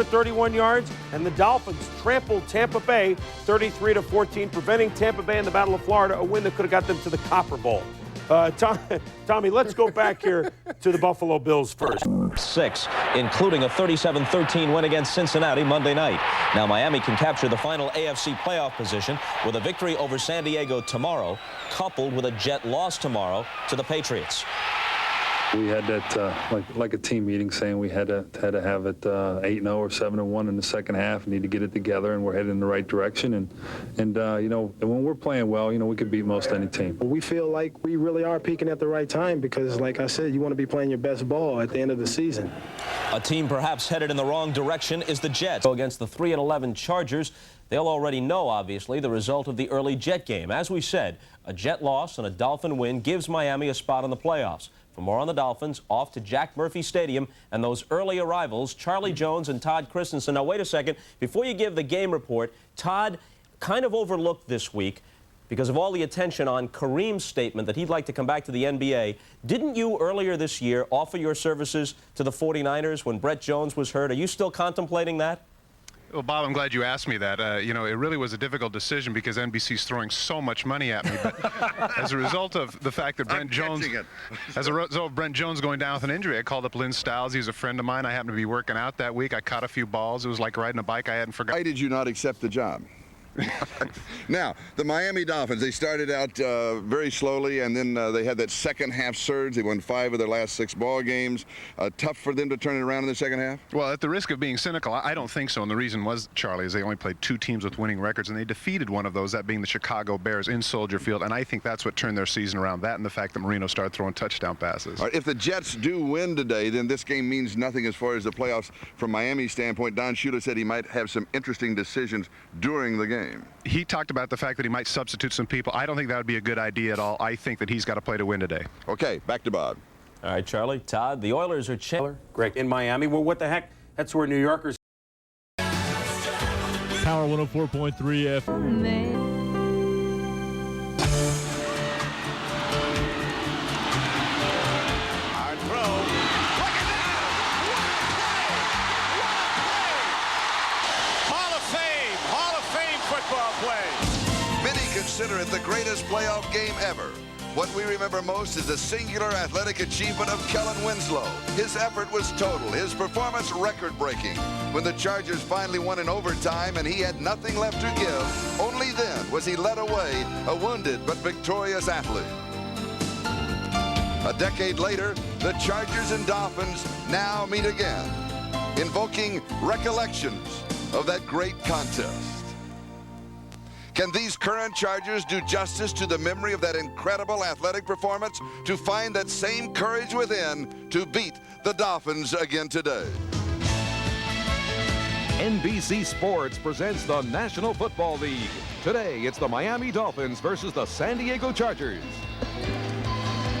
431 yards, and the Dolphins trampled Tampa Bay 33-14, preventing Tampa Bay in the Battle of Florida, a win that could have got them to the Copper Bowl. Tommy, let's go back here to the Buffalo Bills first. 6, including a 37-13 win against Cincinnati Monday night. Now Miami can capture the final AFC playoff position with a victory over San Diego tomorrow, coupled with a Jet loss tomorrow to the Patriots. We had that, like a team meeting, saying we had to have it 8-0 or 7-1 in the second half. We need to get it together, and we're headed in the right direction. And you know, when we're playing well, you know, we can beat most any team. We feel like we really are peaking at the right time because, like I said, you want to be playing your best ball at the end of the season. A team perhaps headed in the wrong direction is the Jets. Against the 3-11 Chargers, they'll already know, obviously, the result of the early Jet game. As we said, a Jet loss and a Dolphin win gives Miami a spot in the playoffs. For more on the Dolphins, off to Jack Murphy Stadium and those early arrivals, Charlie Jones and Todd Christensen. Now, wait a second. Before you give the game report, Todd kind of overlooked this week because of all the attention on Kareem's statement that he'd like to come back to the NBA. Didn't you earlier this year offer your services to the 49ers when Brett Jones was hurt? Are you still contemplating that? Well, Bob, I'm glad you asked me that. You know, it really was a difficult decision because NBC's throwing so much money at me. But as a result of the fact that Brent Jones, as a result of Brent Jones going down with an injury, I called up Lynn Stiles. He's a friend of mine. I happened to be working out that week. I caught a few balls. It was like riding a bike I hadn't forgotten. Why did you not accept the job? Now, the Miami Dolphins, they started out very slowly, and then they had that second half surge. They won 5 of their last 6 ball games. Tough for them to turn it around in the second half? Well, at the risk of being cynical, I don't think so. And the reason was, Charlie, is they only played 2 teams with winning records, and they defeated one of those, that being the Chicago Bears in Soldier Field. And I think that's what turned their season around, that and the fact that Marino started throwing touchdown passes. All right, if the Jets do win today, then this game means nothing as far as the playoffs from Miami's standpoint. Don Shula said he might have some interesting decisions during the game. He talked about the fact that he might substitute some people. I don't think that would be a good idea at all. I think that he's got to play to win today. Okay, back to Bob. All right, Charlie. Todd, the Oilers are Greg, in Miami. Well, what the heck? That's where New Yorkers. Power 104.3 FM. Consider it the greatest playoff game ever. What we remember most is the singular athletic achievement of Kellen Winslow. His effort was total, his performance record-breaking. When the Chargers finally won in overtime and he had nothing left to give, only then was he led away, a wounded but victorious athlete. A decade later, the Chargers and Dolphins now meet again, invoking recollections of that great contest. Can these current Chargers do justice to the memory of that incredible athletic performance, to find that same courage within to beat the Dolphins again today? NBC Sports presents the National Football League. Today, it's the Miami Dolphins versus the San Diego Chargers.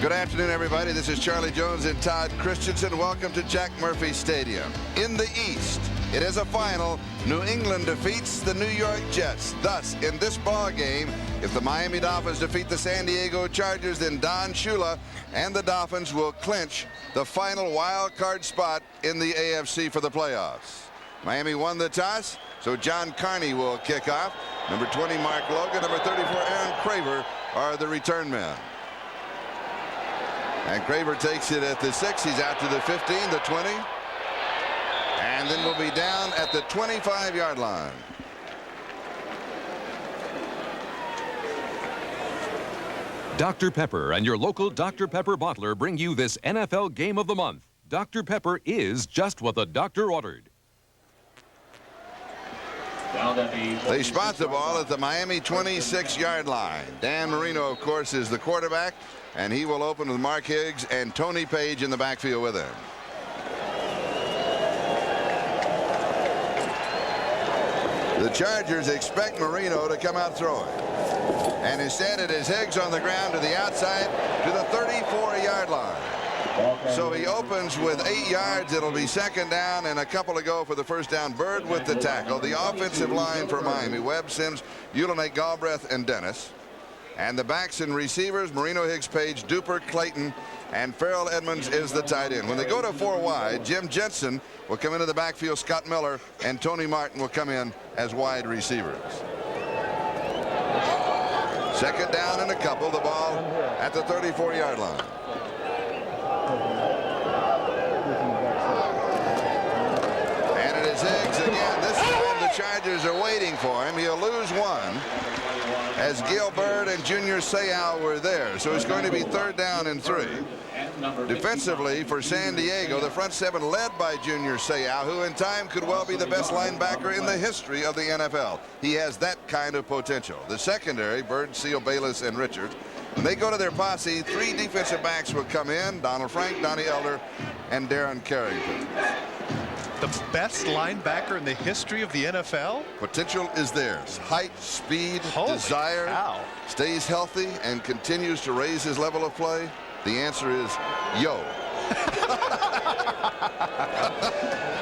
Good afternoon, everybody. This is Charlie Jones and Todd Christensen. Welcome to Jack Murphy Stadium. In the East, it is a final. New England defeats the New York Jets. Thus, in this ball game, if the Miami Dolphins defeat the San Diego Chargers, then Don Shula and the Dolphins will clinch the final wild card spot in the AFC for the playoffs. Miami won the toss, so John Carney will kick off. Number 20, Mark Logan. Number 34, Aaron Craver are the return men. And Craver takes it at the 6. He's out to the 15, the 20. And then we'll be down at the 25-yard line. Dr. Pepper and your local Dr. Pepper bottler bring you this NFL Game of the Month. Dr. Pepper is just what the doctor ordered. They spot the ball at the Miami 26-yard line. Dan Marino, of course, is the quarterback, and he will open with Mark Higgs and Tony Page in the backfield with him. The Chargers expect Marino to come out throwing. And instead it is Higgs on the ground to the outside to the 34-yard line. So he opens with 8 yards. It'll be second down and a couple to go for the first down. Bird with the tackle. The offensive line for Miami: Webb, Sims, Ulanate, Galbraith, and Dennis. And the backs and receivers, Marino, Higgs, Page, Duper, Clayton, and Farrell Edmonds is the tight end. When they go to 4 wide, Jim Jensen will come into the backfield. Scott Miller and Tony Martin will come in as wide receivers. Second down and a couple. The ball at the 34-yard line. And it is Higgs again. This time the Chargers are waiting for him. He'll lose one, as Gilbert and Junior Seau were there. So it's going to be 3rd down and 3. Defensively for San Diego, the front seven led by Junior Seau, who in time could well be the best linebacker in the history of the NFL. He has that kind of potential. The secondary, Bird, Seal, Bayless, and Richards. When they go to their posse, 3 defensive backs will come in: Donald Frank, Donnie Elder, and Darren Carrington. The best linebacker in the history of the NFL? Potential is theirs. Height, speed, Holy desire, cow. stays healthy, and continues to raise his level of play. The answer is yo.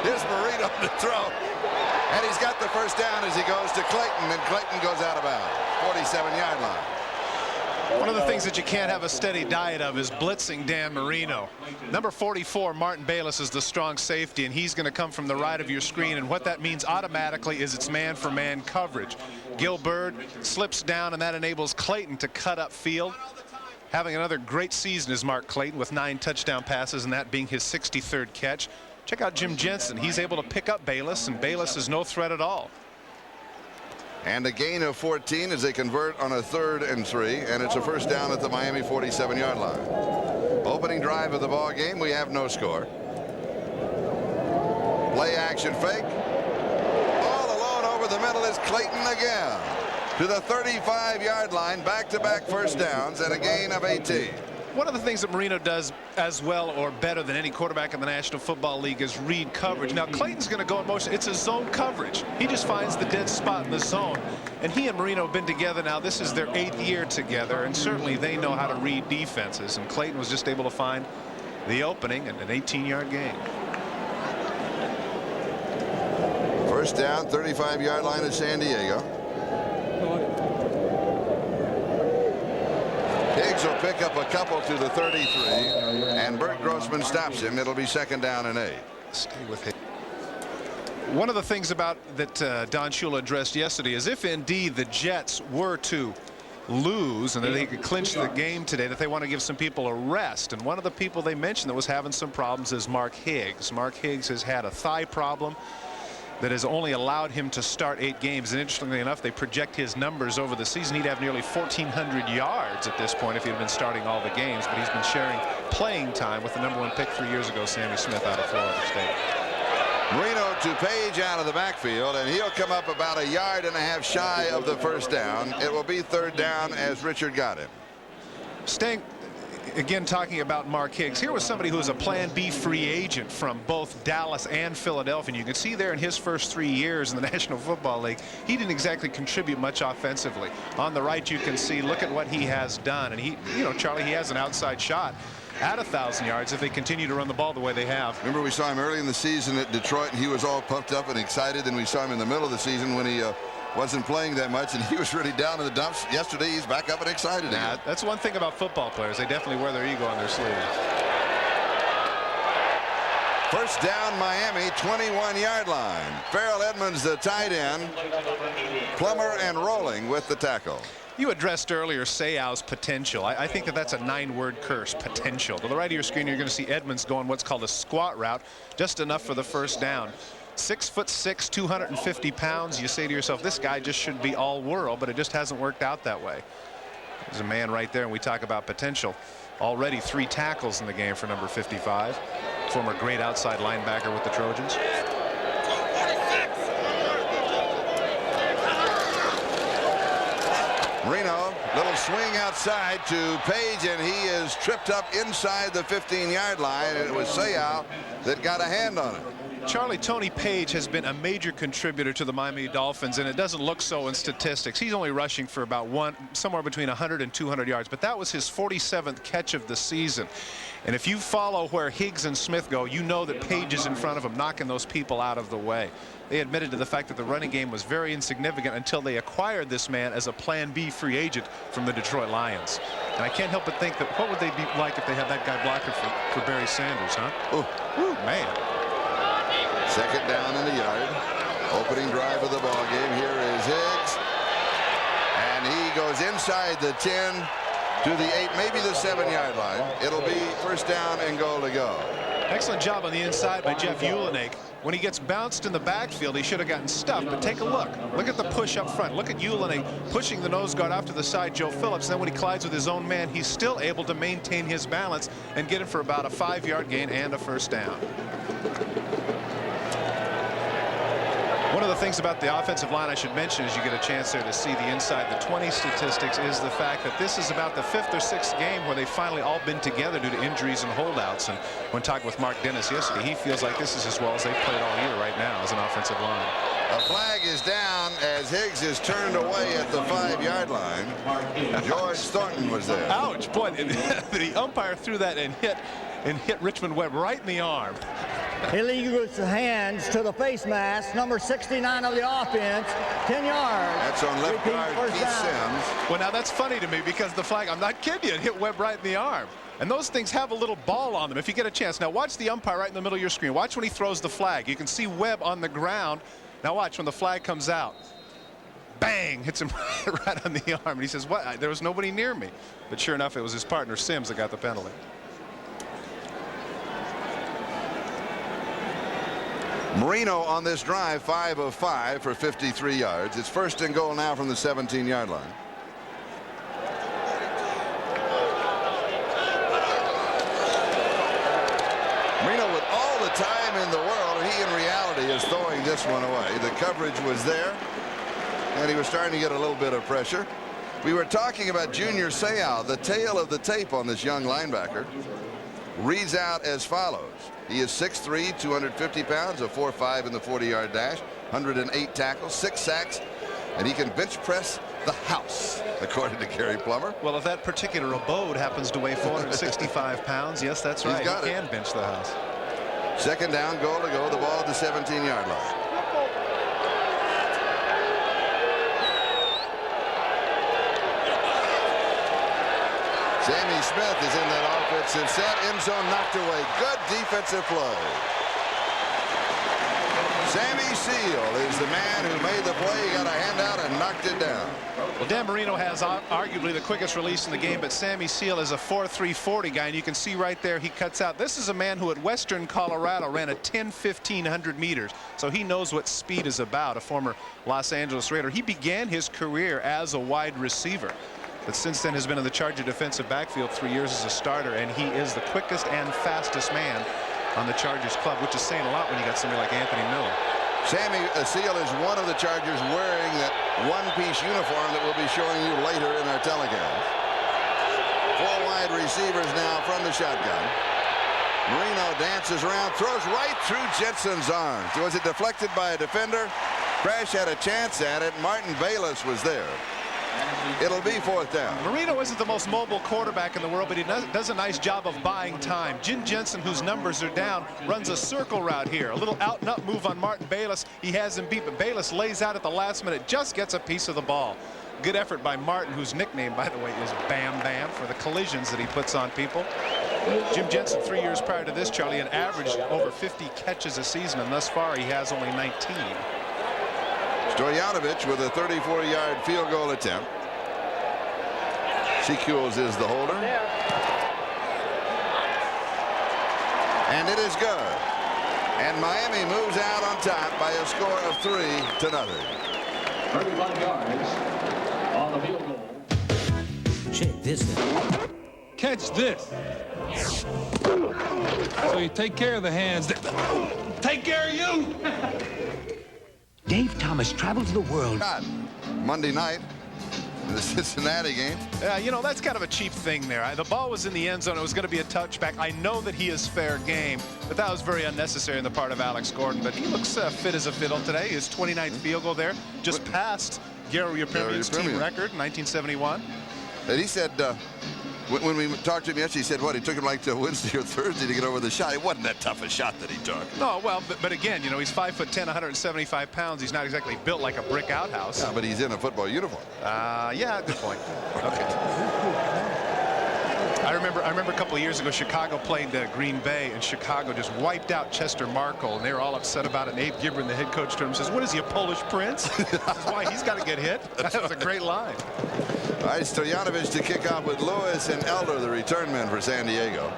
Here's Marino to throw. And he's got the first down as he goes to Clayton, and Clayton goes out of bounds. 47-yard line. One of the things that you can't have a steady diet of is blitzing Dan Marino. Number 44, Martin Bayless, is the strong safety, and he's going to come from the right of your screen. And what that means automatically is it's man-for-man coverage. Gilbert slips down, and that enables Clayton to cut up field. Having another great season is Mark Clayton with 9 touchdown passes, and that being his 63rd catch. Check out Jim Jensen. He's able to pick up Bayless, and Bayless is no threat at all. And a gain of 14 as they convert on a 3rd and 3, and it's a first down at the Miami 47-yard line. Opening drive of the ball game, we have no score. Play action fake. All alone over the middle is Clayton again. To the 35-yard line, back-to-back first downs and a gain of 18. One of the things that Marino does as well or better than any quarterback in the National Football League is read coverage. Now Clayton's going to go in motion. It's a zone coverage. He just finds the dead spot in the zone. And he and Marino have been together now. This is their 8th year together, and certainly they know how to read defenses. And Clayton was just able to find the opening and an 18-yard gain. First down, 35-yard line of San Diego. Higgs will pick up a couple to the 33, and Bert Grossman stops him. It'll be 2nd down and 8. Stay with him. One of the things about that Don Shula addressed yesterday is if indeed the Jets were to lose and that they could clinch the game today, that they want to give some people a rest. And one of the people they mentioned that was having some problems is Mark Higgs. Mark Higgs has had a thigh problem that has only allowed him to start 8 games. And interestingly enough, they project his numbers over the season. He'd have nearly 1,400 yards at this point if he had been starting all the games. But he's been sharing playing time with the #1 pick 3 years ago, Sammy Smith, out of Florida State. Marino to Page out of the backfield, and he'll come up about 1.5 yards shy of the first down. It will be 3rd down as Richard got him. Staying again talking about Mark Higgs, here was somebody who was a Plan B free agent from both Dallas and Philadelphia. And you can see there in his first 3 years in the National Football League, he didn't exactly contribute much offensively. On the right, you can see, look at what he has done. And he, you know, Charlie, he has an outside shot at 1,000 yards if they continue to run the ball the way they have. Remember, we saw him early in the season at Detroit, and he was all pumped up and excited. And we saw him in the middle of the season when he wasn't playing that much, and he was really down in the dumps. Yesterday, he's back up and excited again. That's one thing about football players. They definitely wear their ego on their sleeve. First down, Miami, 21-yard line. Farrell Edmonds, the tight end. Plummer and Rolling with the tackle. You addressed earlier Seau's potential. I think that's a 9-word curse, potential. To the right of your screen, you're going to see Edmonds going what's called a squat route, just enough for the first down. 6'6", 250 pounds. You say to yourself, this guy just should be all world, but it just hasn't worked out that way. There's a man right there, and we talk about potential. Already 3 tackles in the game for number 55. Former great outside linebacker with the Trojans. Marino, little swing outside to Page, and he is tripped up inside the 15-yard line, and it was Seau that got a hand on it. Charlie, Tony Page has been a major contributor to the Miami Dolphins, and it doesn't look so in statistics. He's only rushing for about somewhere between 100 and 200 yards, but that was his 47th catch of the season. And if you follow where Higgs and Smith go, you know that Page is in front of him, knocking those people out of the way. They admitted to the fact that the running game was very insignificant until they acquired this man as a Plan B free agent from the Detroit Lions. And I can't help but think that what would they be like if they had that guy blocking for Barry Sanders, huh? Ooh, man. Second down in the yard. Opening drive of the ball game. Here is Higgs. And he goes inside the 10 to the 8, maybe the 7-yard line. It'll be first down and goal to go. Excellent job on the inside by Jeff Ulenake. When he gets bounced in the backfield, he should have gotten stuffed. But take a look. Look at the push up front. Look at Ulenake pushing the nose guard off to the side, Joe Phillips. Then when he collides with his own man, he's still able to maintain his balance and get it for about a 5-yard gain and a first down. One of the things about the offensive line I should mention as you get a chance there to see the inside the 20 statistics is the fact that this is about the 5th or 6th game where they've finally all been together due to injuries and holdouts. And when talking with Mark Dennis yesterday, he feels like this is as well as they've played all year right now as an offensive line. A flag is down as Higgs is turned away at the 5-yard line. George Thornton was there. Ouch, boy, the umpire threw that and hit Richmond Webb right in the arm. Illegal hands to the face mask, number 69 of the offense, 10 yards. That's on left guard Keith Sims. Well, now that's funny to me because the flag, I'm not kidding you, it hit Webb right in the arm. And those things have a little ball on them if you get a chance. Now watch the umpire right in the middle of your screen. Watch when he throws the flag. You can see Webb on the ground. Now watch when the flag comes out. Bang! Hits him right on the arm. And he says, what? There was nobody near me. But sure enough, it was his partner Sims that got the penalty. Marino on this drive, 5 of 5 for 53 yards. It's first and goal now from the 17-yard line. Marino with all the time in the world, he in reality is throwing this one away. The coverage was there, and he was starting to get a little bit of pressure. We were talking about Junior Seau. The tail of the tape on this young linebacker reads out as follows. He is 6'3", 250 pounds, a 4.5 in the 40-yard dash, 108 tackles, 6 sacks, and he can bench press the house, according to Gary Plummer. Well, if that particular abode happens to weigh 465 pounds, yes, that's right. He can bench the house. Second down, goal to go, the ball at the 17-yard line. Sammy Smith is in that offensive set. End zone knocked away. Good defensive play. Sammy Seal is the man who made the play. He got a hand out and knocked it down. Well, Dan Marino has arguably the quickest release in the game, but Sammy Seal is a 4.3 40 guy, and you can see right there he cuts out. This is a man who at Western Colorado ran a 1,500 meters, so he knows what speed is about, a former Los Angeles Raider. He began his career as a wide receiver, but since then has been in the Charger defensive backfield 3 years as a starter, and he is the quickest and fastest man on the Chargers club, which is saying a lot when you got somebody like Anthony Miller. Sammy Seal is one of the Chargers wearing that one-piece uniform that we'll be showing you later in our telecast. 4 wide receivers now from the shotgun. Marino dances around, throws right through Jetson's arms. Was it deflected by a defender? Crash had a chance at it. Martin Bayless was there. It'll be 4th down. Marino isn't the most mobile quarterback in the world, but he does a nice job of buying time. Jim Jensen, whose numbers are down, runs a circle route here. A little out and up move on Martin Bayless. He has him beat, but Bayless lays out at the last minute, just gets a piece of the ball. Good effort by Martin, whose nickname, by the way, is Bam Bam, for the collisions that he puts on people. Jim Jensen, 3 years prior to this, Charlie, had averaged over 50 catches a season, and thus far he has only 19. Stoyanovich with a 34-yard field goal attempt. Sequels is the holder. And it is good. And Miami moves out on top by a score of 3-0. 35 yards on the field goal. Check this out. Catch this. So you take care of the hands that take care of you. Dave Thomas traveled the world. Monday night, in the Cincinnati game. Yeah, you know, that's kind of a cheap thing there. The ball was in the end zone. It was going to be a touchback. I know that he is fair game, but that was very unnecessary on the part of Alex Gordon. But he looks fit as a fiddle today. His 29th field goal there, just passed Gary Yepremian's team record in 1971. And he said, when we talked to him yesterday, he said, what, he took him like to Wednesday or Thursday to get over the shot. It wasn't that tough a shot that he took. No, well, but again, you know, he's 5'10", 175 pounds. He's not exactly built like a brick outhouse. Yeah, but he's in a football uniform. Yeah, good point. Okay. I remember a couple of years ago, Chicago played Green Bay, and Chicago just wiped out Chester Markle, and they were all upset about it. And Abe Gibran, the head coach, to him, says, "What is he, a Polish prince? This is why he's got to get hit." That was a great line. All right, Stoyanovich to kick off with Lewis and Elder, the return men for San Diego.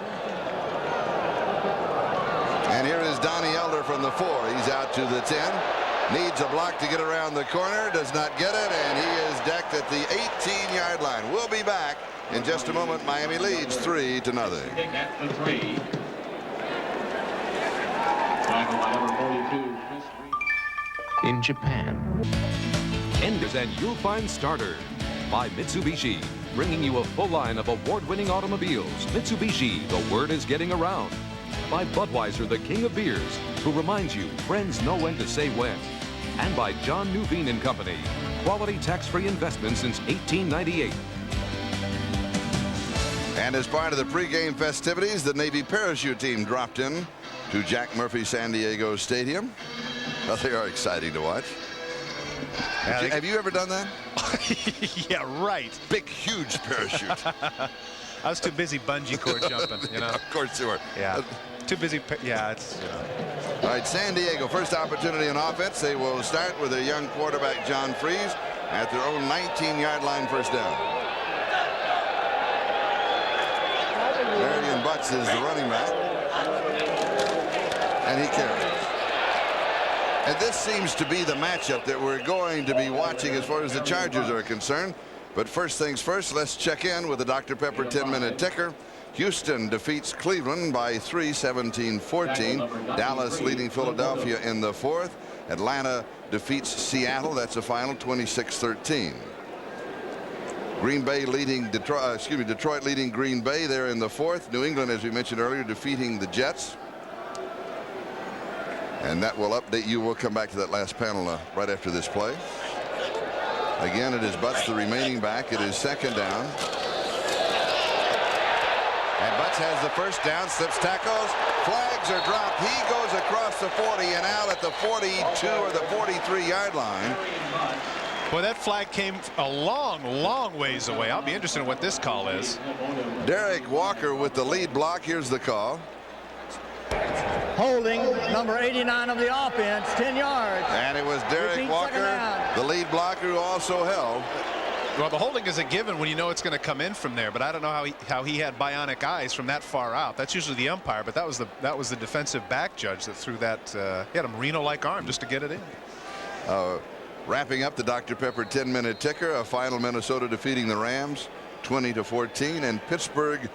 And here is Donnie Elder from the 4. He's out to the 10. Needs a block to get around the corner. Does not get it, and he is decked at the 18-yard line. We'll be back in just a moment. Miami leads 3-0. In Japan. Enders and you'll find starter. By Mitsubishi, bringing you a full line of award-winning automobiles. Mitsubishi, the word is getting around. By Budweiser, the king of beers, who reminds you friends know when to say when. And by John Nuveen and Company, quality tax-free investment since 1898. And as part of the pregame festivities, the Navy parachute team dropped in to Jack Murphy San Diego Stadium. Well, they are exciting to watch. Have you ever done that? Yeah, right. Big, huge parachute. I was too busy bungee cord jumping, you know. Of course you were. Yeah. Too busy. Yeah, it's, you know. All right, San Diego, first opportunity on offense. They will start with their young quarterback, John Freeze, at their own 19-yard line, first down. Marion Butts is the running back. And he carries. And this seems to be the matchup that we're going to be watching as far as the Chargers are concerned. But first things first, let's check in with the Dr. Pepper 10-minute ticker. Houston defeats Cleveland by 3, 17-14. Dallas leading Philadelphia in the 4th. Atlanta defeats Seattle. That's a final 26-13. Green Bay leading Detroit leading Green Bay there in the 4th. New England, as we mentioned earlier, defeating the Jets. And that will update you. We'll come back to that last panel right after this play. Again, it is Butts, the remaining back. It is second down. And Butts has the first down, slips tackles. Flags are dropped. He goes across the 40 and out at the 42 or the 43-yard line. Boy, that flag came a long, long ways away. I'll be interested in what this call is. Derek Walker with the lead block. Here's the call. Holding number 89 of the offense, 10 yards. And it was Derek Walker, the lead blocker, who also held. Well, the holding is a given when you know it's going to come in from there, but I don't know how he had bionic eyes from that far out. That's usually the umpire, but that was the defensive back judge that threw that. He had a Marino-like arm just to get it in. Wrapping up the Dr. Pepper 10-minute ticker, a final Minnesota defeating the Rams 20-14, and Pittsburgh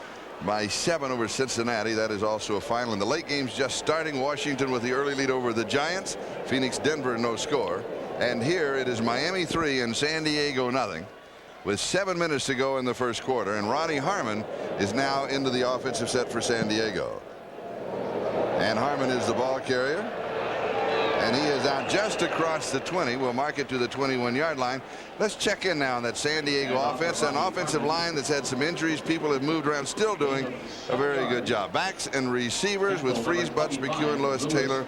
by 7 over Cincinnati. That is also a final. And the late game's just starting. Washington with the early lead over the Giants. Phoenix, Denver, no score. And here it is Miami 3 and San Diego nothing, with 7 minutes to go in the first quarter. And Ronnie Harmon is now into the offensive set for San Diego. And Harmon is the ball carrier. And he is out just across the 20. We'll mark it to the 21-yard line. Let's check in now on that San Diego offense. An offensive line that's had some injuries. People have moved around, still doing a very good job. Backs and receivers with Freeze, Butts, McEwen, Lewis, Taylor,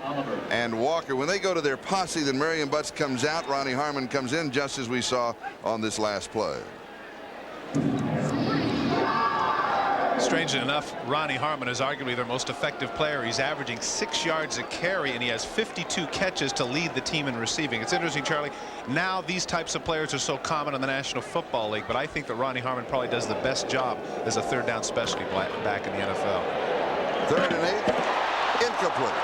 and Walker. When they go to their posse, then Marion Butts comes out. Ronnie Harmon comes in, just as we saw on this last play. Strangely enough, Ronnie Harmon is arguably their most effective player. He's averaging 6 yards a carry, and he has 52 catches to lead the team in receiving. It's interesting, Charlie. Now these types of players are so common in the National Football League, but I think that Ronnie Harmon probably does the best job as a third down specialty back in the NFL. 3rd and 8, incomplete.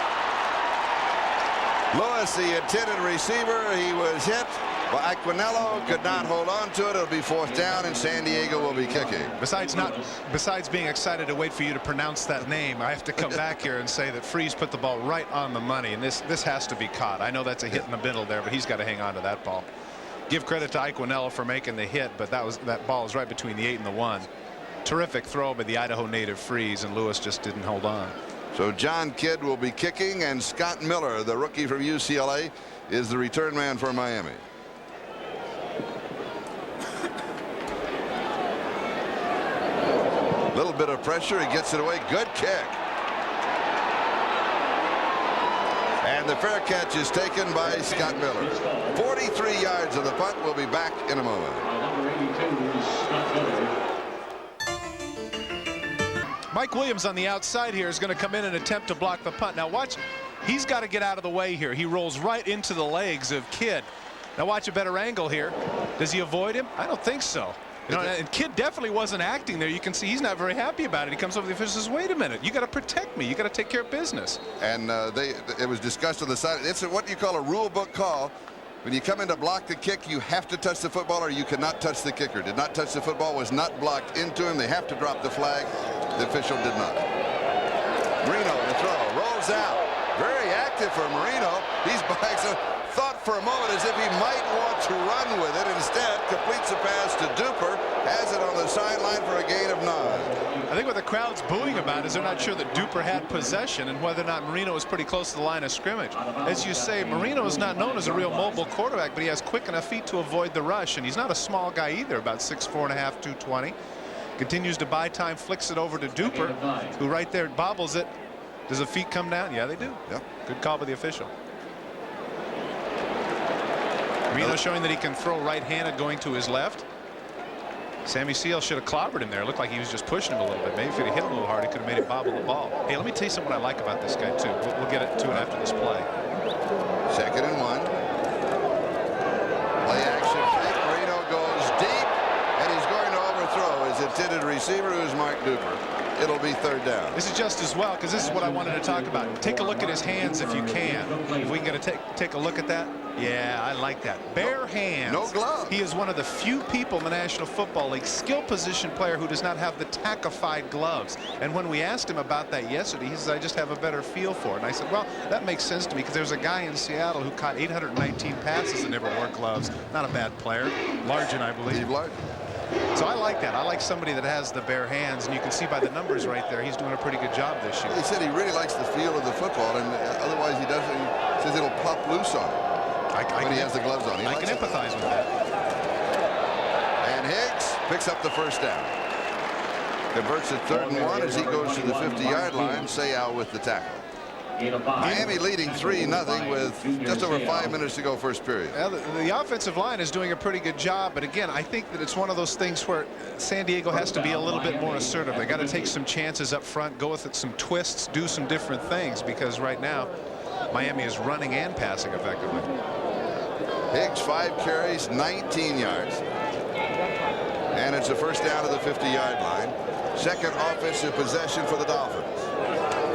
Lewis, the intended receiver, he was hit. But Aquinello could not hold on to it. It'll be 4th down, and San Diego will be kicking. Besides being excited to wait for you to pronounce that name, I have to come back here and say that Freeze put the ball right on the money, and this has to be caught. I know that's a hit in the middle there, but he's got to hang on to that ball. give credit to Iquinella for making the hit, but that ball was right between the 8 and the 1. Terrific throw by the Idaho native Freeze, and Lewis just didn't hold on. So John Kidd will be kicking, and Scott Miller, the rookie from UCLA, is the return man for Miami. Little bit of pressure. He gets it away. Good kick. And the fair catch is taken by Scott Miller. 43 yards of the punt. We'll be back in a moment. Mike Williams on the outside here is going to come in and attempt to block the punt. Now watch, he's got to get out of the way here. He rolls right into the legs of Kidd. Now watch a better angle here. Does he avoid him? I don't think so. You know, and Kidd definitely wasn't acting there. You can see he's not very happy about it. He comes over to the official and says, wait a minute, you got to protect me. You got to take care of business. And it was discussed on the side. It's what you call a rule book call. When you come in to block the kick, you have to touch the football or you cannot touch the kicker. Did not touch the football, was not blocked into him. They have to drop the flag. The official did not. Marino, the throw, rolls out. Very active for Marino. He's behind, so thought for a moment as if he might want to run with it. Instead, completes the pass to Duper, has it on the sideline for a gain of 9. I think what the crowd's booing about is they're not sure that Duper had possession and whether or not Marino was pretty close to the line of scrimmage. As you say, Marino is not known as a real mobile quarterback, but he has quick enough feet to avoid the rush, and he's not a small guy either, about 6'4.5", 220. Continues to buy time, flicks it over to Duper, who right there bobbles it. Does the feet come down? Yeah, they do. Yep. Good call by the official. Marino showing that he can throw right-handed going to his left. Sammy Seal should have clobbered him there. It looked like he was just pushing him a little bit. Maybe if he'd have hit him a little hard, he could have made it bobble the ball. Hey, let me tell you something what I like about this guy, too. We'll get to it after this play. 2nd and 1. Play action fake. Marino goes deep, and he's going to overthrow his intended receiver, who is Mark Duper. It'll be 3rd down. This is just as well, because this is what I wanted to talk about. Take a look at his hands if you can. If we can get a take a look at that. Yeah, I like that. Bare hands. No glove. He is one of the few people in the National Football League, skill position player, who does not have the tackified gloves. And when we asked him about that yesterday, he says, I just have a better feel for it. And I said, well, that makes sense to me, because there's a guy in Seattle who caught 819 passes and never wore gloves. Not a bad player. Largent, I believe. Steve Largent. So I like that. I like somebody that has the bare hands, and you can see by the numbers right there, he's doing a pretty good job this year. He said he really likes the feel of the football, and otherwise he doesn't. He says it'll pop loose on him when he has the gloves on. I can empathize with that. And Higgs picks up the 1st down. Converts it 3rd and 1 as he goes to the 50-yard line. Sayal with the tackle. Miami leading 3-0 with just over 5 minutes to go, first period. Well, the offensive line is doing a pretty good job, but again, I think that it's one of those things where San Diego has to be a little bit more assertive. They got to take some chances up front, go with it, some twists, do some different things, because right now Miami is running and passing effectively. Higgs 5 carries, 19 yards, and it's a 1st down to the 50-yard line. 2nd offensive possession for the Dolphins.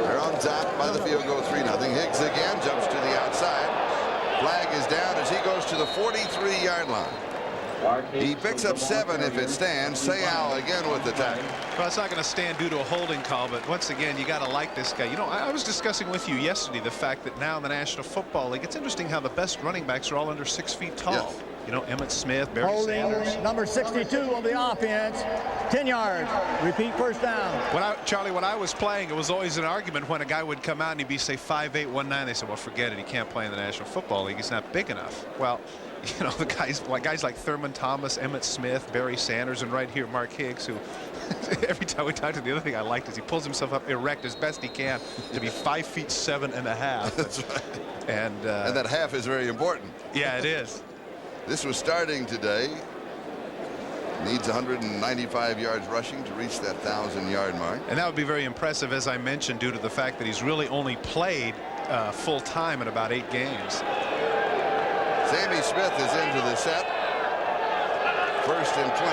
They're on top by the field goal, 3-0. Higgs again jumps to the outside. Flag is down as he goes to the 43-yard line. He picks up 7 if it stands. Sayal again with the tackle. Well, it's not going to stand due to a holding call, but once again, you got to like this guy. You know, I was discussing with you yesterday the fact that now in the National Football League, it's interesting how the best running backs are all under 6 feet tall. Yes. You know, Emmitt Smith, Barry Holding Sanders. number 62 of the offense, 10 yards. Repeat, 1st down. Charlie, when I was playing, it was always an argument when a guy would come out and he'd be, say, 5'8", 190. They said, well, forget it. He can't play in the National Football League. He's not big enough. Well, you know, the guys like Thurman Thomas, Emmitt Smith, Barry Sanders, and right here, Mark Higgs, who every time we talk to, the other thing I liked is he pulls himself up erect as best he can to be 5'7.5". That's right. And that half is very important. Yeah, it is. This was starting today. Needs 195 yards rushing to reach that 1,000-yard mark. And that would be very impressive, as I mentioned, due to the fact that he's really only played full time in about 8 games. Sammy Smith is into the set. 1st and 20.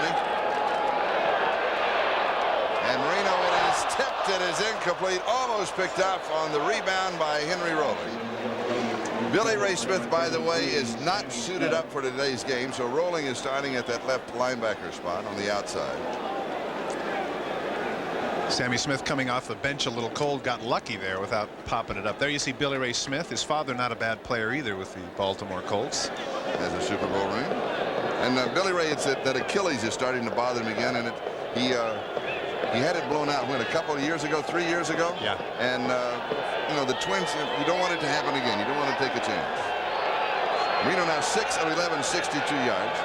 And Marino, it is tipped. It is incomplete. Almost picked off on the rebound by Henry Rowley. Billy Ray Smith, by the way, is not suited up for today's game, so Rolling is starting at that left linebacker spot on the outside. Sammy Smith coming off the bench a little cold, got lucky there without popping it up. There you see Billy Ray Smith, his father not a bad player either with the Baltimore Colts. Has a Super Bowl ring. And Billy Ray, it's that Achilles is starting to bother him again, and he had it blown out a couple of years ago, 3 years ago. Yeah. And you know, the Twins, you don't want it to happen again. You don't want to take a chance. Marino now 6 of 11, 62 yards.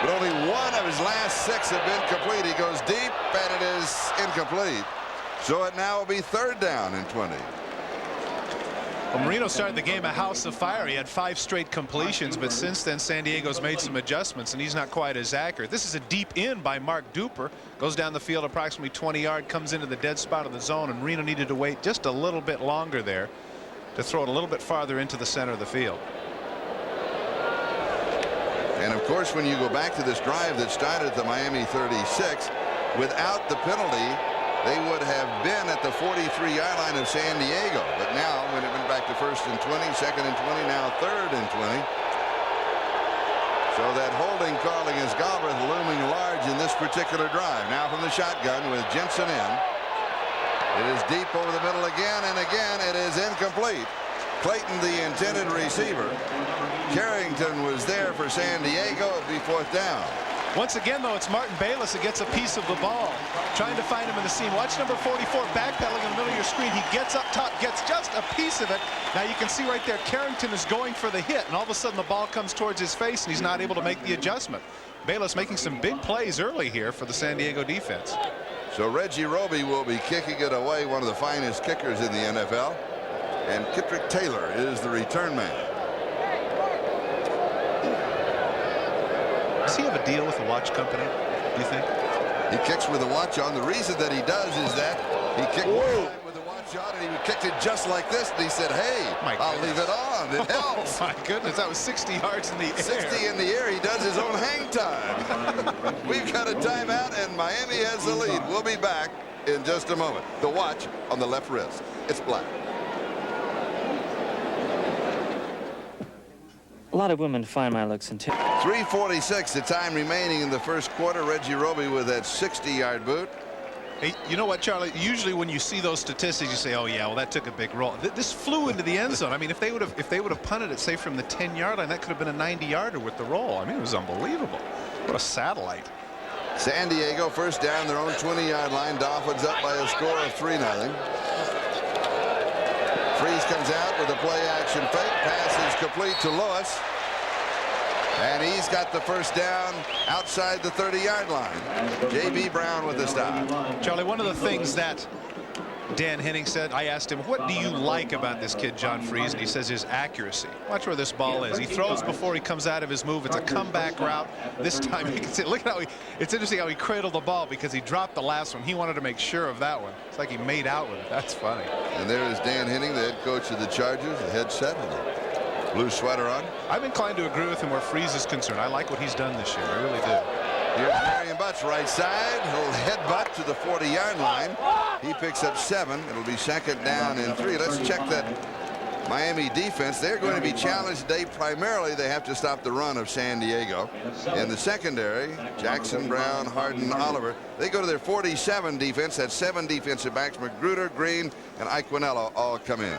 But only one of his last 6 have been complete. He goes deep, and it is incomplete. So it now will be 3rd down and 20. Well, Marino started the game a house of fire. He had 5 straight completions, but since then San Diego's made some adjustments, and he's not quite as accurate. This is a deep in by Mark Duper. Goes down the field approximately 20 yards, comes into the dead spot of the zone, and Marino needed to wait just a little bit longer there to throw it a little bit farther into the center of the field. And of course, when you go back to this drive that started at the Miami 36, without the penalty, they would have been at the 43-yard line of San Diego. But now, when it went back to 1st and 20, 2nd and 20, now 3rd and 20. So that holding call against Galbraith looming large in this particular drive. Now from the shotgun with Jensen in. It is deep over the middle again, and again it is incomplete. Clayton, the intended receiver. Carrington was there for San Diego. It'll be 4th down. Once again, though, it's Martin Bayless that gets a piece of the ball, trying to find him in the seam. Watch number 44 backpedaling in the middle of your screen. He gets up top, gets just a piece of it. Now you can see right there Carrington is going for the hit, and all of a sudden the ball comes towards his face, and he's not able to make the adjustment. Bayless making some big plays early here for the San Diego defense. So Reggie Roby will be kicking it away, one of the finest kickers in the NFL. And Kittrick Taylor is the return man. Does he have a deal with the watch company, do you think? He kicks with a watch on. The reason that he does is that he kicked with the watch on, and he kicked it just like this, and he said, hey, I'll leave it on. It helps. Oh, my goodness, that was 60 yards in the air. 60 in the air. He does his own hang time. We've got a timeout, and Miami has the lead. We'll be back in just a moment. The watch on the left wrist. It's black. A lot of women find my looks intimidating. 3:46, the time remaining in the first quarter. Reggie Roby with that 60-yard boot. Hey, you know what, Charlie? Usually when you see those statistics, you say, "Oh yeah, well that took a big roll." This flew into the end zone. I mean, if they would have punted it, say from the 10-yard line, that could have been a 90-yarder with the roll. I mean, it was unbelievable. What a satellite. San Diego first down their own 20-yard line. Dolphins up by a score of 3-0. Freeze comes out with a play-action fake. Pass is complete to Lewis. And he's got the first down outside the 30-yard line. J.B. Brown with the stop. Charlie, one of the things that Dan Henning said, I asked him, what do you like about this kid, John Freeze? And he says his accuracy. Watch where this ball is. He throws before he comes out of his move. It's a comeback route. This time you can see, look at how it's interesting how he cradled the ball because he dropped the last one. He wanted to make sure of that one. It's like he made out with it. That's funny. And there is Dan Henning, the head coach of the Chargers, the headset and the blue sweater on. I'm inclined to agree with him where Freeze is concerned. I like what he's done this year. I really do. Here's Marion Butts right side. He'll headbutt to the 40-yard line. He picks up 7. It'll be second down and 3. Let's check that Miami defense. They're going to be challenged today. Primarily, they have to stop the run of San Diego. In the secondary, Jackson, Brown, Harden, Oliver. They go to their 47 defense. That's 7 defensive backs. Magruder, Green, and Iquinello all come in.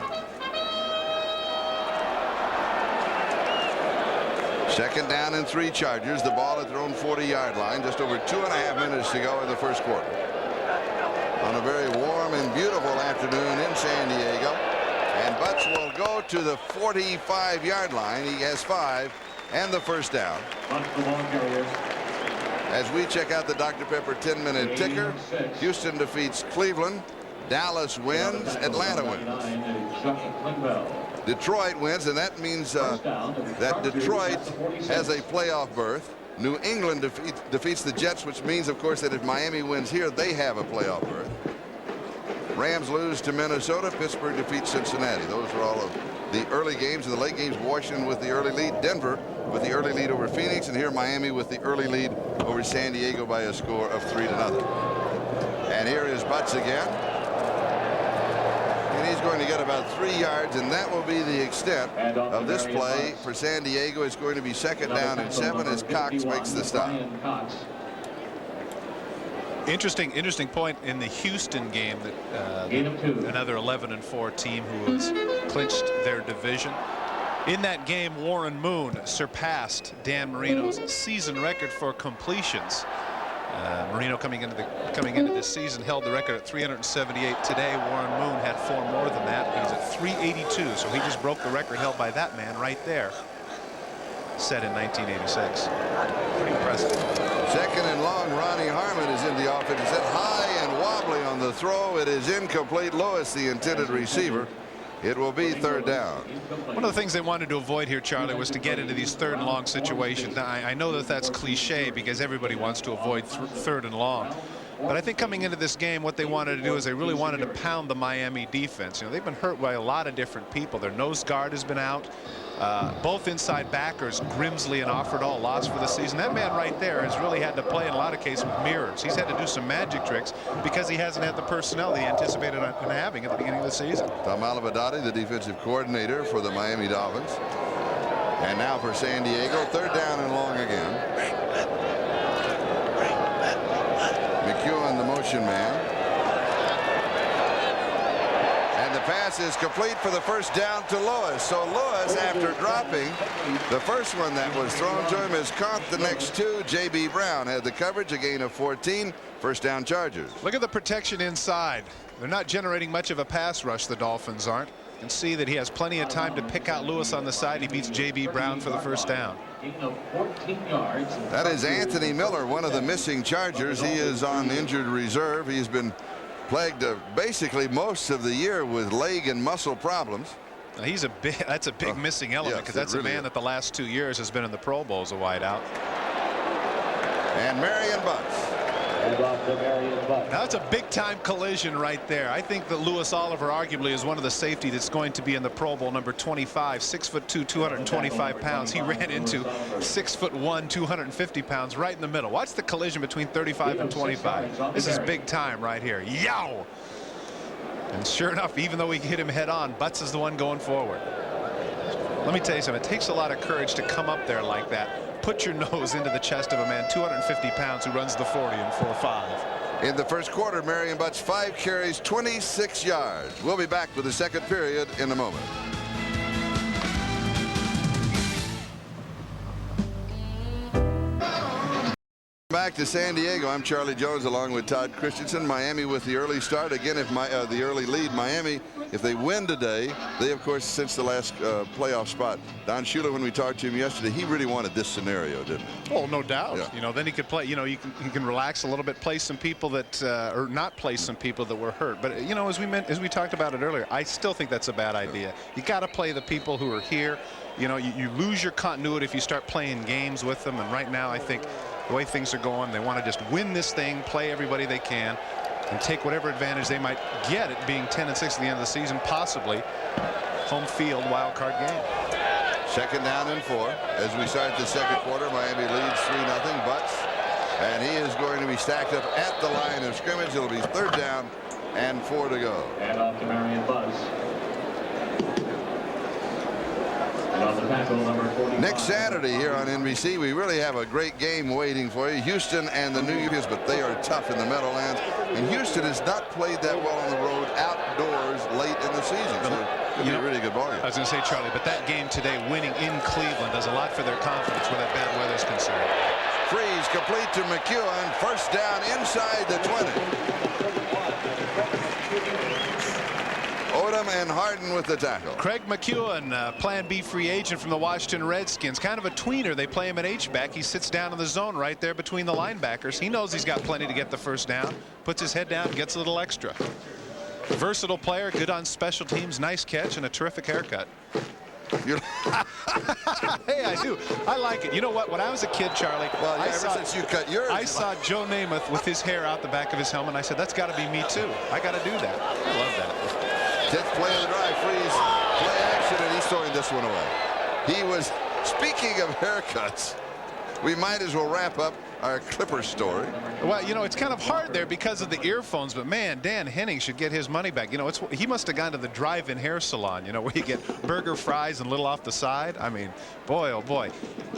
Second down and 3 Chargers. The ball at their own 40-yard line. Just over 2.5 minutes to go in the first quarter. On a very warm and beautiful afternoon in San Diego. And Butts will go to the 45-yard line. He has 5 and the first down. As we check out the Dr. Pepper 10-minute ticker, Houston defeats Cleveland. Dallas wins. Atlanta wins. Detroit wins, and that means that Detroit has a playoff berth. New England defeats the Jets, which means, of course, that if Miami wins here, they have a playoff berth. Rams lose to Minnesota. Pittsburgh defeats Cincinnati. Those are all of the early games. In the late games, Washington with the early lead. Denver with the early lead over Phoenix. And here Miami with the early lead over San Diego by a score of 3-0. And here is Butts again. And he's going to get about 3 yards, and that will be the extent of this play for San Diego. It's going to be second down and 7 as Cox makes the stop. Interesting point in the Houston game that another 11-4 team who has clinched their division. In that game, Warren Moon surpassed Dan Marino's season record for completions. Marino coming into this season held the record at 378. Today, Warren Moon had 4 more than that. He's at 382, so he just broke the record held by that man right there, set in 1986. Pretty impressive. Second and long, Ronnie Harmon is in the offense. It's high and wobbly on the throw. It is incomplete. Lewis, the intended receiver. It will be 3rd down. One of the things they wanted to avoid here, Charlie, was to get into these 3rd and long situations. Now, I know that that's cliche because everybody wants to avoid 3rd and long. But I think coming into this game, what they wanted to do is they really wanted to pound the Miami defense. You know, they've been hurt by a lot of different people. Their nose guard has been out. Both inside backers, Grimsley and Offerdahl, lost for the season. That man right there has really had to play in a lot of cases with mirrors. He's had to do some magic tricks because he hasn't had the personnel that he anticipated on having at the beginning of the season. Tom Alivadati, the defensive coordinator for the Miami Dolphins. And now for San Diego, 3rd down and long again. McEwen, the motion man. And the pass is complete for the 1st down to Lewis. So Lewis, after dropping the first one that was thrown to him, has caught the next 2. J.B. Brown had the coverage, a gain of 14. 1st down Chargers. Look at the protection inside. They're not generating much of a pass rush, the Dolphins aren't. You can see that he has plenty of time to pick out Lewis on the side. He beats J.B. Brown for the 1st down. That is Anthony Miller, one of the missing Chargers. He is on injured reserve. He's been plagued basically most of the year with leg and muscle problems. Now that's a big missing element because that's really a man that the last 2 years has been in the Pro Bowl as a wideout. And Marion Butts. Now that's a big-time collision right there. I think that Lewis Oliver arguably is one of the safety that's going to be in the Pro Bowl, number 25, 6'2", 225 pounds. He ran into 6'1", 250 pounds right in the middle. Watch the collision between 35 and 25. This is big time right here. Yow! And sure enough, even though he hit him head on, Butts is the one going forward. Let me tell you something. It takes a lot of courage to come up there like that. Put your nose into the chest of a man 250 pounds who runs the 40 in 4.5. In the 1st quarter, Marion Butts 5 carries, 26 yards. We'll be back with the 2nd period in a moment. Back to San Diego. I'm Charlie Jones along with Todd Christensen. Miami with the early start. Again, if the early lead, Miami, if they win today, they, of course, cinch the last playoff spot. Don Shula, when we talked to him yesterday, he really wanted this scenario, didn't he? Oh, no doubt. Yeah. You know, then he could play, you know, you can relax a little bit, play some people that, or not play some people that were hurt. But, you know, as we talked about it earlier, I still think that's a bad idea. You got to play the people who are here. You know, you lose your continuity if you start playing games with them. And right now, I think the way things are going, they want to just win this thing, play everybody they can, and take whatever advantage they might get at being 10-6 at the end of the season, possibly home field wild card game. 2nd down and 4 as we start the 2nd quarter. Miami leads 3-0. Butts, and he is going to be stacked up at the line of scrimmage. It'll be 3rd down and 4 to go. And off to Marion Butts. Next Saturday here on NBC, we really have a great game waiting for you. Houston and the New Yorkers, but they are tough in the Meadowlands. And Houston has not played that well on the road outdoors late in the season. So it'll be a really good ball game. I was going to say, Charlie, but that game today, winning in Cleveland, does a lot for their confidence where that bad weather is concerned. Freeze complete to McEwen. 1st down inside the 20. Odom and Harden with the tackle. Craig McEwen, Plan B free agent from the Washington Redskins. Kind of a tweener. They play him at H-back. He sits down in the zone right there between the linebackers. He knows he's got plenty to get the 1st down. Puts his head down, gets a little extra. Versatile player, good on special teams, nice catch, and a terrific haircut. Hey, I do. I like it. You know what? When I was a kid, Charlie, well, ever since you cut yours, I saw Joe Namath with his hair out the back of his helmet. And I said, that's got to be me too. I got to do that. I love that. 10th play of the drive. Freeze, play action, and he's throwing this one away. He was, speaking of haircuts, we might as well wrap up our Clipper story. Well, you know, it's kind of hard there because of the earphones, but man, Dan Henning should get his money back. You know, he must have gone to the drive-in hair salon, you know, where you get burger, fries, and little off the side. I mean, boy, oh boy.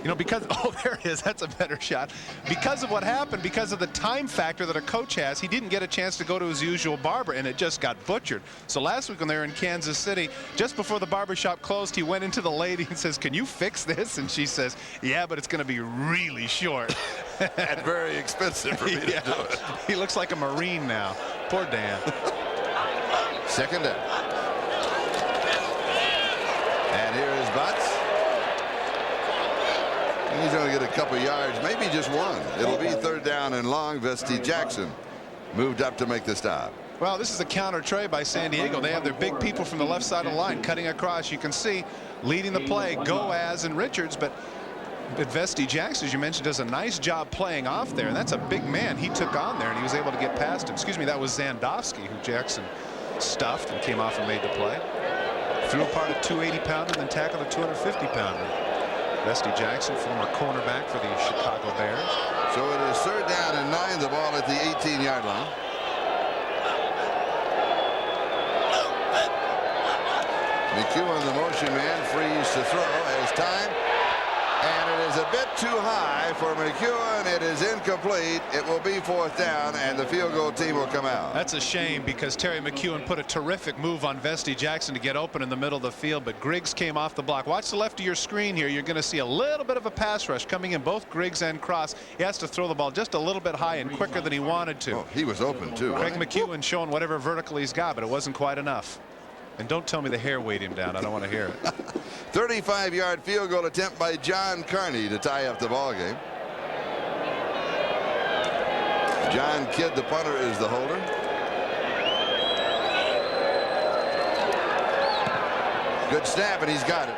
You know, because, oh, there it is. That's a better shot. Because of what happened, because of the time factor that a coach has, he didn't get a chance to go to his usual barber, and it just got butchered. So last week when they were in Kansas City, just before the barbershop closed, he went into the lady and says, "Can you fix this?" And she says, "Yeah, but it's going to be really short." And very expensive for me to do it. He looks like a Marine now. Poor Dan. Second down. And here is Butts. He's going to get a couple yards, maybe just one. It'll be third down and long. Vesti Jackson moved up to make the stop. Well, this is a counter tray by San Diego. They have their big people from the left side of the line cutting across. You can see leading the play, Goaz and Richards, but Vesti Jackson, as you mentioned, does a nice job playing off there, and that's a big man he took on there, and he was able to get past him. Excuse me, that was Zandowski, who Jackson stuffed and came off and made the play. Threw apart a 280-pounder, then tackled a 250-pounder. Vesti Jackson, former cornerback for the Chicago Bears. So it is third down and 9, the ball at the 18-yard line. McEwen, the motion man, frees to throw as time. And it is a bit too high for McEwen. It is incomplete. It will be fourth down, and the field goal team will come out. That's a shame because Terry McEwen put a terrific move on Vesti Jackson to get open in the middle of the field, but Griggs came off the block. Watch the left of your screen here. You're going to see a little bit of a pass rush coming in, both Griggs and Cross. He has to throw the ball just a little bit high and quicker than he wanted to. Oh, he was open, too. Greg McEwen showing whatever vertical he's got, but it wasn't quite enough. And don't tell me the hair weighed him down. I don't want to hear it. 35-yard field goal attempt by John Carney to tie up the ball game. John Kidd, the punter, is the holder. Good snap, and he's got it.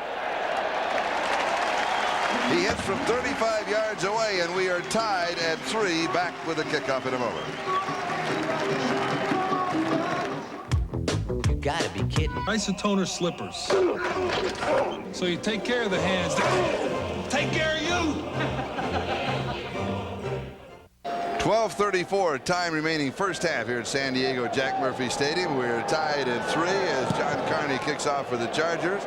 He hits from 35 yards away, and we are tied at 3. Back with the kickoff in a moment. Gotta be kidding. Isotoner slippers. So you take care of the hands. Take care of you. 12:34 time remaining first half here at San Diego Jack Murphy Stadium. We're tied at 3 as John Carney kicks off for the Chargers.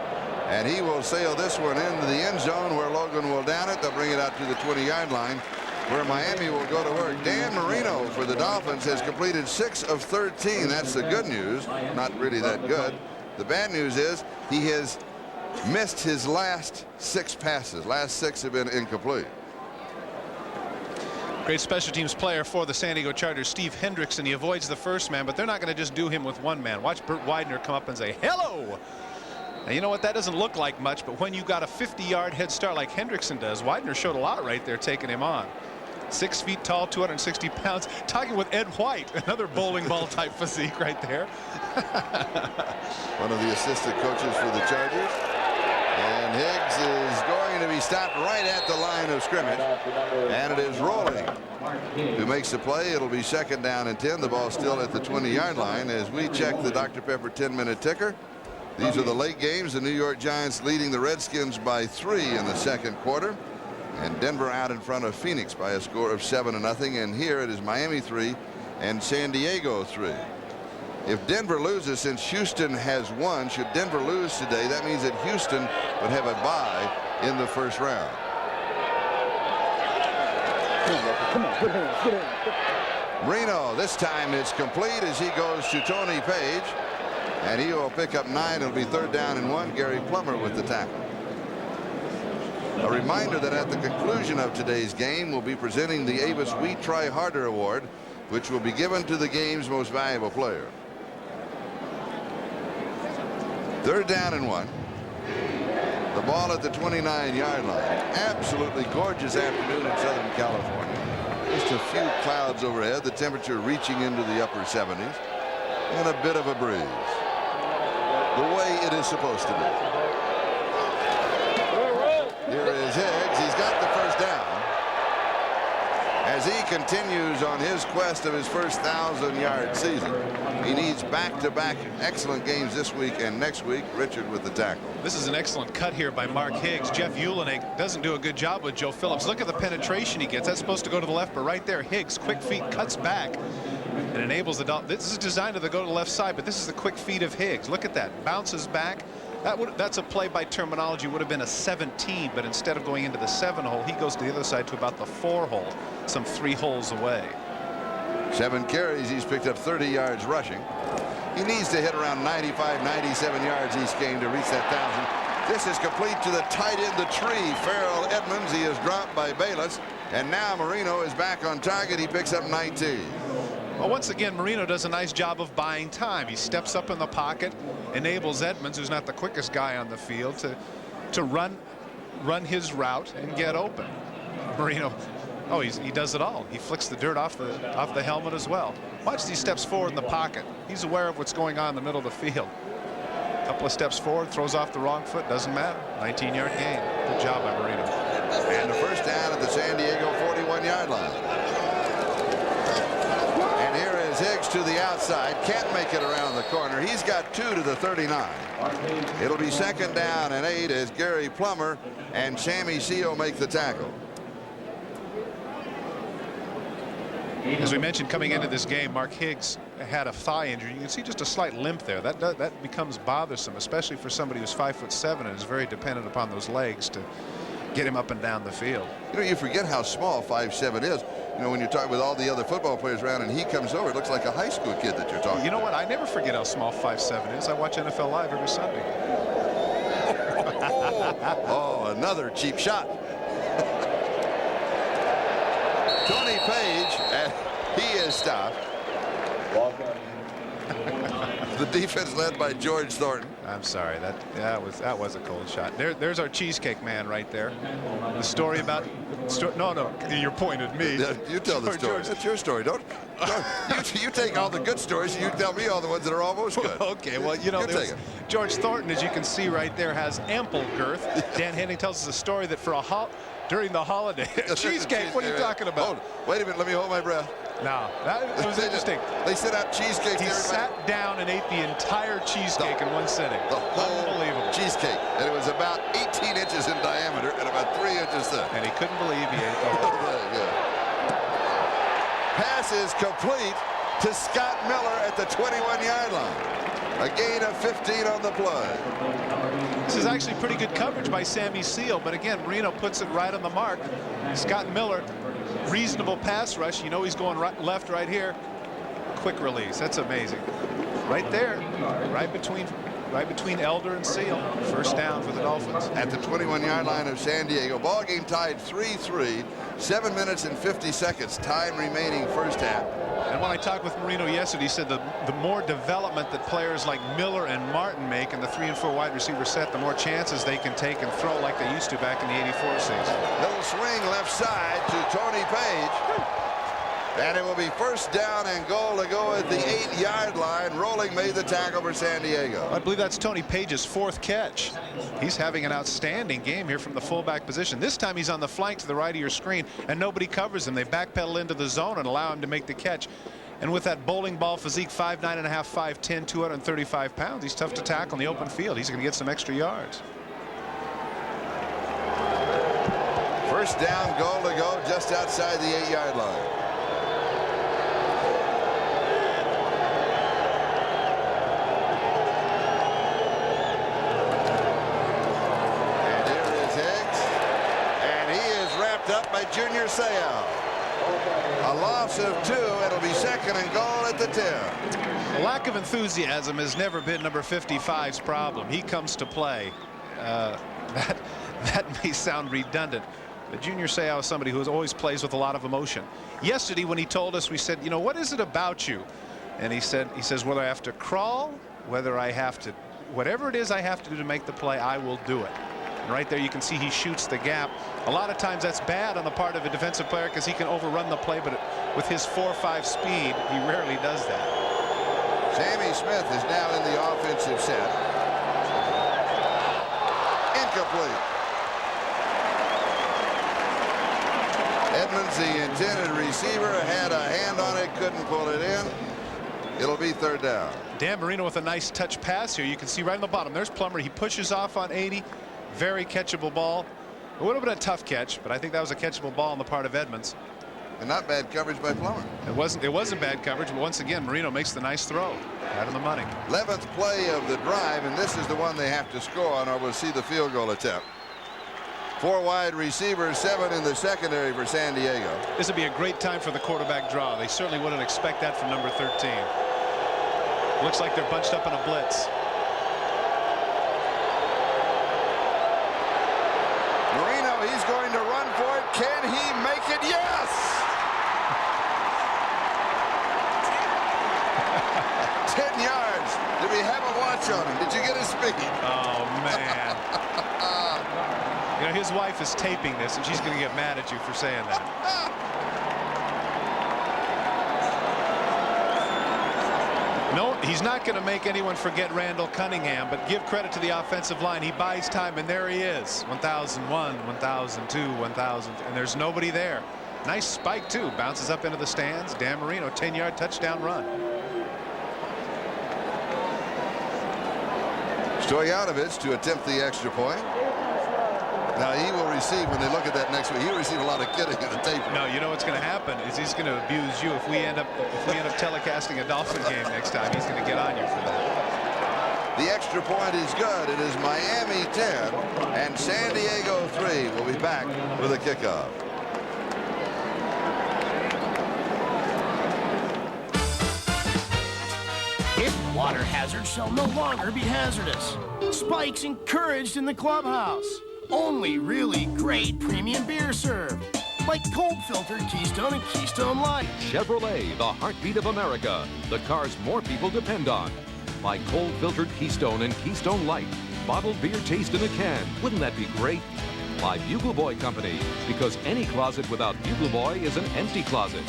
And he will sail this one into the end zone where Logan will down it. They'll bring it out to the 20-yard line, where Miami will go to work. Dan Marino for the Dolphins has completed 6 of 13. That's the good news. Not really that good. The bad news is he has missed his last 6 passes. Last 6 have been incomplete. Great special teams player for the San Diego Chargers, Steve Hendrickson. He avoids the first man, but they're not going to just do him with one man. Watch Burt Widener come up and say, "Hello." Now, you know what? That doesn't look like much, but when you got a 50-yard head start like Hendrickson does, Widener showed a lot right there taking him on. 6 feet tall, 260 pounds, talking with Ed White, another bowling ball type physique right there. One of the assistant coaches for the Chargers. And Higgs is going to be stopped right at the line of scrimmage. And it is Rolling who makes the play. It'll be second down and 10. The ball still at the 20-yard line as we check the Dr. Pepper 10-minute ticker. These are the late games. The New York Giants leading the Redskins by 3 in the second quarter. And Denver out in front of Phoenix by a score of 7-0. And here it is Miami 3 and San Diego 3. If Denver loses, since Houston has won, should Denver lose today, that means that Houston would have a bye in the first round. Marino, this time it's complete as he goes to Tony Page. And he will pick up 9. It'll be third down and 1. Gary Plummer with the tackle. A reminder that at the conclusion of today's game, we'll be presenting the Avis We Try Harder Award, which will be given to the game's most valuable player. Third down and 1. The ball at the 29-yard line. Absolutely gorgeous afternoon in Southern California. Just a few clouds overhead. The temperature reaching into the upper 70s. And a bit of a breeze. The way it is supposed to be. Here is Higgs. He's got the first down. As as he continues on his quest of his first 1,000-yard season. He needs back-to-back excellent games this week and next week. Richard with the tackle. This is an excellent cut here by Mark Higgs. Jeff Uhlenegg doesn't do a good job with Joe Phillips. Look at the penetration he gets. That's supposed to go to the left, but right there, Higgs, quick feet, cuts back and enables the Dolphins. This is designed to go to the left side, but this is the quick feet of Higgs. Look at that. Bounces back. That's a play by terminology would have been a 17, but instead of going into the 7 hole, he goes to the other side to about the 4 hole, some 3 holes away. 7 carries. He's picked up 30 yards rushing. He needs to hit around 95, 97 yards each game to reach that 1,000. This is complete to the tight end, the tree. Farrell Edmonds. He is dropped by Bayless, and now Marino is back on target. He picks up 19. Well, once again, Marino does a nice job of buying time. He steps up in the pocket, enables Edmonds, who's not the quickest guy on the field, to run his route and get open. Marino, he does it all. He flicks the dirt off the helmet as well. Watch as he steps forward in the pocket. He's aware of what's going on in the middle of the field. A couple of steps forward, throws off the wrong foot, doesn't matter. 19-yard gain. Good job by Marino. And the first down at the San Diego 41-yard line. Higgs to the outside, can't make it around the corner. He's got 2 to the 39. It'll be 2nd down and 8 as Gary Plummer and Sammy Seal make the tackle. As we mentioned coming into this game, Mark Higgs had a thigh injury. You can see just a slight limp there. That becomes bothersome, especially for somebody who's 5'7" and is very dependent upon those legs to get him up and down the field. You know, you forget how small 5'7" is. You know, when you're talking with all the other football players around and he comes over, it looks like a high school kid that you're talking You know what? I never forget how small 5'7" is. I watch NFL Live every Sunday. Oh, another cheap shot. Tony Page, and he is stopped. The defense led by George Thornton. I'm sorry, that was a cold shot. There's our cheesecake man right there. The story about no, you're pointing at me. You tell the story. That's your story. Don't you take all the good stories and you tell me all the ones that are almost good. Okay, well, you know, George Thornton, as you can see right there, has ample girth. Dan Henning tells us a story that during the holiday cheesecake. What are you talking about? Wait a minute, let me hold my breath. No, that was interesting. They set out cheesecake. He sat down and ate the entire cheesecake in one sitting. The whole unbelievable cheesecake, and it was about 18 inches in diameter and about 3 inches thick. And he couldn't believe he ate the whole thing. Pass is complete to Scott Miller at the 21-yard line. A gain of 15 on the play. This is actually pretty good coverage by Sammy Seal, but again, Marino puts it right on the mark. Scott Miller, reasonable pass rush. You know he's going left right here. Quick release. That's amazing. Right there, right between Elder and Seal. First down for the Dolphins. At the 21-yard line of San Diego. Ball game tied 3-3. 7 minutes and 50 seconds. Time remaining first half. And when I talked with Marino yesterday, he said the more development that players like Miller and Martin make in the 3 and 4 wide receiver set, the more chances they can take and throw like they used to back in the '84 season. Little swing left side to Tony Page. And it will be first down and goal to go at the 8-yard line. Rolling made the tackle for San Diego. I believe that's Tony Page's 4th catch. He's having an outstanding game here from the fullback position. This time he's on the flank to the right of your screen, and nobody covers him. They backpedal into the zone and allow him to make the catch. And with that bowling ball physique, 5'9 and a half, 5'10", 235 pounds, he's tough to tackle in the open field. He's going to get some extra yards. First down, goal to go just outside the 8-yard line. Up by Junior Seau. A loss of 2. It'll be second and goal at the 10. A lack of enthusiasm has never been number 55's problem. He comes to play. That may sound redundant, but Junior Seau is somebody who always plays with a lot of emotion. Yesterday when he told us, we said, you know, what is it about you? And he says, whether I have to crawl, whether I have to, whatever it is I have to do to make the play, I will do it. And right there you can see he shoots the gap. A lot of times that's bad on the part of a defensive player because he can overrun the play, but with his 4.5 speed, he rarely does that. Sammy Smith is now in the offensive set. Incomplete. Edmonds, the intended receiver, had a hand on it, couldn't pull it in. It'll be third down. Dan Marino with a nice touch pass here. You can see right in the bottom. There's Plummer. He pushes off on 80. Very catchable ball. It would have been a tough catch, but I think that was a catchable ball on the part of Edmonds. And not bad coverage by Plummer. It wasn't bad coverage, but once again, Marino makes the nice throw. Out of the money. 11th play of the drive, and this is the one they have to score on, or we'll see the field goal attempt. 4 wide receivers, 7 in the secondary for San Diego. This would be a great time for the quarterback draw. They certainly wouldn't expect that from number 13. Looks like they're bunched up in a blitz. Marino, he's going to run for it. Can he make it? Yes! 10 yards. Did we have a watch on him? Did you get his speed? Oh, man. You know, his wife is taping this, and she's going to get mad at you for saying that. No, he's not going to make anyone forget Randall Cunningham, but give credit to the offensive line. He buys time, and there he is. 1001, 1002, 1000, and there's nobody there. Nice spike, too. Bounces up into the stands. Dan Marino, 10-yard touchdown run. Stoyanovich to attempt the extra point. Now he will receive, when they look at that next week, he'll receive a lot of kidding in the tape. No, you know what's going to happen is he's going to abuse you. If we end up telecasting a Dolphin game next time, he's going to get on you for that. The extra point is good. It is Miami 10 and San Diego 3. We'll be back with a kickoff. Water hazards shall no longer be hazardous. Spikes encouraged in the clubhouse. Only really great premium beer served. Like cold filtered Keystone and Keystone Light. Chevrolet, the heartbeat of America. The cars more people depend on. Buy cold filtered Keystone and Keystone Light. Bottled beer taste in a can. Wouldn't that be great? By Bugle Boy Company, because any closet without Bugle Boy is an empty closet.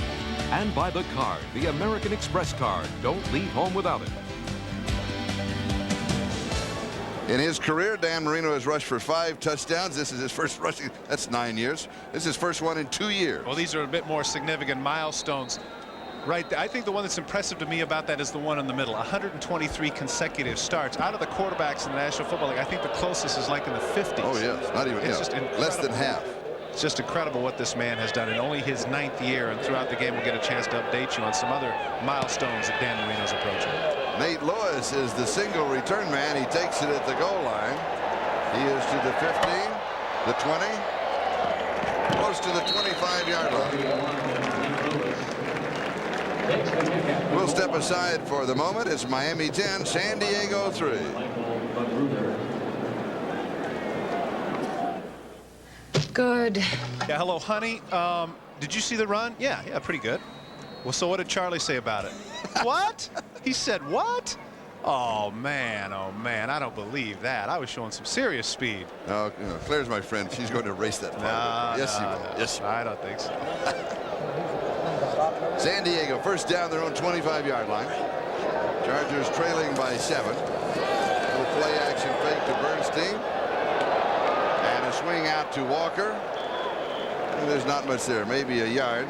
And by the card, the American Express card. Don't leave home without it. In his career, Dan Marino has rushed for 5 touchdowns. This is his first rushing. That's 9 years. This is his first one in 2 years. Well, these are a bit more significant milestones. Right there. I think the one that's impressive to me about that is the one in the middle. 123 consecutive starts. Out of the quarterbacks in the National Football League, I think the closest is like in the 50s. Oh, yes. Not even, it's just less than half. It's just incredible what this man has done in only his 9th year, and throughout the game we'll get a chance to update you on some other milestones that Dan Marino's approaching. Nate Lewis is the single return man. He takes it at the goal line. He is to the 15, the 20, close to the 25-yard line. We'll step aside for the moment. It's Miami 10, San Diego 3. Good. Yeah, hello, honey. Did you see the run? Yeah, pretty good. Well, so what did Charlie say about it? What? He said what? Oh man, I don't believe that. I was showing some serious speed. Oh, Claire's my friend. She's going to race that part. Yes, she will. Yes, I don't think so. San Diego first down their own 25-yard line. Chargers trailing by 7. Little play action fake to Bernstein. And a swing out to Walker. And there's not much there, maybe a yard,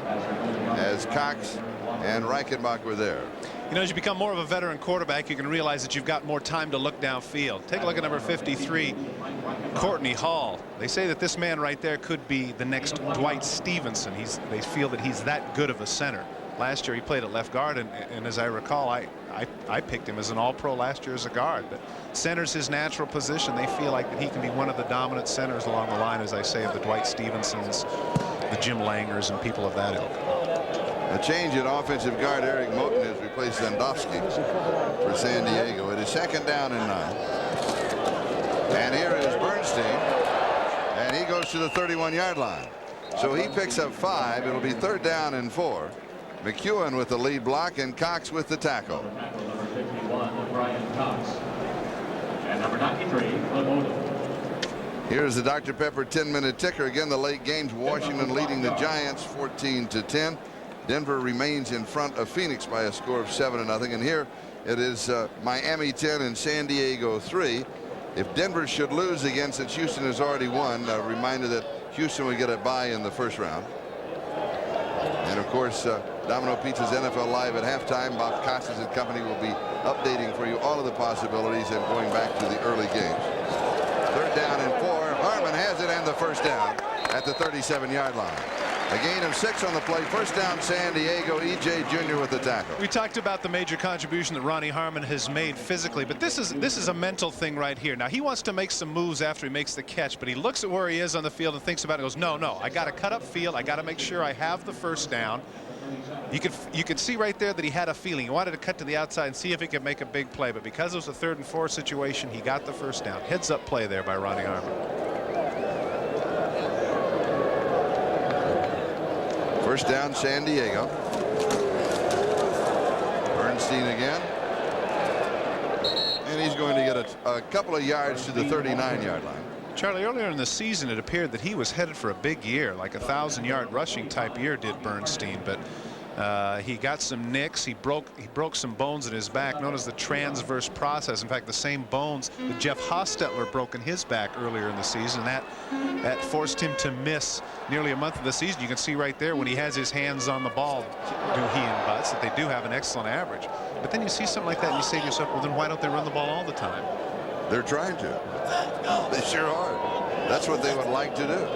as Cox and Reichenbach were there. You know, as you become more of a veteran quarterback, you can realize that you've got more time to look downfield. Take a look at number 53, Courtney Hall. They say that this man right there could be the next Dwight Stevenson. They feel that he's that good of a center. Last year he played at left guard, and as I recall, I picked him as an all-pro last year as a guard. But center's his natural position. They feel like that he can be one of the dominant centers along the line, as I say, of the Dwight Stevensons, the Jim Langers, and people of that ilk. A change at offensive guard. Eric Moten has replaced Zandowski for San Diego. It is second down and 9. And here is Bernstein, and he goes to the 31-yard line. So he picks up 5. It'll be third down and 4. McEwen with the lead block and Cox with the tackle. Number 51, Brian Cox. And number 93, Lamoda. Here's the Dr. Pepper 10-minute ticker. Again, the late games. Washington leading the Giants 14-10. Denver remains in front of Phoenix by a score of 7-0. And here it is Miami 10 and San Diego 3. If Denver should lose again, since Houston has already won, a reminder that Houston would get a bye in the first round. And of course, Domino Pizza's NFL Live at halftime. Bob Costas and company will be updating for you all of the possibilities and going back to the early games. 3rd down and 4. Harmon has it and the first down at the 37-yard line. A gain of 6 on the play. First down, San Diego. E.J. Jr. with the tackle. We talked about the major contribution that Ronnie Harmon has made physically, but this is a mental thing right here. Now, he wants to make some moves after he makes the catch, but he looks at where he is on the field and thinks about it and goes, no, I got to cut up field. I got to make sure I have the first down. You could see right there that he had a feeling. He wanted to cut to the outside and see if he could make a big play, but because it was a 3rd and 4 situation, he got the first down. Heads up play there by Ronnie Harmon. First down, San Diego. Bernstein again. And he's going to get a couple of yards to the 39-yard line. Charlie, earlier in the season, it appeared that he was headed for a big year, like a 1,000-yard rushing type year did Bernstein, but he got some nicks. He broke some bones in his back, known as the transverse process. In fact, the same bones that Jeff Hostetler broke in his back earlier in the season. That forced him to miss nearly a month of the season. You can see right there when he has his hands on the ball, he and Butts, that they do have an excellent average. But then you see something like that and you say to yourself, well, then why don't they run the ball all the time? They're trying to. They sure are. That's what they would like to do.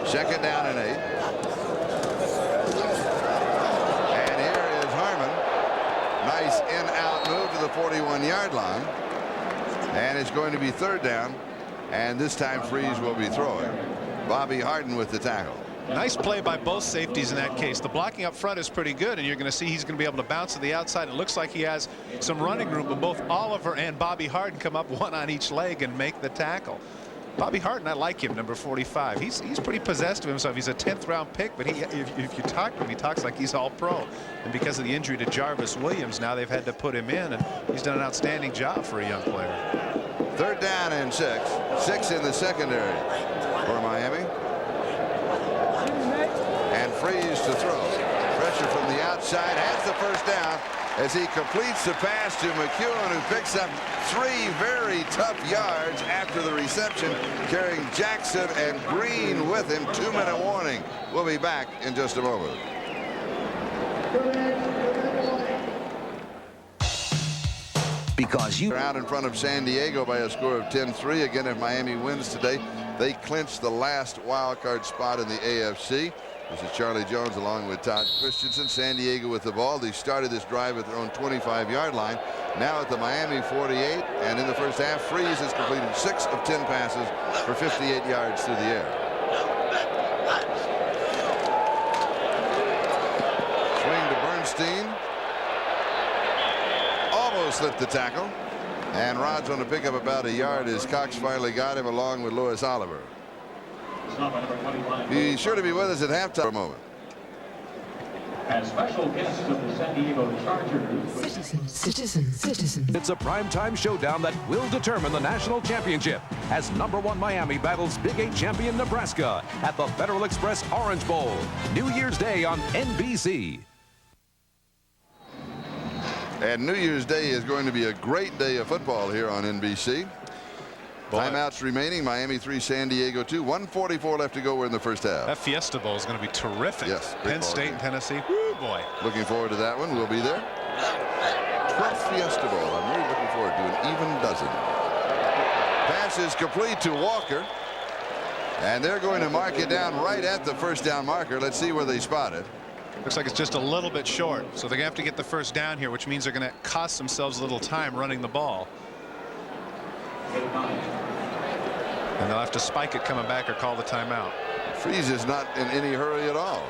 2nd down and 8. And here is Harmon. Nice in-out move to the 41-yard line. And it's going to be 3rd down. And this time Freeze will be throwing. Bobby Harden with the tackle. Nice play by both safeties in that case. The blocking up front is pretty good, and you're going to see he's going to be able to bounce to the outside. It looks like he has some running room, but both Oliver and Bobby Harden come up one on each leg and make the tackle. Bobby Harden, I like him, number 45. He's pretty possessed of himself. He's a 10th round pick, but if you talk to him, he talks like he's all pro. And because of the injury to Jarvis Williams, now they've had to put him in, and he's done an outstanding job for a young player. 3rd down and 6. 6 in the secondary for Miami. And Freeze to throw. Pressure from the outside, has the first down as he completes the pass to McEwen, who picks up 3 very tough yards after the reception, carrying Jackson and Green with him. 2-minute warning. We'll be back in just a moment. Because you are out in front of San Diego by a score of 10-3. Again, if Miami wins today, they clinch the last wild card spot in the AFC. This is Charlie Jones along with Todd Christensen. San Diego with the ball. They started this drive at their own 25-yard line. Now at the Miami 48. And in the first half, Freeze has completed 6 of 10 passes for 58 yards through the air. Swing to Bernstein. Almost slipped the tackle. And Rod's going to pick up about a yard as Cox finally got him along with Louis Oliver. Be sure to be with us at halftime for a moment. As special guests of the San Diego Chargers. Citizen. It's a primetime showdown that will determine the national championship as #1 Miami battles Big 8 champion Nebraska at the Federal Express Orange Bowl. New Year's Day on NBC. And New Year's Day is going to be a great day of football here on NBC. Timeouts remaining. Miami 3, San Diego 2. 1:44 left to go. We're in the first half. That Fiesta Bowl is going to be terrific. Yes. Penn State and Tennessee. Woo, boy. Looking forward to that one. We'll be there. 12th Fiesta Bowl. I'm really looking forward to an even dozen. Pass is complete to Walker. And they're going to mark it down right at the first down marker. Let's see where they spot it. Looks like it's just a little bit short. So they're going to have to get the first down here, which means they're going to cost themselves a little time running the ball. And they'll have to spike it coming back or call the timeout. Freeze is not in any hurry at all.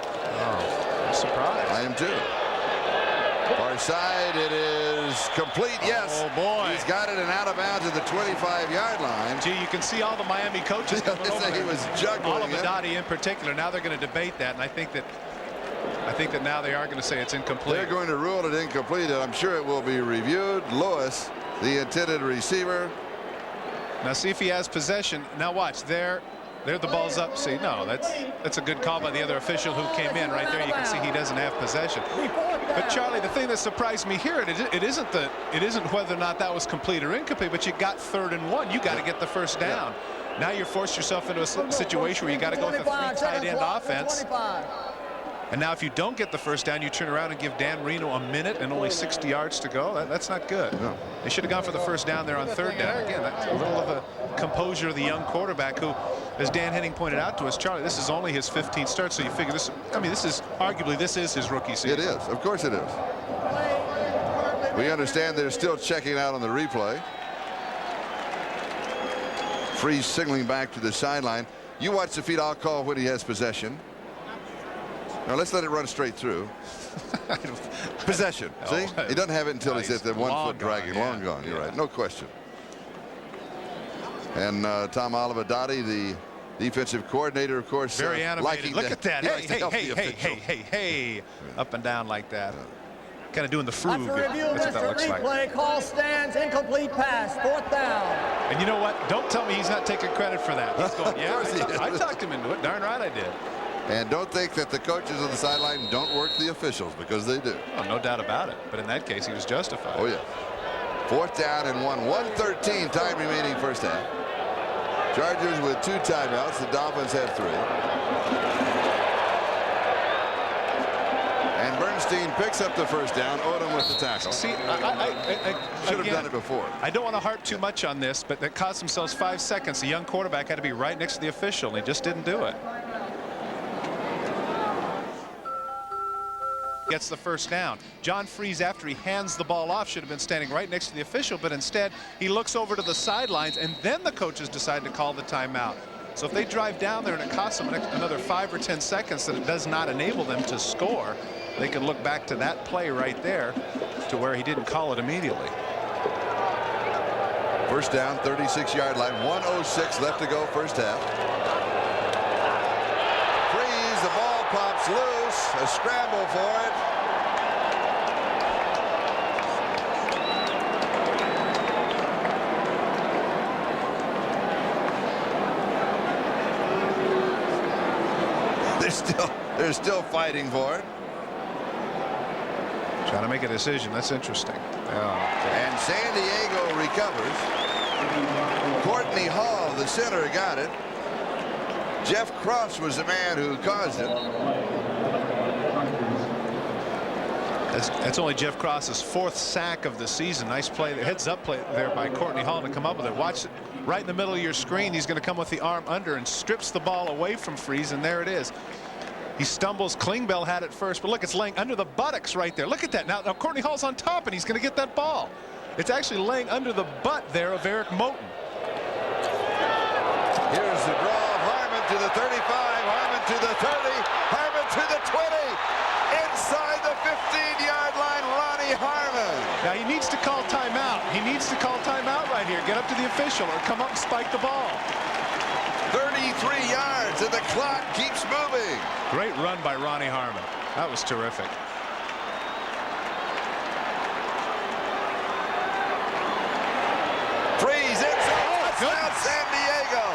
Oh, I'm surprised. I am too. Far side, it is complete. Yes. Oh, boy. He's got it and out of bounds at the 25-yard line. Gee, you can see all the Miami coaches coming over there. He was juggling all of Haddadi in particular. Now they're going to debate that, and I think that now they are going to say it's incomplete. They're going to rule it incomplete, and I'm sure it will be reviewed. Lewis, the intended receiver. Now see if he has possession. Now watch, there the ball's up. See, no, that's a good call by the other official who came in right there. You can see he doesn't have possession. But Charlie, the thing that surprised me here, it isn't whether or not that was complete or incomplete, but you got 3rd and 1. You got to get the first down. Now you're forced yourself into a situation where you got to go with a 3 tight end offense. And now if you don't get the first down, you turn around and give Dan Marino a minute and only 60 yards to go. That's not good. No. They should have gone for the first down there on third down. Again, that's a little of the composure of the young quarterback who, as Dan Henning pointed out to us, Charlie, this is only his 15th start, so you figure this, I mean, this is his rookie season. It is. Of course it is. We understand they're still checking out on the replay. Freeze signaling back to the sideline. You watch the feed. I'll call when he has possession. Now let's let it run straight through. Possession. See? He doesn't have it until he's at the 1 foot dragging. Yeah. Long gone. You're right. No question. And Tom Olivadotti, the defensive coordinator, of course, very animated. Look at that. Hey. Up and down like that. Kind of doing the frug. After review, That's what that looks replay, like. call stands, incomplete pass, 4th down. And you know what? Don't tell me he's not taking credit for that. He's going, yeah, I talked him into it. Darn right I did. And don't think that the coaches on the sideline don't work the officials, because they do. Oh, no doubt about it. But in that case, he was justified. Oh, yeah. 4th down and 1:13 time remaining first half. Chargers with 2 timeouts. The Dolphins have 3. And Bernstein picks up the first down. Odom with the tackle. See, I should have done it before. I don't want to harp too much on this, but that cost themselves 5 seconds. The young quarterback had to be right next to the official, and he just didn't do it. Gets the first down. John Freeze, after he hands the ball off, should have been standing right next to the official, but instead he looks over to the sidelines, and then the coaches decide to call the timeout. So if they drive down there and it costs them another 5 or 10 seconds that it does not enable them to score, they can look back to that play right there to where he didn't call it immediately. First down, 36-yard line, 1:06 left to go first half. Freeze, the ball pops loose, a scramble for it. They're still fighting for it. Trying to make a decision. That's interesting. And San Diego recovers. Courtney Hall, the center, got it. Jeff Cross was the man who caused it. That's only Jeff Cross's 4th sack of the season. Nice play, the heads up play there by Courtney Hall to come up with it. Watch it right in the middle of your screen. He's going to come with the arm under and strips the ball away from Freeze, and there it is. He stumbles. Klingbeil had it first, but look, it's laying under the buttocks right there. Look at that. Now Courtney Hall's on top, and he's going to get that ball. It's actually laying under the butt there of Eric Moten. Here's the draw. Harmon to the 35. Harmon to the 30. Harmon to the 20. Inside the 15-yard line, Ronnie Harmon. Now he needs to call timeout. He needs to call timeout right here. Get up to the official or come up and spike the ball. 33 yards, and the clock keeps moving. Great run by Ronnie Harmon. That was terrific. Freeze inside. Touchdown, San Diego.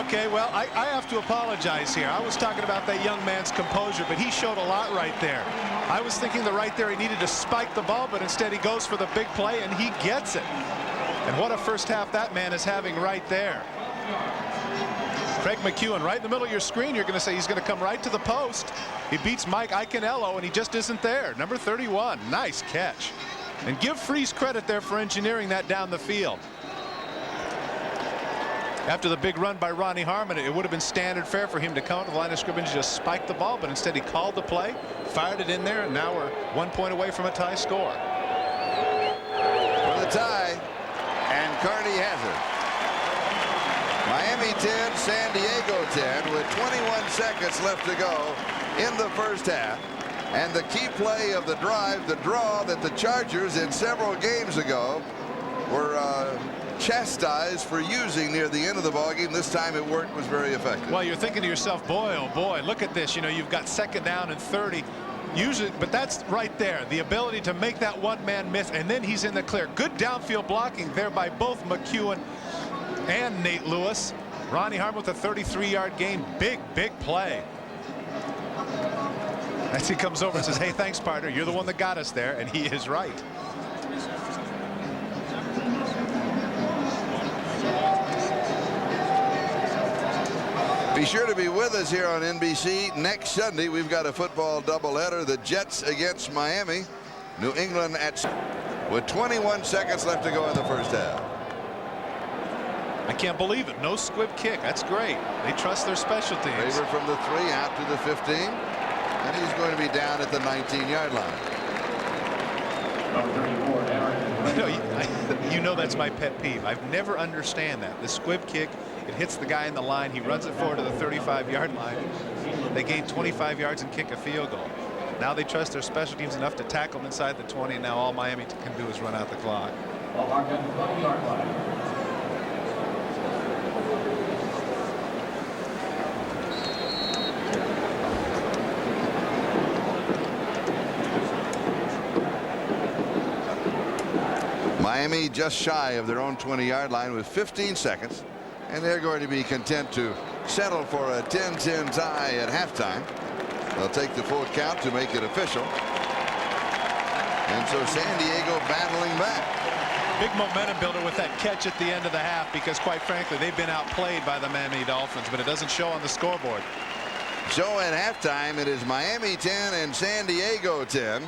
Okay, well, I have to apologize here. I was talking about that young man's composure, but he showed a lot right there. I was thinking that right there he needed to spike the ball, but instead he goes for the big play, and he gets it. And what a first half that man is having right there. Craig McEwen, right in the middle of your screen, you're going to say he's going to come right to the post. He beats Mike Iconello, and he just isn't there. Number 31, nice catch. And give Freeze credit there for engineering that down the field. After the big run by Ronnie Harmon, it would have been standard fare for him to come to the line of scrimmage and just spike the ball, but instead he called the play, fired it in there, and now we're 1 point away from a tie score. For the tie, and Carney has it. Miami 10, San Diego 10, with 21 seconds left to go in the first half. And the key play of the drive, the draw that the Chargers in several games ago were chastised for using near the end of the ballgame. This time it worked, was very effective. Well, you're thinking to yourself, boy, oh boy, look at this. You know, you've got 2nd down and 30. Usually, but that's right there. The ability to make that one-man miss, and then he's in the clear. Good downfield blocking there by both McEwen and Nate Lewis. Ronnie Harmon with a 33-yard gain. Big, big play. As he comes over and says, hey, thanks, partner. You're the one that got us there. And he is right. Be sure to be with us here on NBC next Sunday. We've got a football doubleheader. The Jets against Miami. New England with 21 seconds left to go in the first half. I can't believe it. No squib kick. That's great. They trust their special teams. Favor from the 3 out to the 15. And he's going to be down at the 19-yard line. You know that's my pet peeve. I've never understand that. The squib kick, it hits the guy in the line. He runs it forward to the 35-yard line. They gain 25 yards and kick a field goal. Now they trust their special teams enough to tackle them inside the 20, and now all Miami can do is run out the clock. Miami just shy of their own 20-yard line with 15 seconds, and they're going to be content to settle for a 10-10 tie at halftime. They'll take the full count to make it official. And so San Diego battling back. Big momentum builder with that catch at the end of the half, because quite frankly they've been outplayed by the Miami Dolphins, but it doesn't show on the scoreboard. So at halftime it is Miami 10 and San Diego 10,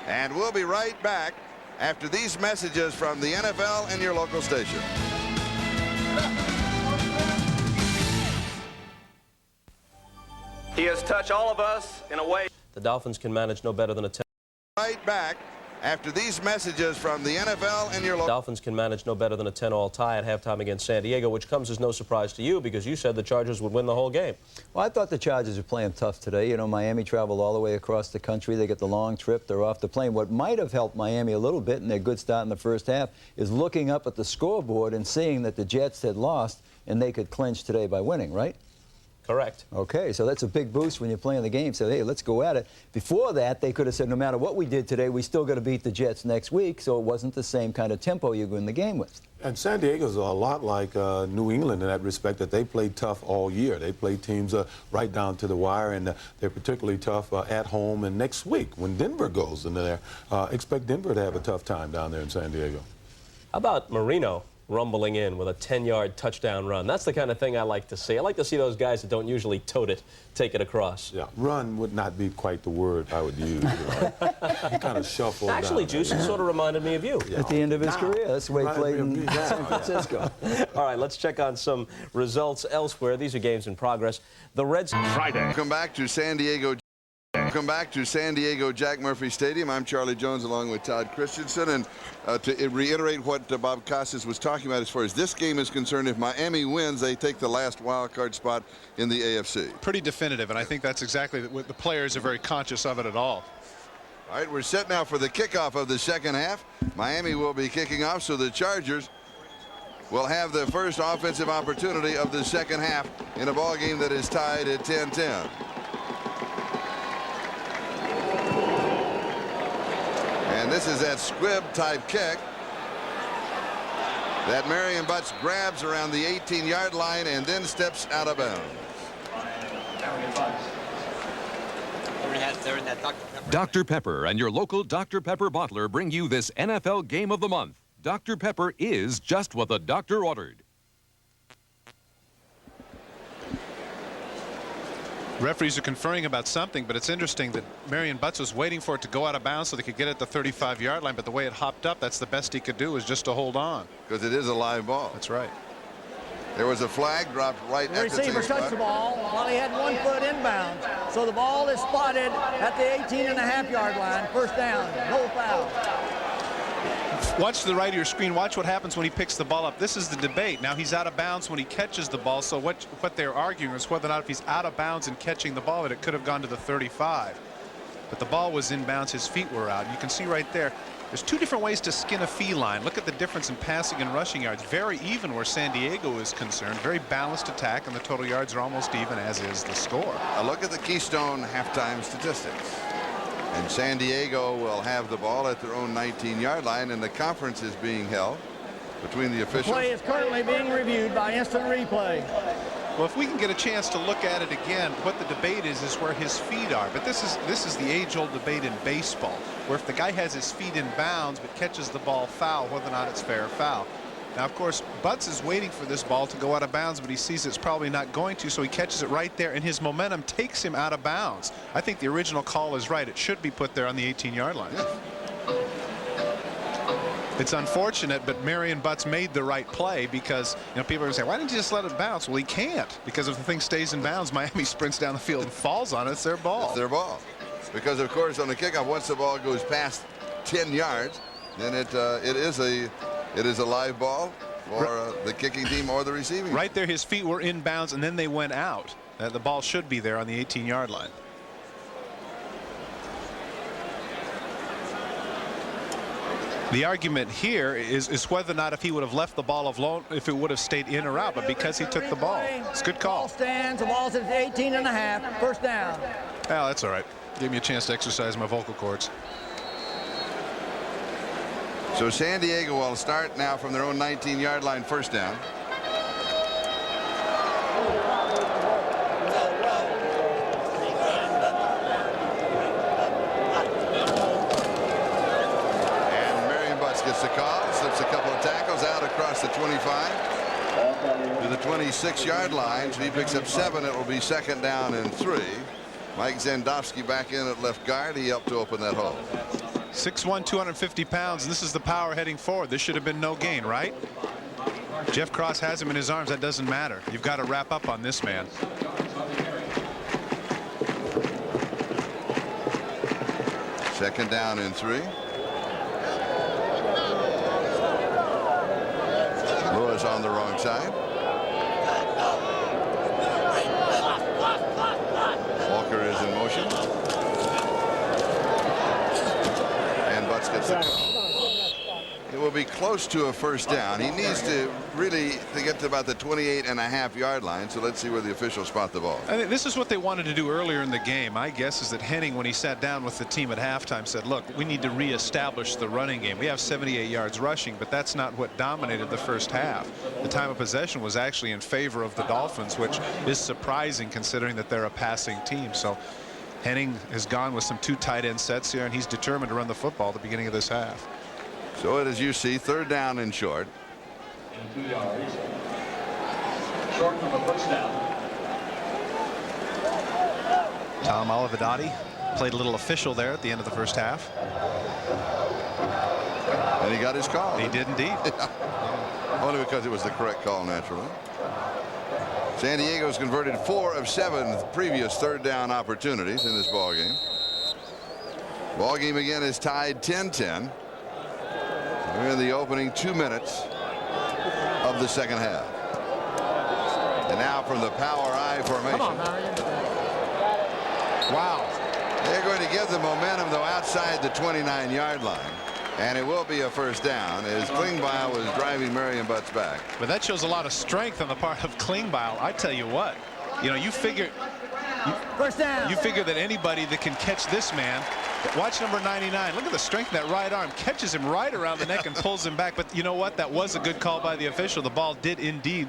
and we'll be right back after these messages from the NFL and your local station. He has touched all of us in a way. The Dolphins can manage no better than a 10. Right back after these messages from the NFL and your local. Dolphins can manage no better than a 10-all tie at halftime against San Diego, which comes as no surprise to you because you said the Chargers would win the whole game. Well, I thought the Chargers were playing tough today. You know, Miami traveled all the way across the country. They get the long trip. They're off the plane. What might have helped Miami a little bit in their good start in the first half is looking up at the scoreboard and seeing that the Jets had lost and they could clinch today by winning, right? Correct. Okay, so that's a big boost when you're playing the game. So, hey, let's go at it. Before that, they could have said, no matter what we did today, we still got to beat the Jets next week, so it wasn't the same kind of tempo you go in the game with. And San Diego's a lot like New England in that respect, that they played tough all year. They played teams right down to the wire, and they're particularly tough at home. And next week, when Denver goes into there, expect Denver to have a tough time down there in San Diego. How about Marino rumbling in with a 10-yard touchdown run? That's the kind of thing I like to see. I like to see those guys that don't usually tote it take it across. Yeah, run would not be quite the word I would use. You know. He kind of shuffled. Actually, Juicy sort of reminded me of you. Yeah. At the end of his career, that's the way he played in San Francisco. All right, let's check on some results elsewhere. These are games in progress. The Reds Friday. Come back to San Diego. Welcome back to San Diego Jack Murphy Stadium. I'm Charlie Jones along with Todd Christensen. And to reiterate what Bob Costas was talking about as far as this game is concerned, if Miami wins, they take the last wild card spot in the AFC. Pretty definitive, and I think that's exactly what the players are very conscious of it at all. All right, we're set now for the kickoff of the second half. Miami will be kicking off, so the Chargers will have the first offensive opportunity of the second half in a ball game that is tied at 10-10. And this is that squib-type kick that Marion Butts grabs around the 18-yard line and then steps out of bounds. Dr. Pepper and your local Dr. Pepper bottler bring you this NFL Game of the Month. Dr. Pepper is just what the doctor ordered. Referees are conferring about something, but it's interesting that Marion Butts was waiting for it to go out of bounds so they could get it at the 35-yard line, but the way it hopped up, that's the best he could do, was just to hold on. Because it is a live ball. That's right. There was a flag dropped right The at the receiver touched the ball while he had 1 foot inbounds. So the ball is spotted at the 18.5-yard line. First down. No foul. Watch to the right of your screen. Watch what happens when he picks the ball up. This is the debate. Now he's out of bounds when he catches the ball. So what they're arguing is whether or not if he's out of bounds and catching the ball, that it could have gone to the 35. But the ball was in bounds. His feet were out. You can see right there. There's two different ways to skin a feline. Look at the difference in passing and rushing yards. Very even where San Diego is concerned. Very balanced attack, and the total yards are almost even, as is the score. A look at the Keystone halftime statistics. And San Diego will have the ball at their own 19-yard line, and the conference is being held between the officials. The play is currently being reviewed by instant replay. Well, if we can get a chance to look at it again, what the debate is where his feet are. But this is the age-old debate in baseball, where if the guy has his feet in bounds but catches the ball foul, whether or not it's fair or foul. Now, of course, Butts is waiting for this ball to go out of bounds, but he sees it's probably not going to, so he catches it right there, and his momentum takes him out of bounds. I think the original call is right. It should be put there on the 18-yard line. It's unfortunate, but Marion Butts made the right play because, you know, people are going to say, why didn't you just let it bounce? Well, he can't, because if the thing stays in bounds, Miami sprints down the field and falls on it. It's their ball. It's their ball. Because, of course, on the kickoff, once the ball goes past 10 yards, then it is a live ball for the kicking team or the receiving. Right there, his feet were in bounds, and then they went out. The ball should be there on the 18-yard line. The argument here is whether or not if he would have left the ball alone, if it would have stayed in or out, but because he took the ball. It's a good call. Ball stands. The ball's at 18.5. First down. Oh, that's all right. Give me a chance to exercise my vocal cords. So San Diego will start now from their own 19-yard line, first down. Gets the call, slips a couple of tackles out across the 25 to the 26-yard line. So he picks up 7. It will be second down and 3. Mike Zandowski back in at left guard. He helped to open that hole. 6'1", 250 pounds. This is the power heading forward. This should have been no gain, right? Jeff Cross has him in his arms. That doesn't matter. You've got to wrap up on this man. Second down and 3. Lewis on the wrong side. Walker is in motion. And Butts gets the call. It will be close to a first down. He needs to really get to about the 28.5-yard line. So let's see where the officials spot the ball. I think this is what they wanted to do earlier in the game. My guess is that Henning, when he sat down with the team at halftime, said, look, we need to reestablish the running game. We have 78 yards rushing, but that's not what dominated the first half. The time of possession was actually in favor of the Dolphins, which is surprising considering that they're a passing team. So Henning has gone with some 2 tight end sets here, and he's determined to run the football at the beginning of this half. So it is, you see, third down and short. And 2 yards. Short from the first down. Tom Olivadotti played a little official there at the end of the first half. And he got his call. He did indeed. Only because it was the correct call, naturally. San Diego's converted 4 of 7 previous third down opportunities in this ball game. Ball game again is tied 10-10. We're in the opening 2 minutes of the second half. And now from the power I formation. Come on, Marion. Wow. They're going to give the momentum, though, outside the 29-yard line. And it will be a first down as Klingbeil was driving Marion Butts back. But that shows a lot of strength on the part of Klingbeil. I tell you what, you know, you figure first down. You figure that anybody that can catch this man. Watch number 99. Look at the strength of that right arm. Catches him right around the neck and pulls him back. But you know what? That was a good call by the official. The ball did indeed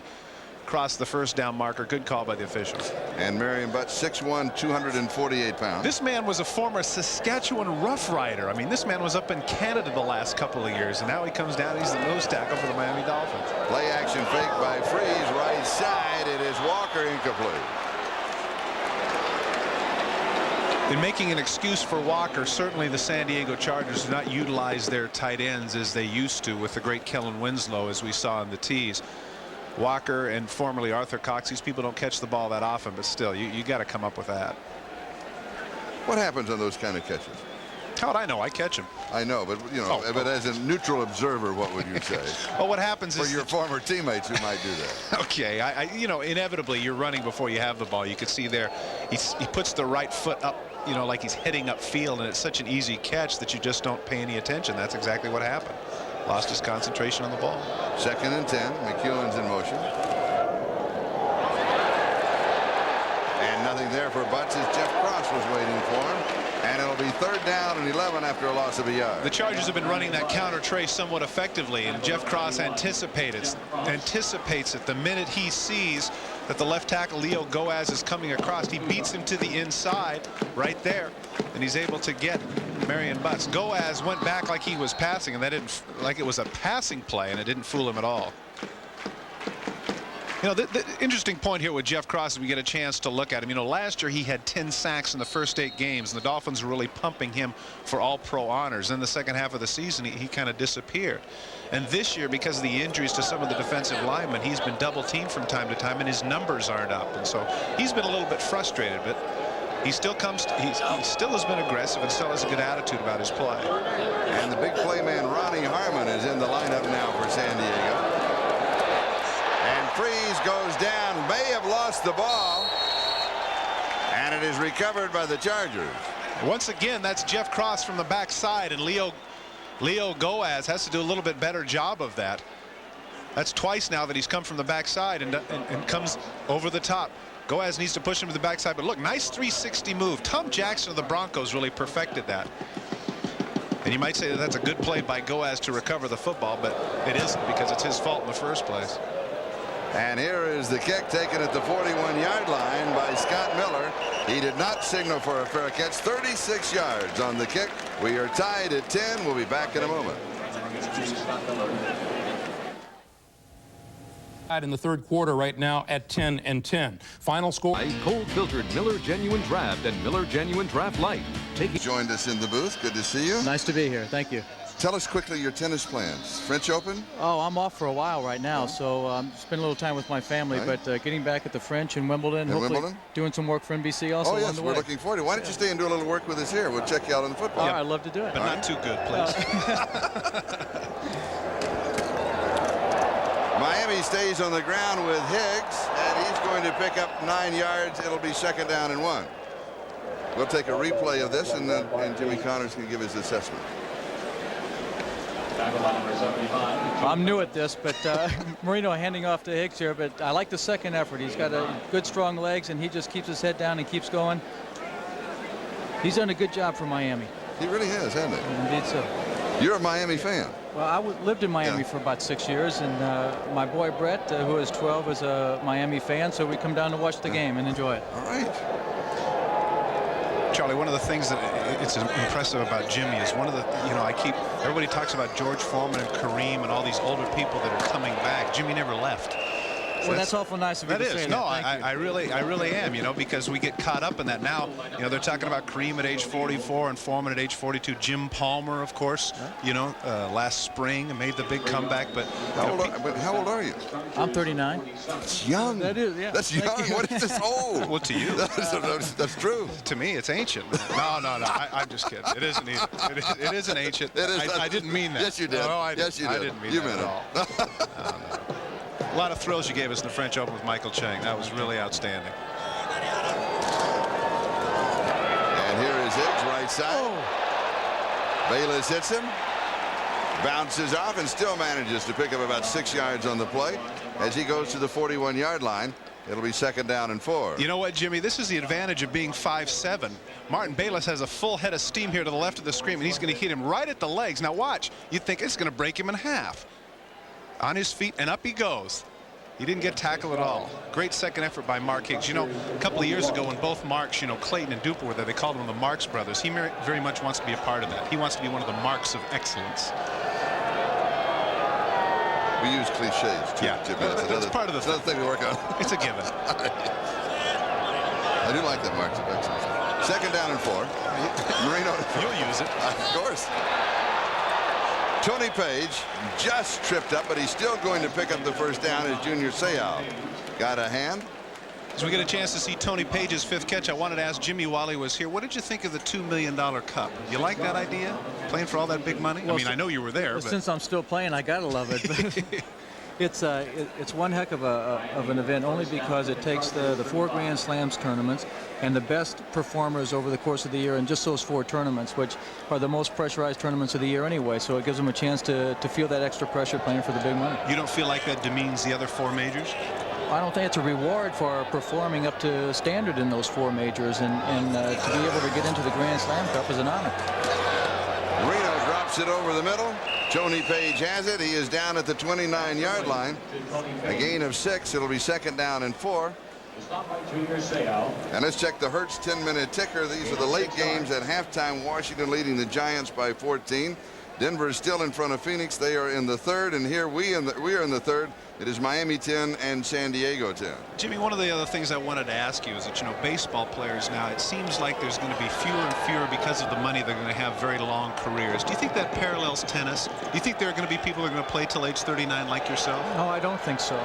cross the first down marker. Good call by the official. And Marion Butts, 6'1", 248 pounds. This man was a former Saskatchewan Rough Rider. I mean, this man was up in Canada the last couple of years, and now he comes down. He's the nose tackle for the Miami Dolphins. Play action fake by Freeze, right side. It is Walker, incomplete. In making an excuse for Walker, certainly the San Diego Chargers do not utilize their tight ends as they used to with the great Kellen Winslow, as we saw in the tees. Walker and formerly Arthur Cox, these people don't catch the ball that often, but still, you got to come up with that. What happens on those kind of catches? How would I know? I catch them. I know, but you know, but as a neutral observer, what would you say? Well, what happens is for your former teammates who might do that. Okay, you know, inevitably you're running before you have the ball. You can see there, he puts the right foot up, you know, like he's heading upfield, and it's such an easy catch that you just don't pay any attention. That's exactly what happened. Lost his concentration on the ball. Second and 10. McEwen's in motion. And nothing there for Butts as Jeff Cross was waiting for him. And it'll be third down and 11 after a loss of a yard. The Chargers have been running that counter trace somewhat effectively, and Jeff Cross anticipates it the minute he sees that the left tackle Leo Goaz is coming across. He beats him to the inside right there, and he's able to get Marion Butts. Goaz went back like he was passing, and that didn't, like it was a passing play, and it didn't fool him at all. You know, the interesting point here with Jeff Cross, as we get a chance to look at him, you know, last year he had 10 sacks in the first 8 games, and the Dolphins were really pumping him for all-pro honors. In the second half of the season, he kind of disappeared. And this year, because of the injuries to some of the defensive linemen, he's been double-teamed from time to time, and his numbers aren't up. And so he's been a little bit frustrated, but he still he still has been aggressive and still has a good attitude about his play. And the big play man, Ronnie Harmon, is in the lineup now for San Diego. And Freeze goes down, may have lost the ball, and it is recovered by the Chargers. Once again, that's Jeff Cross from the backside, and Leo Goaz has to do a little bit better job of that. That's twice now that he's come from the backside and comes over the top. Goaz needs to push him to the backside, but look, nice 360 move. Tom Jackson of the Broncos really perfected that. And you might say that that's a good play by Goaz to recover the football, but it isn't, because it's his fault in the first place. And here is the kick taken at the 41-yard line by Scott Miller. He did not signal for a fair catch. 36 yards on the kick. We are tied at 10. We'll be back in a moment. In the third quarter right now at 10-10. Final score. Cold filtered Miller Genuine Draft and Miller Genuine Draft Light. Joined us in the booth. Good to see you. Nice to be here. Thank you. Tell us quickly your tennis plans. French Open? Oh, I'm off for a while right now, so spend a little time with my family, right. But getting back at the French and Wimbledon. Hopefully doing some work for NBC also. Oh, yes, we're looking forward to it. Why don't you stay and do a little work with us here? We'll check you out on the football. All right, I'd love to do it. But not too good, please. Miami stays on the ground with Higgs, and he's going to pick up 9 yards. It'll be second down and 1. We'll take a replay of this, and Jimmy Connors can give his assessment. I'm new at this, but Marino handing off to Higgs here, but I like the second effort. He's got good, strong legs, and he just keeps his head down and keeps going. He's done a good job for Miami. He really has, hasn't he? Indeed so. You're a Miami fan. Well, I lived in Miami for about 6 years, and my boy Brett, who is 12, is a Miami fan, so we come down to watch the game and enjoy it. All right. Charlie, one of the things that it's impressive about Jimmy is one of the, everybody talks about George Foreman and Kareem and all these older people that are coming back. Jimmy never left. Well, that's awful nice of you to say that. No, I really am, because we get caught up in that now. They're talking about Kareem at age 44 and Foreman at age 42. Jim Palmer, of course, last spring made the big comeback. But how old are you? I'm 39. That's young. That is, yeah. That's young. What is this old? Well, to you. That's true. To me, it's ancient. No. I'm just kidding. It isn't either. It isn't ancient. I didn't mean that. Yes, you did. No, yes, you did. I didn't mean you that meant at all. No. A lot of thrills you gave us in the French Open with Michael Chang. That was really outstanding. And here is Higgs, right side. Bayless hits him, bounces off, and still manages to pick up about 6 yards on the play as he goes to the 41-yard line. It'll be second down and 4. You know what, Jimmy? This is the advantage of being 5'7". Martin Bayless has a full head of steam here to the left of the screen, and he's going to hit him right at the legs. Now watch. You'd think it's going to break him in half. On his feet, and up he goes. He didn't get tackled at all. Great second effort by Mark Higgs. A couple of years ago when both Marks, Clayton and Duper were there, they called them the Marks brothers. He very much wants to be a part of that. He wants to be one of the marks of excellence. We use cliches too. Yeah, that's part of the thing we work on. It's a given. I do like that marks of excellence. Second down and 4. Marino. You'll use it. Of course. Tony Page just tripped up, but he's still going to pick up the first down as Junior Seau got a hand. As we get a chance to see Tony Page's 5th catch, I wanted to ask Jimmy while he was here, what did you think of the $2 million cup? You like that idea? Playing for all that big money? Well, I know you were there. Well, but since I'm still playing, I gotta love it. It's one heck of an event, only because it takes the 4 Grand Slams tournaments and the best performers over the course of the year in just those 4 tournaments, which are the most pressurized tournaments of the year anyway. So it gives them a chance to feel that extra pressure playing for the big money. You don't feel like that demeans the other 4 majors? I don't think it's a reward for performing up to standard in those 4 majors, and to be able to get into the Grand Slam Cup is an honor. Marino drops it over the middle. Tony Page has it. He is down at the 29-yard line. A gain of 6. It'll be 2nd down and 4. And let's check the Hertz 10-minute ticker. These are the late games at halftime. Washington leading the Giants by 14. Denver is still in front of Phoenix. They are in the 3rd, and here we are in the 3rd. It is Miami 10 and San Diego 10. Jimmy, one of the other things I wanted to ask you is that, you know, baseball players now, it seems like there's going to be fewer and fewer because of the money. They're going to have very long careers. Do you think that parallels tennis? Do you think there are going to be people who are going to play till age 39 like yourself? No, I don't think so.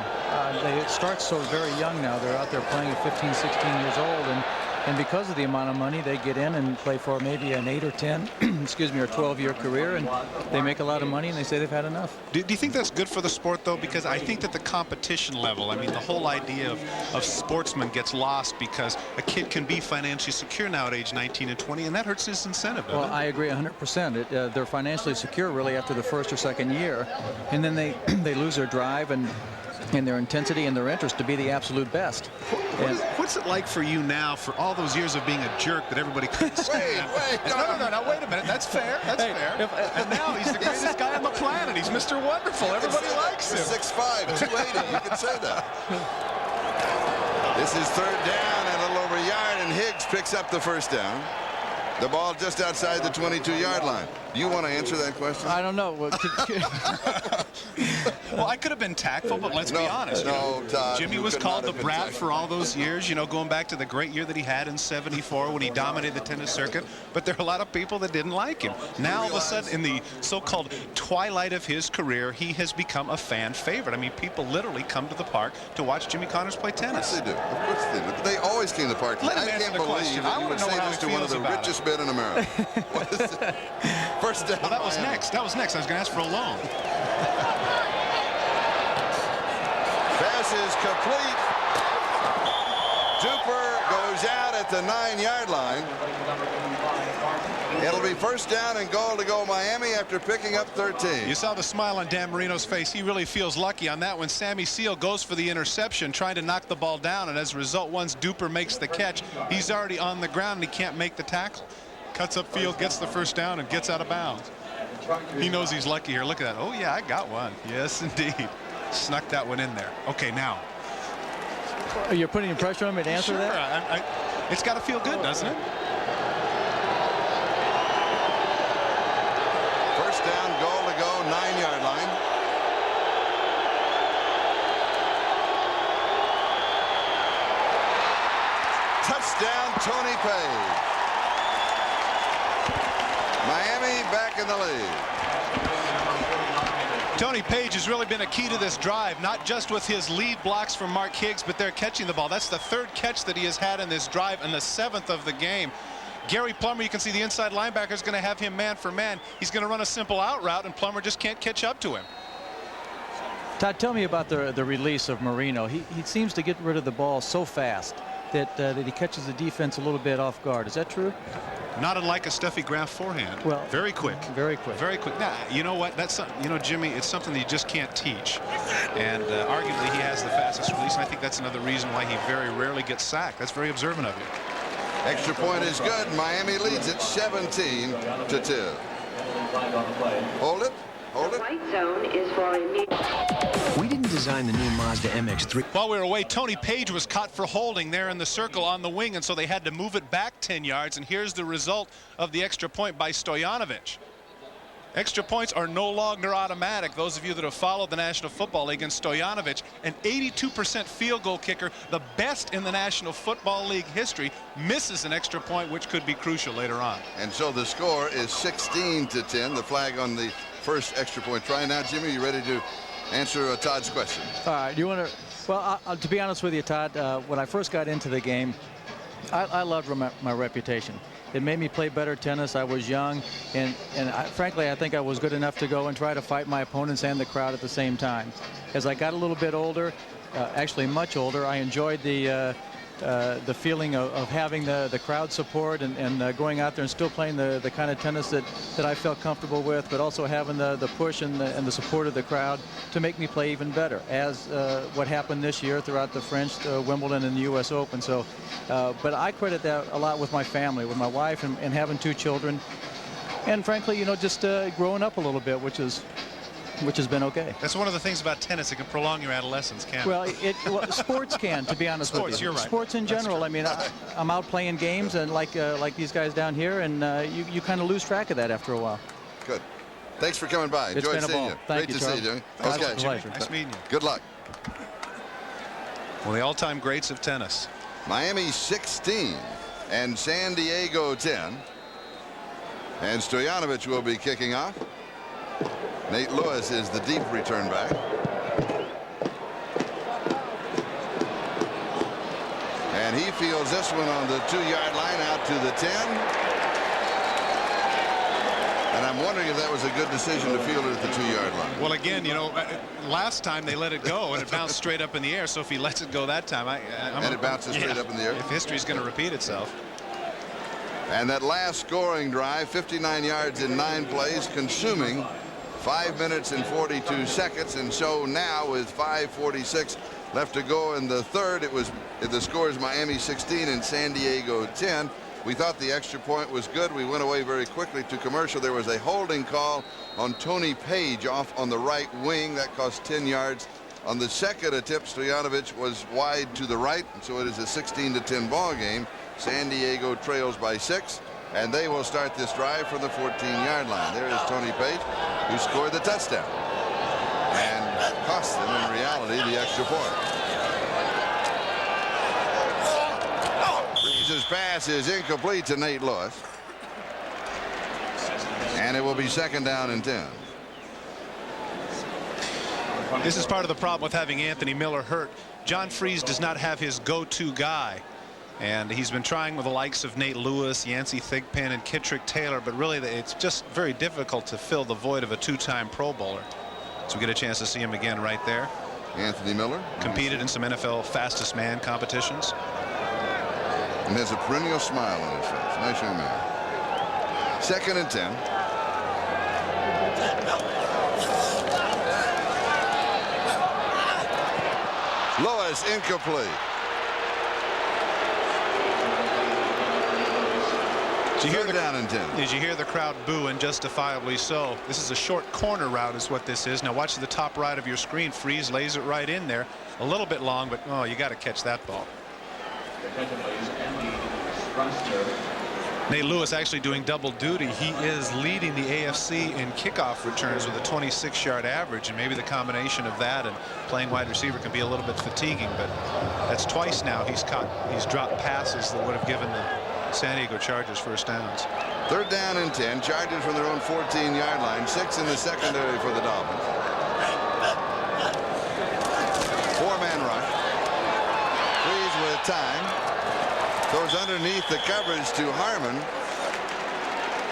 It starts so very young now. They're out there playing at 15, 16 years old, and because of the amount of money, they get in and play for maybe an 8 or 10, excuse me, or 12-year career, and they make a lot of money, and they say they've had enough. Do you think that's good for the sport, though? Because I think that the competition level, I mean, the whole idea of sportsmen gets lost because a kid can be financially secure now at age 19 and 20, and that hurts his incentive, doesn't it? I agree 100%. They're financially secure really after the 1st or 2nd year, and then they lose their drive and their intensity and their interest to be the absolute best. What's it like for you now, for all those years of being a jerk that everybody couldn't stand? No, wait a minute. That's fair. That's fair. And now he's the greatest guy on the planet. He's Mr. Wonderful. Everybody likes him. 6'5", 280. You can say that. This is 3rd down and a little over a yard, and Higgs picks up the 1st down. The ball just outside the 22-yard line. Do you want to answer that question? I don't know. Well, I could have been tactful, but let's be honest. No, Todd, Jimmy was called the brat for all those years, you know, going back to the great year that he had in '74 when he dominated the tennis circuit. But there are a lot of people that didn't like him. Now, all of a sudden, in the so-called twilight of his career, he has become a fan favorite. I mean, people literally come to the park to watch Jimmy Connors play tennis. Yes, they do. Of course they do. They always came to the park. Let him I answer can't the believe question. that you would say this to one of the richest men in America. What is it? 1st down. Well, that was next. That was next. I was going to ask for a loan. Pass is complete. Duper goes out at the 9-yard line. It'll be 1st down and goal to go Miami after picking up 13. You saw the smile on Dan Marino's face. He really feels lucky on that one. Sammy Seal goes for the interception, trying to knock the ball down, and as a result, once Duper makes the catch, he's already on the ground and he can't make the tackle. Cuts upfield, gets the 1st down, and gets out of bounds. He knows he's lucky here. Look at that. Oh, yeah, I got one. Yes, indeed. Snuck that one in there. Okay, now. You're putting pressure on me to answer that? It's got to feel good, doesn't it? 1st down, goal to go, 9-yard line. Touchdown, Tony Page. Miami back in the lead. Tony Page has really been a key to this drive, not just with his lead blocks from Mark Higgs, but they're catching the ball. That's the 3rd catch that he has had in this drive and the 7th of the game. Gary Plummer, you can see the inside linebacker is going to have him man for man. He's going to run a simple out route, and Plummer just can't catch up to him. Todd, tell me about the release of Marino. He seems to get rid of the ball so fast that he catches the defense a little bit off guard. Is that true? Not unlike a Steffi Graf forehand. Well, very quick. Very quick. Very quick. Now, you know what? That's, you know, Jimmy, it's something that you just can't teach. And arguably he has the fastest release, and I think that's another reason why he very rarely gets sacked. That's very observant of you. Extra point is good. Miami leads it 17-10. Hold it. Hold it. White zone is for We didn't design the new Mazda MX-3. While we were away, Tony Page was caught for holding there in the circle on the wing, and so they had to move it back 10 yards, and here's the result of the extra point by Stojanovic. Extra points are no longer automatic. Those of you that have followed the National Football League, and Stojanovic, an 82% field goal kicker, the best in the National Football League history, misses an extra point, which could be crucial later on. And so the score is 16-10. The flag on the first extra point try. Now, Jimmy, you ready to answer Todd's question? All right. You want to? Well, to be honest with you, Todd, when I first got into the game, I loved my reputation. It made me play better tennis. I was young, and frankly, I think I was good enough to go and try to fight my opponents and the crowd at the same time. As I got a little bit older, actually much older, I enjoyed the feeling of having the crowd support and going out there and still playing the kind of tennis that I felt comfortable with, but also having the push and the support of the crowd to make me play even better, as what happened this year throughout the French, Wimbledon, and the U.S. Open. So, but I credit that a lot with my family, with my wife and having 2 children. and frankly, you know, just growing up a little bit, which has been okay. That's one of the things about tennis. It can prolong your adolescence, can't it? Well, sports can, to be honest with you. You're right. Sports in general. I mean, I'm out playing games, and like these guys down here, and you kind of lose track of that after a while. Good. Thanks for coming by. Enjoyed seeing you. Thank Great you, to see you, Jimmy. Okay. Pleasure. Nice meeting you. Good luck. One of the all-time greats of tennis. Miami 16 and San Diego 10. And Stojanovic will be kicking off. Nate Lewis is the deep return back. And he fields this one on the 2-yard line out to the 10. And I'm wondering if that was a good decision to field it at the 2-yard line. Well, again, you know, last time they let it go and it bounced straight up in the air. So if he lets it go that time, and it bounces straight up in the air. If history's going to repeat itself. And that last scoring drive, 59 yards in 9 plays, consuming 5 minutes and 42 seconds. And so now with 5:46 left to go in the third, the score is Miami 16 and San Diego 10. We thought the extra point was good. We went away very quickly to commercial. There was a holding call on Tony Page off on the right wing. That cost 10 yards. On the second attempt, Stojanovic was wide to the right, so it is a 16-10 ball game. San Diego trails by 6, and they will start this drive from the 14-yard line. There is Tony Page, who scored the touchdown and cost them, in reality, the extra point. Freeze's pass is incomplete to Nate Lewis, and it will be 2nd down and 10. This is part of the problem with having Anthony Miller hurt. John Freeze does not have his go-to guy. And he's been trying with the likes of Nate Lewis, Yancey Thigpen, and Kittrick Taylor, but really it's just very difficult to fill the void of a 2-time Pro Bowler. So we get a chance to see him again right there. Anthony Miller competed in some NFL fastest man competitions. And has a perennial smile on his face. Nice young man. 2nd and 10. Lewis incomplete. Did you hear down and 10? Did you hear the crowd boo, and justifiably so? This is a short corner route is what this is. Now watch the top right of your screen. Freeze lays it right in there. A little bit long, but oh, you got to catch that ball. Nate Lewis actually doing double duty. He is leading the AFC in kickoff returns with a 26-yard average, and maybe the combination of that and playing wide receiver can be a little bit fatiguing, but that's twice now he's dropped passes that would have given the San Diego Chargers first downs. 3rd down and 10. Chargers from their own 14-yard line. 6 in the secondary for the Dolphins. 4-man rush. Freeze with time. Goes underneath the coverage to Harmon.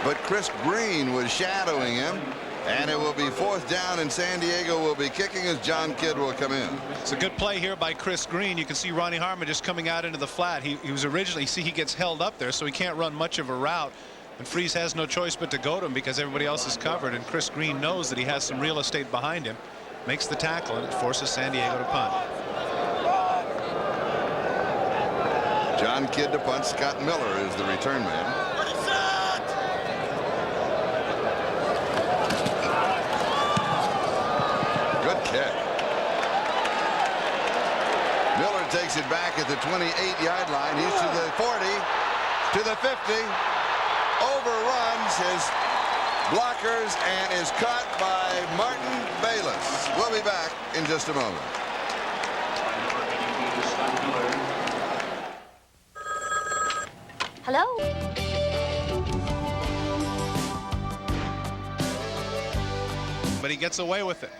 But Chris Green was shadowing him. And it will be 4th down, and San Diego will be kicking as John Kidd will come in. It's a good play here by Chris Green. You can see Ronnie Harmon just coming out into the flat. He was originally, see, he gets held up there, so he can't run much of a route. And Freeze has no choice but to go to him because everybody else is covered. And Chris Green knows that he has some real estate behind him. Makes the tackle, and it forces San Diego to punt. John Kidd to punt. Scott Miller is the return man. Kick. Miller takes it back at the 28-yard line. He's to the 40, to the 50, overruns his blockers and is caught by Martin Bayless. We'll be back in just a moment. Hello? But he gets away with it.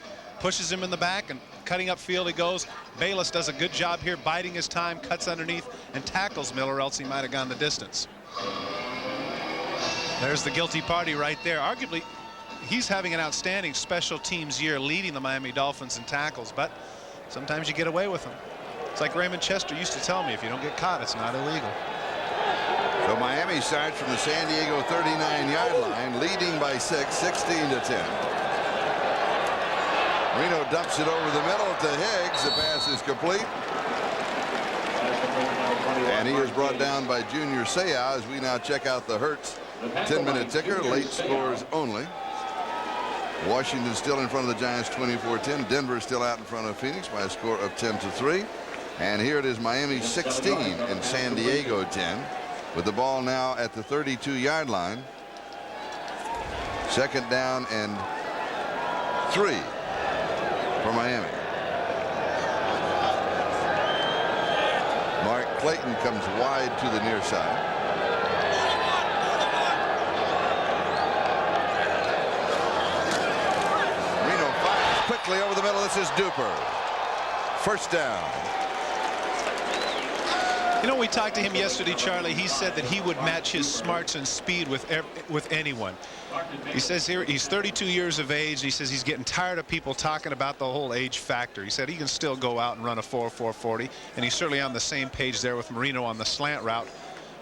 Pushes him in the back, and cutting upfield he goes. Bayless does a good job here, biding his time, cuts underneath, and tackles Miller, else he might have gone the distance. There's the guilty party right there. Arguably, he's having an outstanding special teams year, leading the Miami Dolphins in tackles, but sometimes you get away with them. It's like Raymond Chester used to tell me, if you don't get caught, it's not illegal. So Miami starts from the San Diego 39-yard line, leading by 6, 16-10. Reno dumps it over the middle to Higgs. The pass is complete. And he is brought down by Junior Seau as we now check out the Hertz 10-minute ticker, late scores only. Washington still in front of the Giants 24-10. Denver still out in front of Phoenix by a score of 10-3. And here it is Miami 16 and San Diego 10 with the ball now at the 32-yard line. Second down and 3 for Miami. Mark Clayton comes wide to the near side. Reno fires quickly over the middle. This is Duper. First down. You know, we talked to him yesterday, Charlie. He said that he would match his smarts and speed with anyone. He says here he's 32 years of age. He says he's getting tired of people talking about the whole age factor. He said he can still go out and run a 4.40, and he's certainly on the same page there with Marino on the slant route.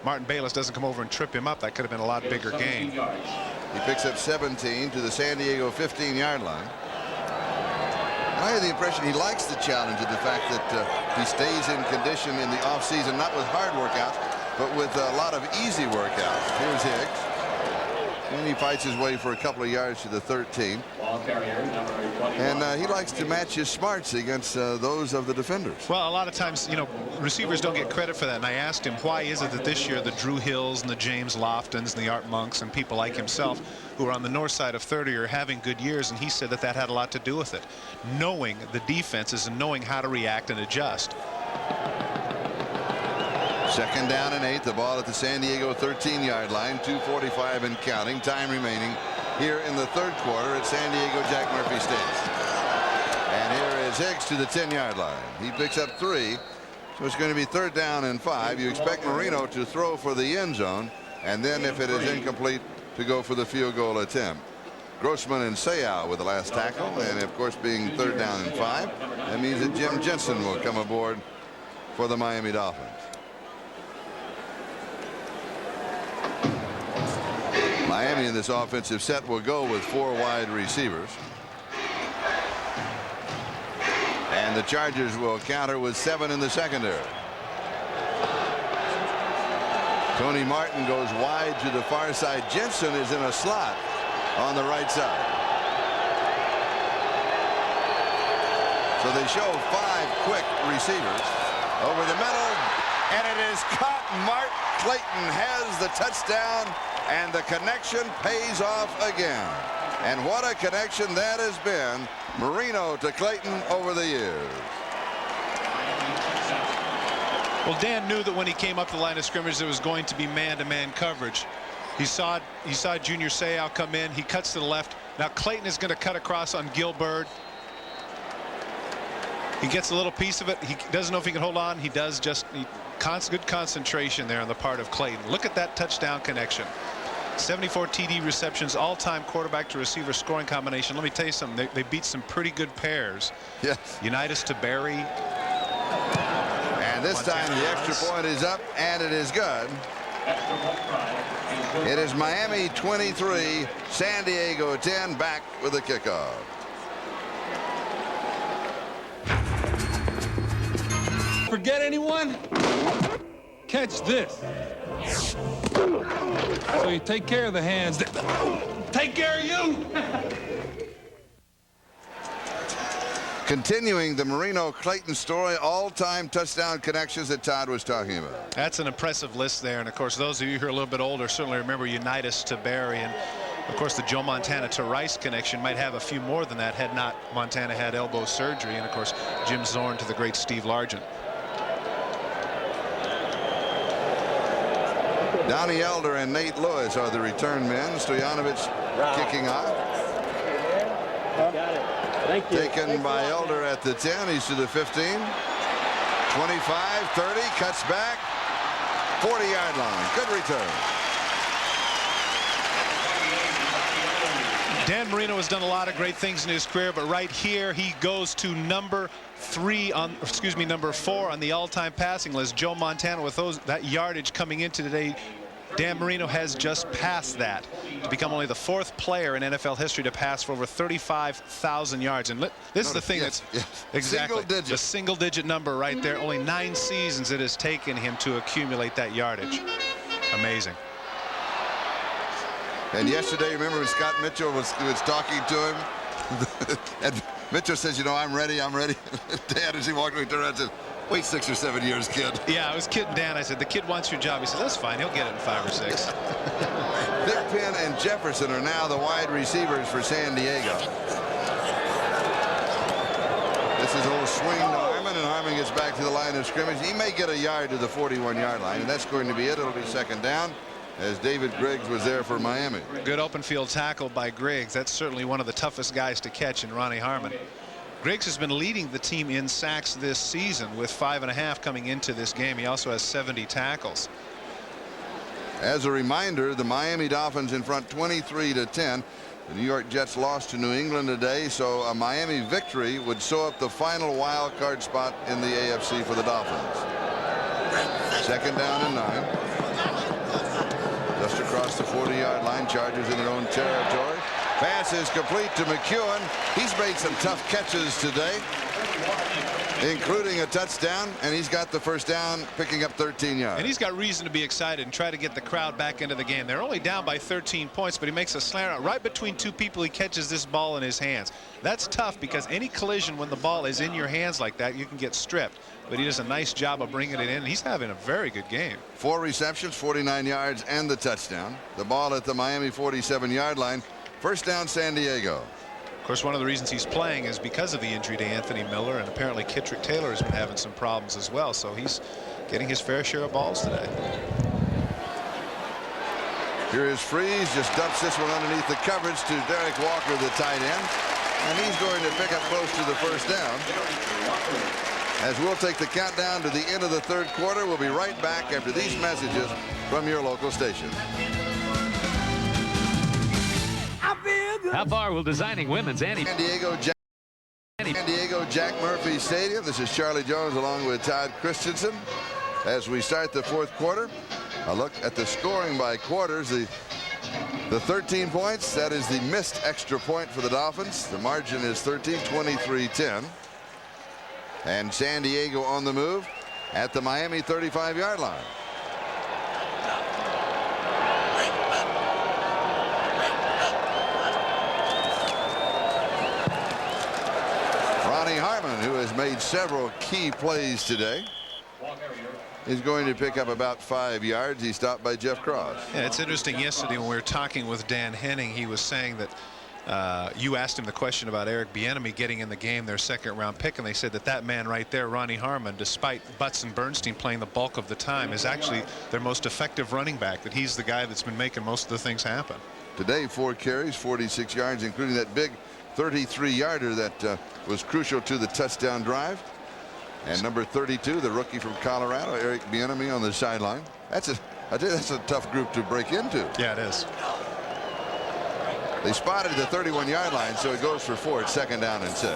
Martin Bayless doesn't come over and trip him up. That could have been a lot bigger gain. He picks up 17 to the San Diego 15-yard line. I have the impression he likes the challenge of the fact that he stays in condition in the offseason, not with hard workouts, but with a lot of easy workouts. Here's Higgs. And he fights his way for a couple of yards to the 13. And he likes to match his smarts against those of the defenders. Well, a lot of times, you know, receivers don't get credit for that. And I asked him, why is it that this year the Drew Hills and the James Loftons and the Art Monks and people like himself who are on the north side of 30 are having good years? And he said that that had a lot to do with it. Knowing the defenses and knowing how to react and adjust. Second down and 8. The ball at the San Diego 13-yard line. 2:45 and counting. Time remaining here in the third quarter at San Diego Jack Murphy Stadium. And here is Higgs to the 10-yard line. He picks up 3. So it's going to be third down and 5. You expect Marino to throw for the end zone, and then if it is incomplete, to go for the field goal attempt. Grossman and Seau with the last tackle, and of course being third down and 5, that means that Jim Jensen will come aboard for the Miami Dolphins. Miami in this offensive set will go with 4 wide receivers. And the Chargers will counter with 7 in the secondary. Tony Martin goes wide to the far side. Jensen is in a slot on the right side. So they show 5 quick receivers over the middle, and it is caught. Mark Clayton has the touchdown, and the connection pays off again. And what a connection that has been. Marino to Clayton over the years. Well, Dan knew that when he came up the line of scrimmage there was going to be man-to-man coverage. He saw Junior Seau come in. He cuts to the left. Now Clayton is going to cut across on Gilbert. He gets a little piece of it. He doesn't know if he can hold on. He does. Just good concentration there on the part of Clayton. Look at that touchdown connection. 74 TD receptions, all-time quarterback to receiver scoring combination. Let me tell you something. They beat some pretty good pairs. Yes. Unitas to Barry. And this time the extra point is up, and it is good. It is Miami 23, San Diego 10, back with the kickoff. Forget anyone? Catch this. So you take care of the hands. Take care of you. Continuing the Marino Clayton story, all-time touchdown connections that Todd was talking about. That's an impressive list there. And of course, those of you who are a little bit older certainly remember Unitas to Barry. And of course, the Joe Montana to Rice connection might have a few more than that had not Montana had elbow surgery. And of course, Jim Zorn to the great Steve Largent. Donnie Elder and Nate Lewis are the return men. Stoyanovich kicking off. Got it. Thank you. Taken by Elder at the 10. He's to the 15. 25, 30, cuts back. 40-yard line. Good return. Dan Marino has done a lot of great things in his career, but right here he goes to number 4 on the all-time passing list. Joe Montana with that yardage coming into today. Dan Marino has just passed that to become only the 4th player in NFL history to pass for over 35,000 yards. And this is the thing that's exactly the single-digit number right there. Only 9 seasons it has taken him to accumulate that yardage. Amazing. And yesterday, remember when Scott Mitchell was talking to him? And Mitchell says, you know, I'm ready. Dan, as he walked away, turned around and said, wait 6 or 7 years, kid. Yeah, I was kidding Dan. I said, the kid wants your job. He said, that's fine. He'll get it in 5 or 6. Penn and Jefferson are now the wide receivers for San Diego. This is a little swing to Harmon, and Harmon gets back to the line of scrimmage. He may get a yard to the 41-yard line, and that's going to be it. It'll be second down, as David Griggs was there for Miami. Good open field tackle by Griggs. That's certainly one of the toughest guys to catch in Ronnie Harmon. Griggs has been leading the team in sacks this season with 5.5 coming into this game. He also has 70 tackles. As a reminder, the Miami Dolphins in front 23-10. The New York Jets lost to New England today, so a Miami victory would sew up the final wild card spot in the AFC for the Dolphins. Second down and 9. Just across the 40-yard line. Chargers in their own territory. Pass is complete to McEwen. He's made some tough catches today, including a touchdown, and he's got the first down, picking up 13 yards. And he's got reason to be excited and try to get the crowd back into the game. They're only down by 13 points, but he makes a slant out right between 2 people. He catches this ball in his hands. That's tough because any collision when the ball is in your hands like that, you can get stripped. But he does a nice job of bringing it in. He's having a very good game. 4 receptions, 49 yards, and the touchdown. The ball at the Miami 47-yard line. First down, San Diego. Of course, one of the reasons he's playing is because of the injury to Anthony Miller, and apparently Kittrick Taylor has been having some problems as well, so he's getting his fair share of balls today. Here is Freeze, just dumps this one underneath the coverage to Derek Walker, the tight end, and he's going to pick up close to the first down. As we'll take the countdown to the end of the third quarter, we'll be right back after these messages from your local station. How far will designing women's San Diego Jack Murphy Stadium. This is Charlie Jones along with Todd Christensen. As we start the fourth quarter, a look at the scoring by quarters. The 13 points, that is the missed extra point for the Dolphins. The margin is 13, 23-10. And San Diego on the move at the Miami 35-yard line. Ronnie Harmon, who has made several key plays today, is going to pick up about 5 yards. He's stopped by Jeff Cross. Yeah, it's interesting. Yesterday when we were talking with Dan Henning, he was saying that you asked him the question about Eric Bieniemy getting in the game, their second-round pick, and they said that man right there, Ronnie Harmon, despite Butts and Bernstein playing the bulk of the time, is actually their most effective running back, that he's the guy that's been making most of the things happen. Today, 4 carries, 46 yards, including that big 33-yarder that was crucial to the touchdown drive. And number 32, the rookie from Colorado, Eric Bieniemy, on the sideline. I tell you, that's a tough group to break into. Yeah, it is. They spotted the 31-yard line, so it goes for 4. It's second down and 6.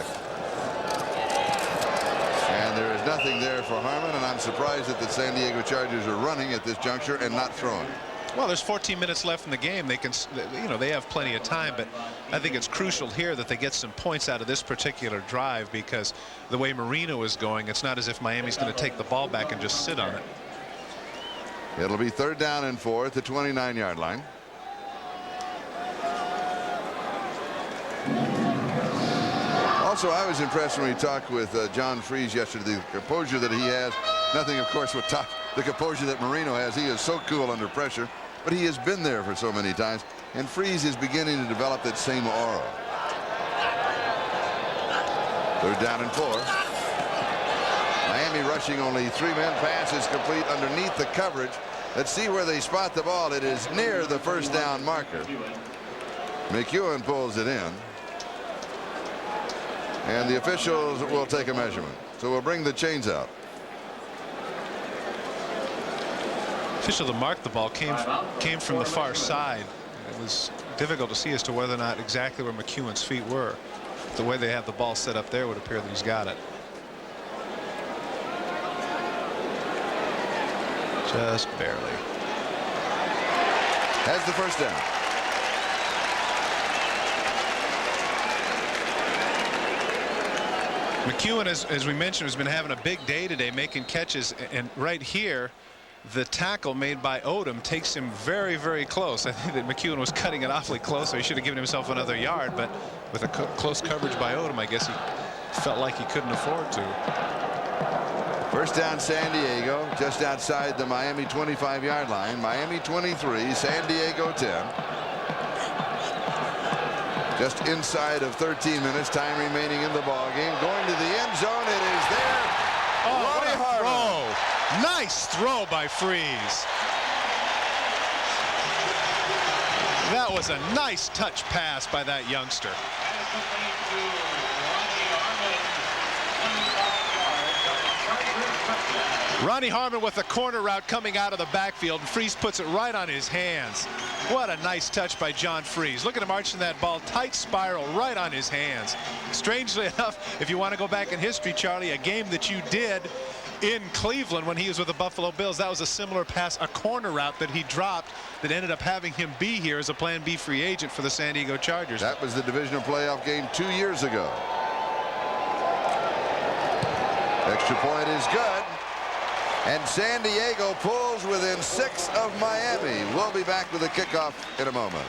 And there is nothing there for Harmon, and I'm surprised that the San Diego Chargers are running at this juncture and not throwing. Well, there's 14 minutes left in the game. They can, they have plenty of time, but I think it's crucial here that they get some points out of this particular drive, because the way Marino is going, it's not as if Miami's going to take the ball back and just sit on it. It'll be third down and 4 at the 29-yard line. Also, I was impressed when we talked with John Freeze yesterday, the composure that he has. Nothing, of course, would top the composure that Marino has. He is so cool under pressure, but he has been there for so many times, and Freeze is beginning to develop that same aura. Third down and 4. Miami rushing only 3 men. Pass is complete underneath the coverage. Let's see where they spot the ball. It is near the first down marker. McEwen pulls it in. And the officials will take a measurement. So we'll bring the chains out. Official to mark the ball came from the far side. It was difficult to see as to whether or not exactly where McEwen's feet were. The way they have the ball set up there would appear that he's got it. Just barely. Has the first down. McEwen, as we mentioned, has been having a big day today, making catches, and right here the tackle made by Odom takes him very, very close. I think that McEwen was cutting it awfully close, so he should have given himself another yard, but with a close coverage by Odom, I guess he felt like he couldn't afford to. First down, San Diego, just outside the Miami 25-yard line. Miami 23, San Diego 10. Just inside of 13 minutes, time remaining in the ball game. Going to the end zone, it is there. Oh, Ronnie what a Harmon. throw. Nice throw by Freeze. That was a nice touch pass by that youngster. Ronnie Harmon with a corner route coming out of the backfield, and Freeze puts it right on his hands. What a nice touch by John Freeze. Look at him arching that ball, tight spiral right on his hands. Strangely enough, if you want to go back in history, Charlie, a game that you did in Cleveland when he was with the Buffalo Bills, that was a similar pass, a corner route that he dropped that ended up having him be here as a Plan B free agent for the San Diego Chargers. That was the divisional playoff game 2 years ago. Extra point is good. And San Diego pulls within 6 of Miami. We'll be back with a kickoff in a moment.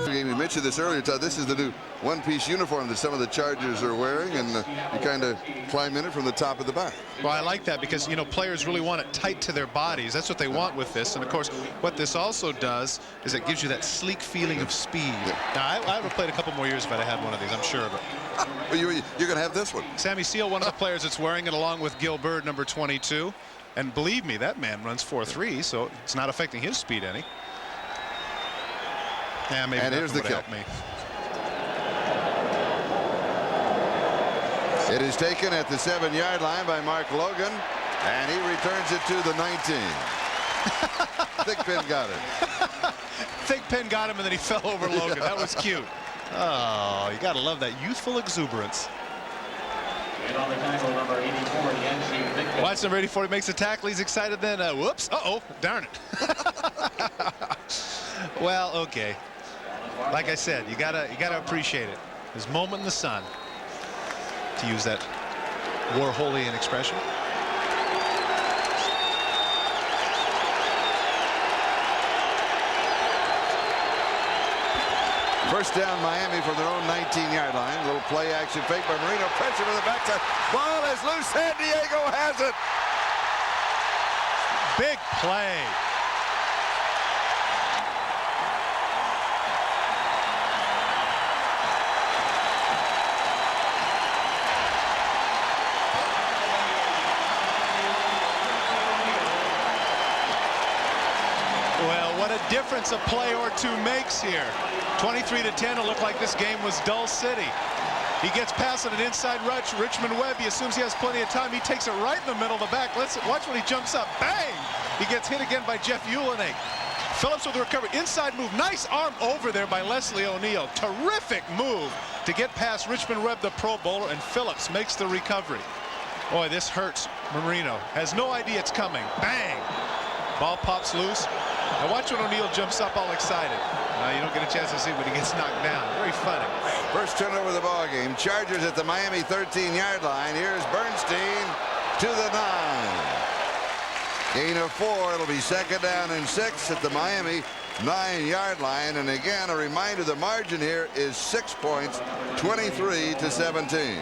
We mentioned this earlier, Todd. This is the new one-piece uniform that some of the Chargers are wearing, and you kind of climb in it from the top of the back. Well, I like that because, you know, players really want it tight to their bodies. That's what they want with this. And, of course, what this also does is it gives you that sleek feeling of speed. Now, I would have played a couple more years if I'd have had one of these, I'm sure. But well, you're going to have this one. Sammy Seal, one of the players that's wearing it, along with Gil Bird, number 22. And believe me, that man runs 4.3, so it's not affecting his speed any. Yeah, maybe. And here's the kick. Me. It is taken at the 7-yard line by Mark Logan, and he returns it to the 19. Thigpen got it. Thigpen got him, and then he fell over Logan. That was cute. Oh, you got to love that youthful exuberance. And on the tackle, number 84, Yancey. Watch number 84. He makes the tackle. He's excited. Then, whoops. Uh-oh. Darn it. Well, okay. Like I said, you gotta appreciate it. His moment in the sun, to use that Warholian expression. First down, Miami from their own 19-yard line. Little play action fake by Marino. Pressure from the backside. Ball is loose. San Diego has it. Big play. What a difference a play or two makes here. 23-10. It looked like this game was Dull City. He gets past it, an inside rush. Richmond Webb, he assumes he has plenty of time. He takes it right in the middle of the back. Let's watch when he jumps up. Bang! He gets hit again by Jeff Ulenake. Phillips with the recovery. Inside move. Nice arm over there by Leslie O'Neal. Terrific move to get past Richmond Webb, the Pro Bowler, and Phillips makes the recovery. Boy, this hurts Marino. Has no idea it's coming. Bang! Ball pops loose. Now watch when O'Neal jumps up all excited. You don't get a chance to see when he gets knocked down. Very funny. First turnover of the ball game. Chargers at the Miami 13-yard line. Here's Bernstein to the 9. Gain of 4. It'll be second down and 6 at the Miami 9-yard line. And again, a reminder, the margin here is 6 points, 23-17.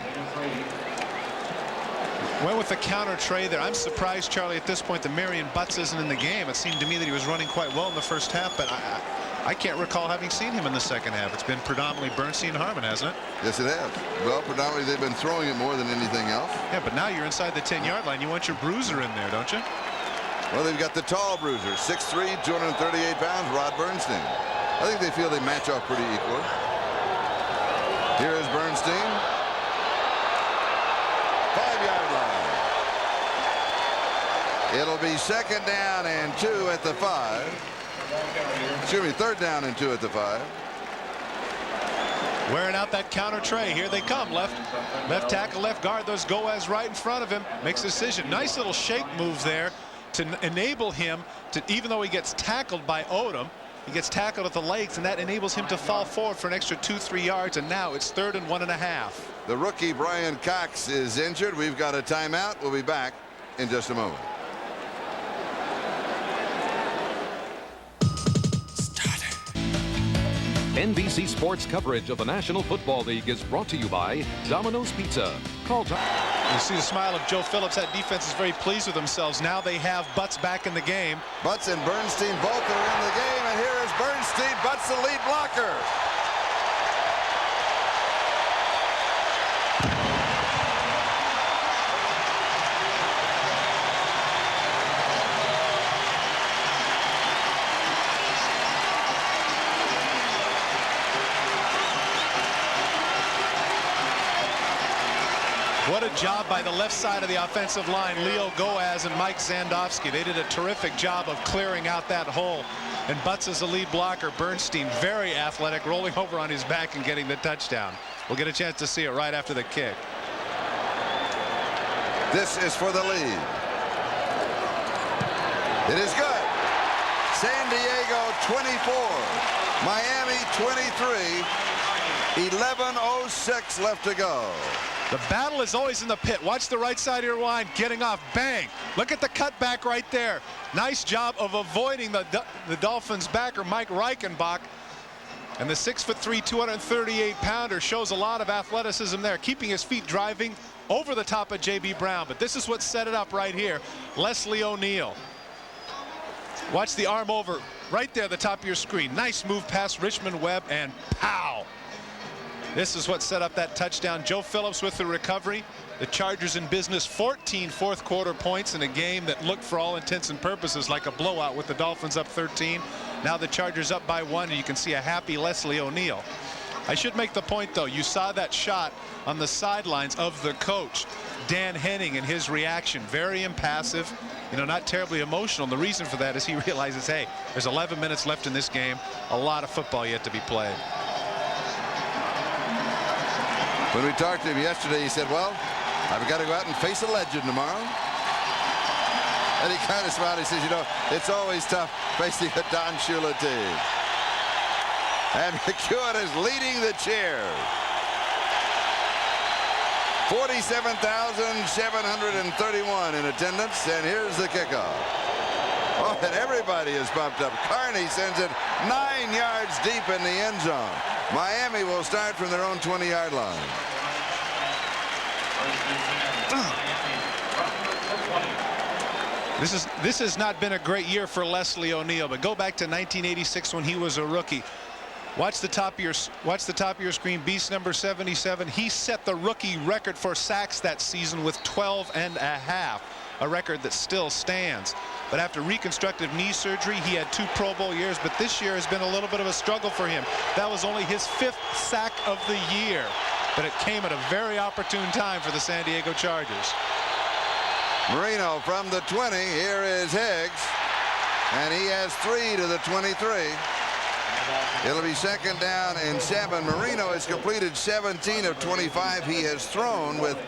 Went with the counter trey there. I'm surprised, Charlie, at this point that Marion Butts isn't in the game. It seemed to me that he was running quite well in the first half, but I can't recall having seen him in the second half. It's been predominantly Bernstein and Harmon, hasn't it? Yes, it has. Well, predominantly they've been throwing it more than anything else. Yeah, but now you're inside the 10-yard line. You want your bruiser in there, don't you? Well, they've got the tall bruiser, 6'3", 238 pounds, Rod Bernstein. I think they feel they match off pretty equally. Here is Bernstein. 5-yard line. It'll be second down and 2 at the 5. Excuse me, third down and 2 at the 5. Wearing out that counter tray. Here they come. Left tackle, left guard. There's Goaz right in front of him. Makes a decision. Nice little shake move there to enable him to, even though he gets tackled by Odom, He gets tackled at the legs, and that enables him to fall forward for an extra 2-3 yards, and now it's 3rd and 1.5. The rookie Brian Cox is injured. We've got a timeout. We'll be back in just a moment. NBC Sports coverage of the National Football League is brought to you by Domino's Pizza. Call You see the smile of Joe Phillips. That defense is very pleased with themselves. Now they have Butts back in the game. Butts and Bernstein both are in the game, and here is Bernstein. Butts the lead blocker. What a job by the left side of the offensive line. Leo Goaz and Mike Zandowski. They did a terrific job of clearing out that hole. And Butts is the lead blocker. Bernstein, very athletic, rolling over on his back and getting the touchdown. We'll get a chance to see it right after the kick. This is for the lead. It is good. San Diego 24, Miami 23, 11:06 left to go. The battle is always in the pit. Watch the right side of your line getting off. Bang. Look at the cutback right there. Nice job of avoiding the Dolphins backer, Mike Reichenbach. And the 6'3", 238-pounder shows a lot of athleticism there, keeping his feet driving over the top of J.B. Brown. But this is what set it up right here. Leslie O'Neal. Watch the arm over right there at the top of your screen. Nice move past Richmond Webb, and pow. This is what set up that touchdown. Joe Phillips with the recovery. The Chargers in business. 14 fourth-quarter points in a game that looked for all intents and purposes like a blowout with the Dolphins up 13. Now the Chargers up by 1, and you can see a happy Leslie O'Neal. I should make the point, though, you saw that shot on the sidelines of the coach, Dan Henning, and his reaction. Very impassive, you know, not terribly emotional. And the reason for that is he realizes, hey, there's 11 minutes left in this game. A lot of football yet to be played. When we talked to him yesterday, he said, well, I've got to go out and face a legend tomorrow. And he kind of smiled. He says, you know, it's always tough facing a Don Shula team. And McEwen is leading the cheer. 47,731 in attendance, and here's the kickoff. Oh, and everybody is pumped up. Carney sends it 9 yards deep in the end zone. Miami will start from their own 20-yard line. This has not been a great year for Leslie O'Neal, but go back to 1986 when he was a rookie. Watch the top of your screen. Beast number 77. He set the rookie record for sacks that season with 12.5, a record that still stands. But after reconstructive knee surgery, he had 2 Pro Bowl years, but this year has been a little bit of a struggle for him. That was only his 5th sack of the year, but it came at a very opportune time for the San Diego Chargers. Marino from the 20. Here is Higgs, and he has 3 to the 23. It'll be 2nd down and 7. Marino has completed 17 of 25. He has thrown with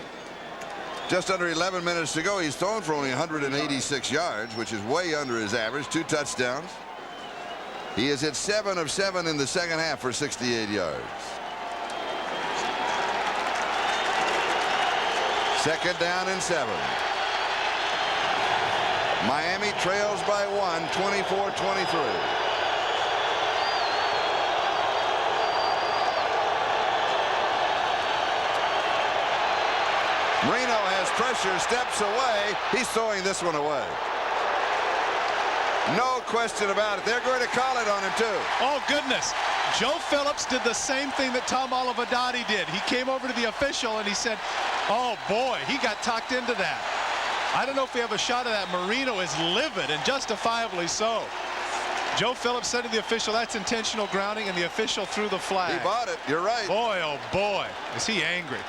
just under 11 minutes to go. He's thrown for only 186 yards, which is way under his average. 2 touchdowns. He is at 7 of 7 in the second half for 68 yards. 2nd down and 7. Miami trails by 1, 24-23. Marino has pressure, steps away. He's throwing this one away. No question about it. They're going to call it on him, too. Oh, goodness. Joe Phillips did the same thing that Tom Olivadotti did. He came over to the official and he said, oh, boy, he got tucked into that. I don't know if we have a shot of that. Marino is livid, and justifiably so. Joe Phillips said to the official, that's intentional grounding, and the official threw the flag. He bought it. You're right. Boy, oh, boy, is he angry.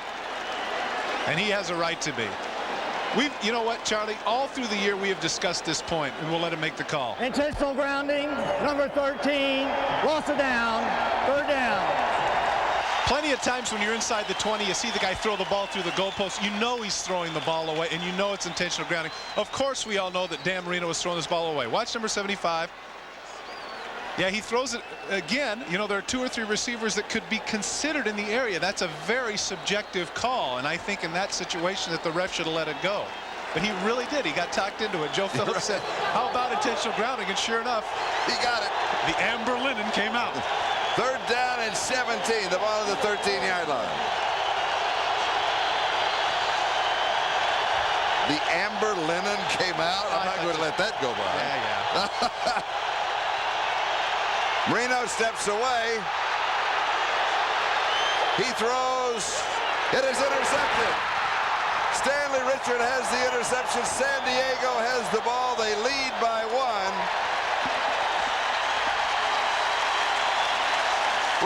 And he has a right to be. You know what, Charlie? All through the year we have discussed this point, and we'll let him make the call. Intentional grounding, number 13, loss of down, 3rd down. Plenty of times when you're inside the 20, you see the guy throw the ball through the goalpost. You know he's throwing the ball away, and you know it's intentional grounding. Of course, we all know that Dan Marino was throwing this ball away. Watch number 75. Yeah, he throws it again. You know, there are 2 or 3 receivers that could be considered in the area. That's a very subjective call, and I think in that situation that the ref should have let it go. But he really did. He got talked into it. Joe Phillips said, how about intentional grounding? And sure enough, he got it. The amber linen came out. 3rd down and 17. The ball at the 13-yard line. The amber linen came out. I'm not going to let that go by. Yeah. Marino steps away. He throws. It is intercepted. Stanley Richard has the interception. San Diego has the ball. They lead by 1.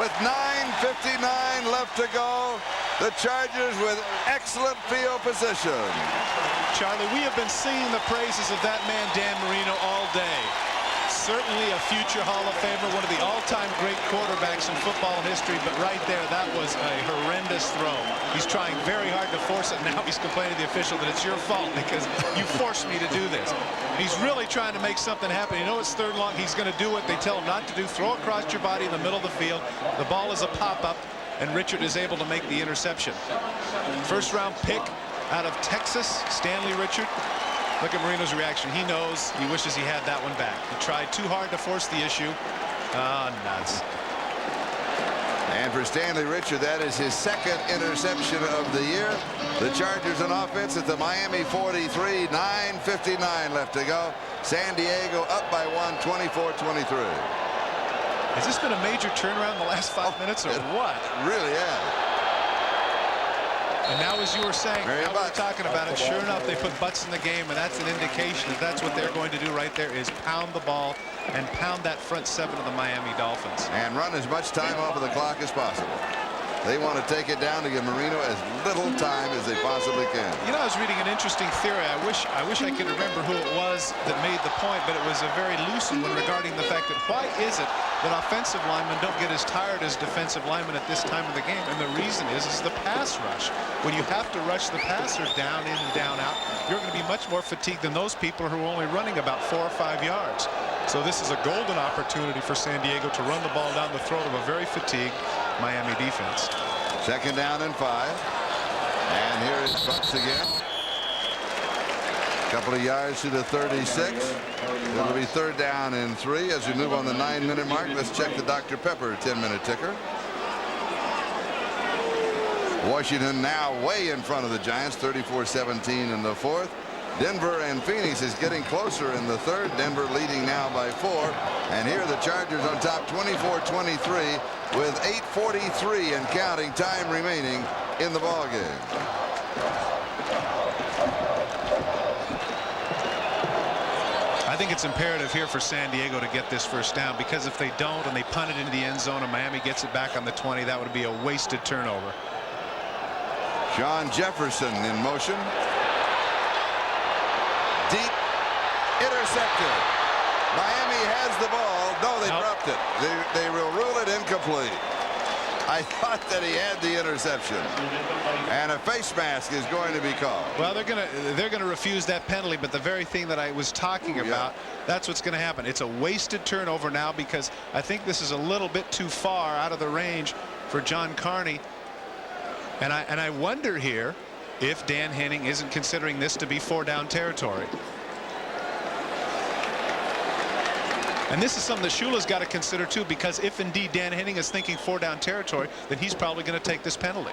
With 9:59 left to go, the Chargers with excellent field position. Charlie, we have been singing the praises of that man, Dan Marino, all day. Certainly a future Hall of Famer, one of the all-time great quarterbacks in football history, but right there, that was a horrendous throw. He's trying very hard to force it. Now he's complaining to the official that it's your fault because you forced me to do this. He's really trying to make something happen. You know it's 3rd and long. He's going to do what they tell him not to do. Throw across your body in the middle of the field. The ball is a pop-up, and Richard is able to make the interception. 1st-round pick out of Texas, Stanley Richard. Look at Marino's reaction. He knows. He wishes he had that one back. He tried too hard to force the issue. Oh, nuts. And for Stanley Richard, that is his 2nd interception of the year. The Chargers on offense at the Miami 43. 9:59 left to go. San Diego up by 1, 24-23. Has this been a major turnaround in the last 5 minutes or what? Really, yeah. And now, as you were saying, now we're talking about it, sure enough, they put butts in the game, and that's an indication that that's what they're going to do right there is pound the ball and pound that front 7 of the Miami Dolphins. And run as much time off of the clock as possible. They want to take it down to give Marino as little time as they possibly can. You know, I was reading an interesting theory. I wish I could remember who it was that made the point, but it was a very lucid one regarding the fact that why is it that offensive linemen don't get as tired as defensive linemen at this time of the game? And the reason is the pass rush. When you have to rush the passer down in and down out, you're going to be much more fatigued than those people who are only running about 4 or 5 yards. So this is a golden opportunity for San Diego to run the ball down the throat of a very fatigued Miami defense. 2nd down and 5. And here is Bucks again. Couple of yards to the 36. It'll be 3rd down and 3 as we move on the 9-minute mark. Let's check the Dr. Pepper 10-minute ticker. Washington now way in front of the Giants, 34-17 in the 4th. Denver and Phoenix is getting closer in the 3rd. Denver leading now by 4. And here the Chargers on top 24-23 with 8:43 and counting time remaining in the ball game. I think it's imperative here for San Diego to get this 1st down, because if they don't and they punt it into the end zone and Miami gets it back on the 20, that would be a wasted turnover. Sean Jefferson in motion. Deep, intercepted. Miami has the ball. No, they dropped it. They will rule it incomplete. I thought that he had the interception, and a face mask is going to be called. Well, they're gonna refuse that penalty, but the very thing that I was talking about, that's what's going to happen. It's a wasted turnover now, because I think this is a little bit too far out of the range for John Carney, and I wonder here if Dan Henning isn't considering this to be 4-down territory. And this is something that Shula's got to consider too, because if indeed Dan Henning is thinking 4-down territory, then he's probably going to take this penalty.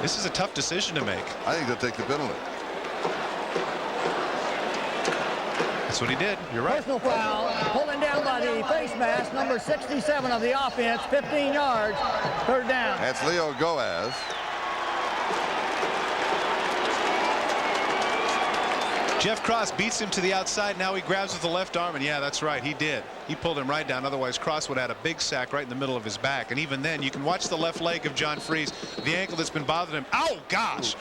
This is a tough decision to make. I think they'll take the penalty. That's what he did. You're right. Personal foul, pulling down by the face mask, number 67 of the offense, 15 yards, 3rd down. That's Leo Goaz. Jeff Cross beats him to the outside. Now he grabs with the left arm, and yeah, that's right, he did. He pulled him right down. Otherwise, Cross would have had a big sack right in the middle of his back. And even then, you can watch the left leg of John Freese, the ankle that's been bothering him. Oh, gosh.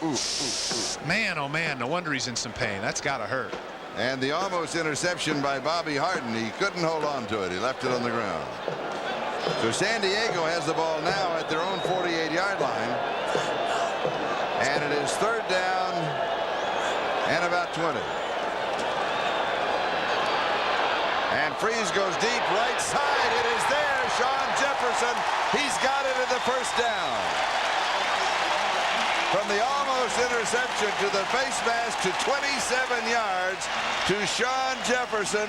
Man, oh, man, no wonder he's in some pain. That's got to hurt. And the almost interception by Bobby Harden. He couldn't hold on to it. He left it on the ground. So San Diego has the ball now at their own 48-yard line. And it is 3rd down and about 20. And Freeze goes deep right side. It is there. Sean Jefferson. He's got it at the first down. From the almost interception to the face mask to 27 yards to Sean Jefferson,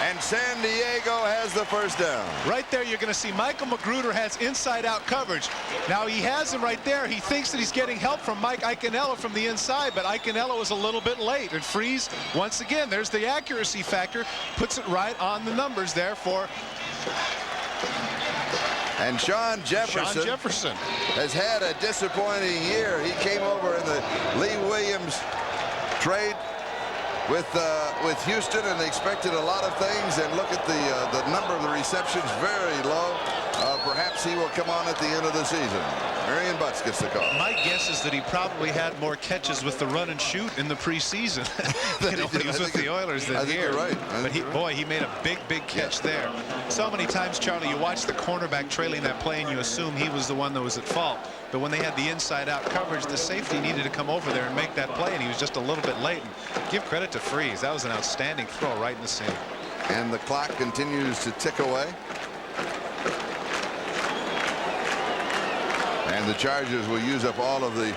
and San Diego has the first down. Right there, you're going to see Michael Magruder has inside-out coverage. Now, he has him right there. He thinks that he's getting help from Mike Iconello from the inside, but Iconello is a little bit late. And Freeze, once again, there's the accuracy factor, puts it right on the numbers there for... And Sean Jefferson has had a disappointing year. He came over in the Lee Williams trade with Houston, and they expected a lot of things. And look at the number of the receptions, very low. Perhaps he will come on at the end of the season. Marion Butts gets the call. My guess is that he probably had more catches with the run and shoot in the preseason. When he was with the Oilers than here. I think you're right. But boy, he made a big catch there. So many times, Charlie, you watch the cornerback trailing that play and you assume he was the one that was at fault. But when they had the inside-out coverage, the safety needed to come over there and make that play, and he was just a little bit late. And give credit to Freeze. That was an outstanding throw right in the seam. And the clock continues to tick away. And the Chargers will use up all of the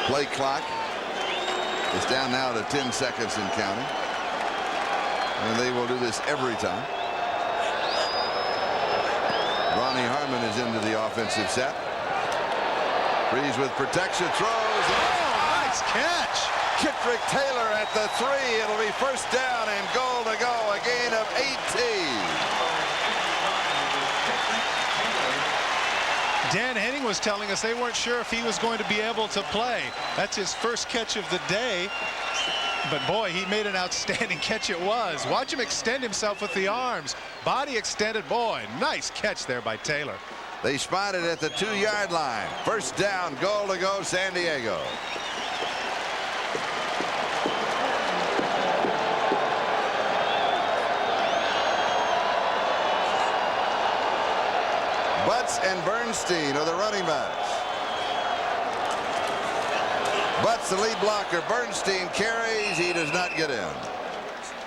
play clock. It's down now to 10 seconds and counting. And they will do this every time. Ronnie Harmon is into the offensive set. Freeze with protection, throws. Oh, nice catch. Kitrick Taylor at the 3. It'll be first down and goal to go. A gain of 18. Dan Henning was telling us they weren't sure if he was going to be able to play. That's his first catch of the day. But boy, he made an outstanding catch it was. Watch him extend himself with the arms. Body extended. Boy, nice catch there by Taylor. They spotted at the 2-yard line. First down, goal to go, San Diego. Butts and Bernstein are the running backs. Butts the lead blocker. Bernstein carries. He does not get in.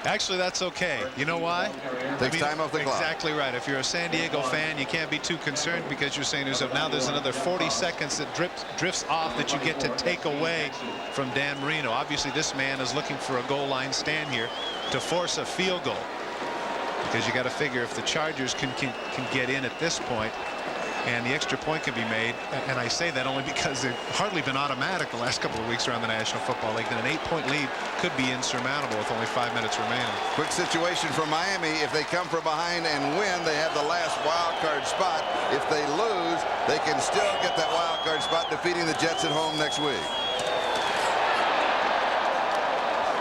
Actually, that's okay. You know why? Takes time off the clock. Exactly right. If you're a San Diego fan, you can't be too concerned because you're saying now there's another 40 seconds that drifts off that you get to take away from Dan Marino. Obviously, this man is looking for a goal line stand here to force a field goal. Because you got to figure if the Chargers can get in at this point and the extra point can be made, and I say that only because they've hardly been automatic the last couple of weeks around the National Football League, then an 8-point lead could be insurmountable with only 5 minutes remaining. Quick situation for Miami. If they come from behind and win, they have the last wild card spot. If they lose, they can still get that wild card spot, defeating the Jets at home next week.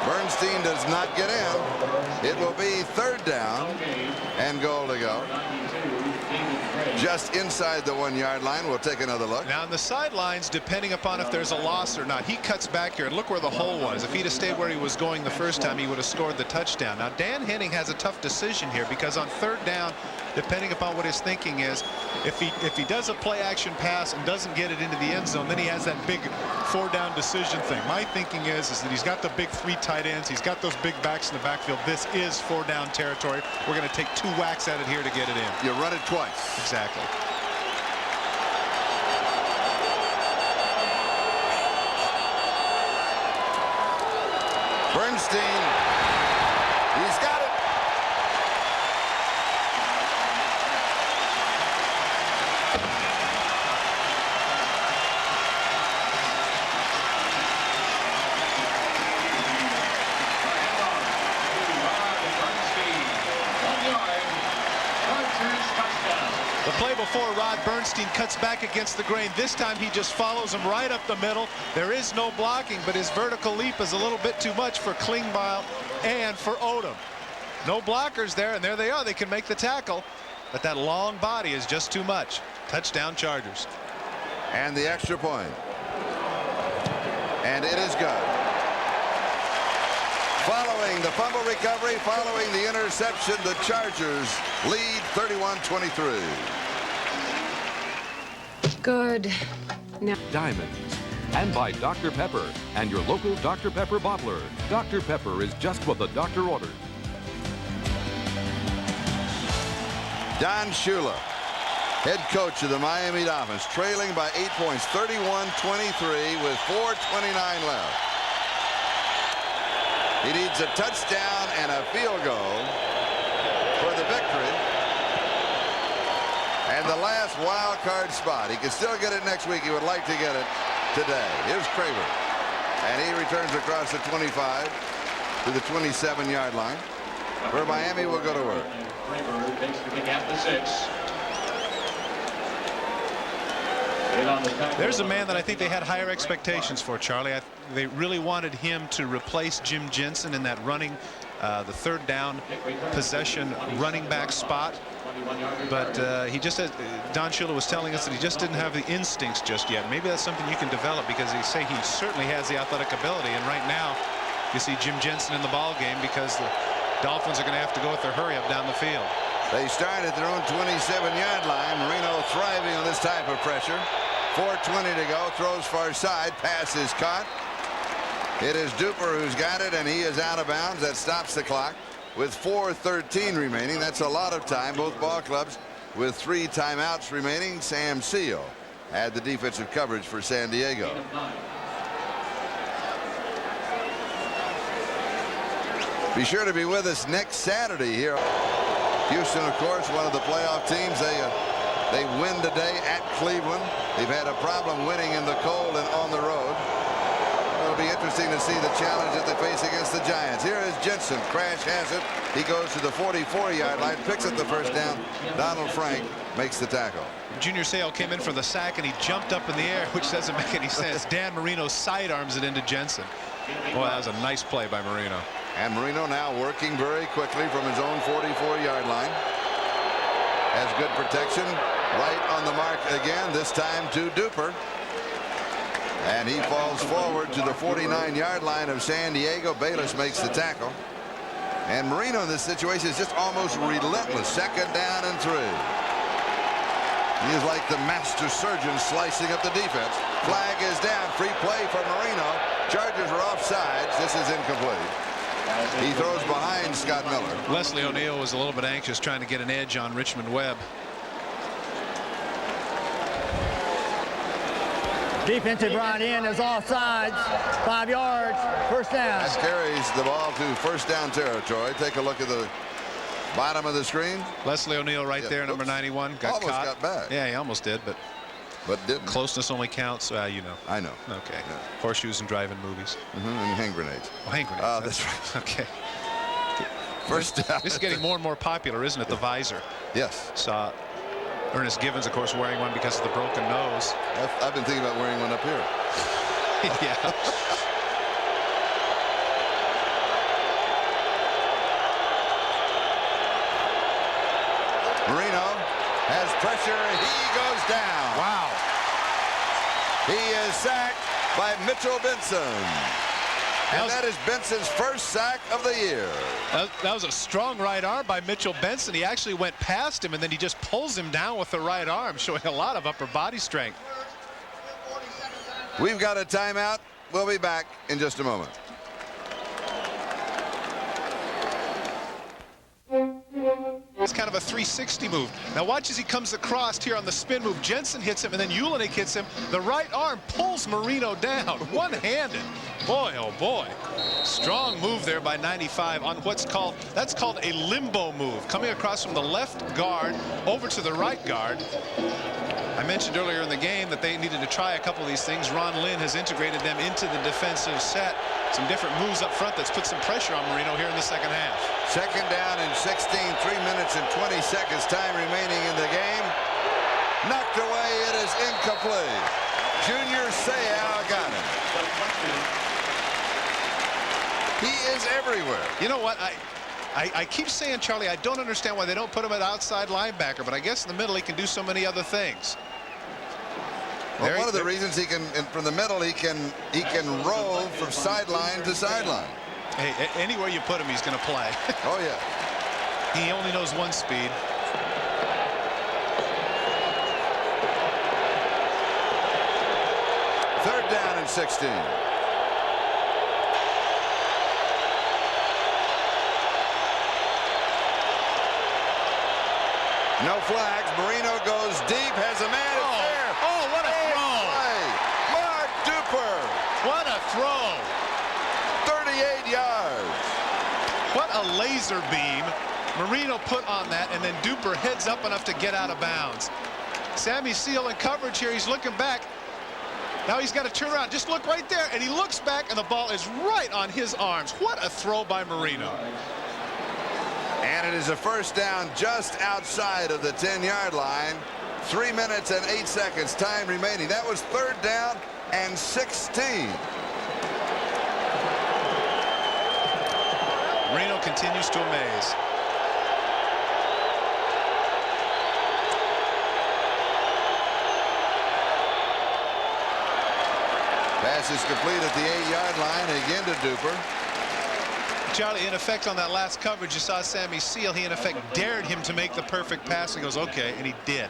Bernstein does not get in. It will be third down and goal to go. Just inside the 1-yard line. We'll take another look. Now on the sidelines, depending upon if there's a loss or not, he cuts back here and look where the hole was. If he'd have stayed where he was going the first time, he would have scored the touchdown. Now Dan Henning has a tough decision here because on third down, depending upon what his thinking is, if he does a play action pass and doesn't get it into the end zone, then he has that big 4-down decision thing. My thinking is that he's got the big 3 tight ends. He's got those big backs in the backfield. This is 4-down territory. We're going to take 2 whacks at it here to get it in. You run it twice. Exactly. Bernstein, he's got it. The play before, Rod Bernstein cuts back against the grain. This time he just follows him right up the middle. There is no blocking, but his vertical leap is a little bit too much for Klingbeil and for Odom. No blockers there, and there they are. They can make the tackle, but that long body is just too much. Touchdown Chargers. And the extra point. And it is good. Following the fumble recovery, following the interception, the Chargers lead 31-23. Good. Now. Diamonds, And by Dr. Pepper and your local Dr. Pepper bottler. Dr. Pepper is just what the doctor ordered. Don Shula, head coach of the Miami Dolphins, trailing by 8 points, 31-23 with 4:29 left. He needs a touchdown and a field goal for the victory. And the last wild card spot. He can still get it next week. He would like to get it today. Here's Kramer. And he returns across the 25 to the 27-yard line, where Miami will go to work. Kramer takes the kick at the 6. There's a man that I think they had higher expectations for, Charlie. They really wanted him to replace Jim Jensen in that running, the third down possession running back spot. But he just has, Don Shula was telling us that he just didn't have the instincts just yet. Maybe that's something you can develop, because he certainly has the athletic ability. And right now you see Jim Jensen in the ball game because the Dolphins are going to have to go with their hurry up down the field. They start at their own 27-yard line. Marino thriving on this type of pressure. 4:20 to go. Throws far side. Pass is caught. It is Duper who's got it, and he is out of bounds. That stops the clock with 4:13 remaining. That's a lot of time. Both ball clubs with 3 timeouts remaining. Sam Seal had the defensive coverage for San Diego. Be sure to be with us next Saturday here. Houston, of course, one of the playoff teams. They win today at Cleveland. They've had a problem winning in the cold and on the road. It'll be interesting to see the challenge that they face against the Giants. Here is Jensen. Crash has it. He goes to the 44-yard line, picks up the first down. Donald Frank makes the tackle. Junior Seau came in for the sack, and he jumped up in the air, which doesn't make any sense. Dan Marino sidearms it into Jensen. Boy, that was a nice play by Marino. And Marino now working very quickly from his own 44-yard line. Has good protection. Right on the mark again, this time to Duper. And he falls forward to the 49-yard line of San Diego. Bayless makes the tackle. And Marino in this situation is just almost relentless. 2nd down and 3. He is like the master surgeon slicing up the defense. Flag is down. Free play for Marino. Chargers are offsides. This is incomplete. He throws behind Scott Miller. Leslie O'Neal was a little bit anxious trying to get an edge on Richmond Webb. Defensive right end is offsides. 5 yards. First down. That carries the ball to first down territory. Take a look at the bottom of the screen. Leslie O'Neal right there, number 91. Almost got back. Yeah, he almost did, but didn't. Closeness only counts. You know. I know. Okay. Yeah. Horseshoes and drive-in movies. And hand grenades. Oh, hand grenades. Oh, that's right. Okay. First down. This is getting more and more popular, isn't it? The visor. Yes. Saw Ernest Givens, of course, wearing one because of the broken nose. I've been thinking about wearing one up here. Yeah. Marino has pressure. He goes down. Wow. He is sacked by Mitchell Benson. And that is Benson's first sack of the year. That was a strong right arm by Mitchell Benson. He actually went past him, and then he just pulls him down with the right arm, showing a lot of upper body strength. We've got a timeout. We'll be back in just a moment. It's kind of a 360 move. Now watch as he comes across here on the spin move. Jensen hits him, and then Ulenik hits him. The right arm pulls Marino down, one-handed. Boy, oh boy. Strong move there by 95 on that's called a limbo move. Coming across from the left guard over to the right guard. I mentioned earlier in the game that they needed to try a couple of these things. Ron Lynn has integrated them into the defensive set. Some different moves up front that's put some pressure on Marino here in the second half. 2nd down and 16, 3 minutes and 20 seconds time remaining in the game. Knocked away, it is incomplete. Junior Seau got it. He is everywhere. You know what? I keep saying, Charlie, I don't understand why they don't put him at outside linebacker, but I guess in the middle he can do so many other things. Well, one of the reasons he can, from the middle, he can roll from sideline to sideline. Hey, anywhere you put him, he's going to play. Oh, yeah. He only knows one speed. Third down and 16. No flags. Marino goes deep, has a man. Oh, what a throw. Play. Mark Duper. What a throw. 38 yards. What a laser beam Marino put on that, and then Duper heads up enough to get out of bounds. Sammy Seal in coverage here. He's looking back. Now he's got to turn around. Just look right there, and he looks back, and the ball is right on his arms. What a throw by Marino. And it is a first down just outside of the 10-yard line. 3 minutes and 8 seconds time remaining. That was 3rd down and 16. Marino continues to amaze. Pass is complete at the 8-yard line again to Duper. Charlie, in effect, on that last coverage, you saw Sammy Seal. He, in effect, dared him to make the perfect pass. He goes, okay, and he did.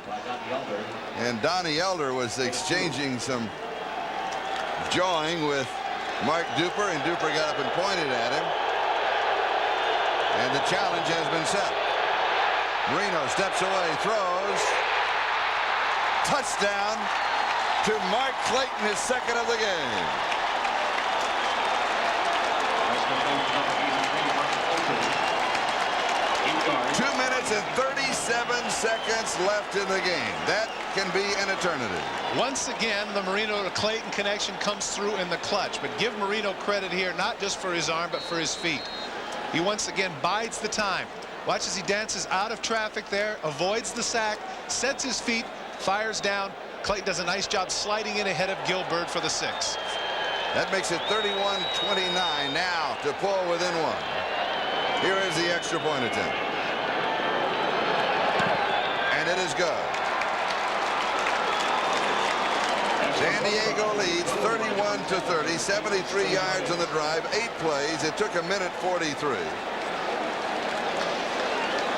And Donnie Elder was exchanging some jawing with Mark Duper, and Duper got up and pointed at him. And the challenge has been set. Marino steps away, throws. Touchdown to Mark Clayton, his 2nd of the game. 2 minutes and 37 seconds left in the game. That can be an eternity. Once again, the Marino to Clayton connection comes through in the clutch. But give Marino credit here, not just for his arm, but for his feet. He once again bides the time. Watch as he dances out of traffic there, avoids the sack, sets his feet, fires down. Clayton does a nice job sliding in ahead of Gilbert for the 6. That makes it 31-29 now to pull within 1. Here is the extra point attempt. And it is good. San Diego leads 31-30, 73 yards on the drive, 8 plays. It took 1:43.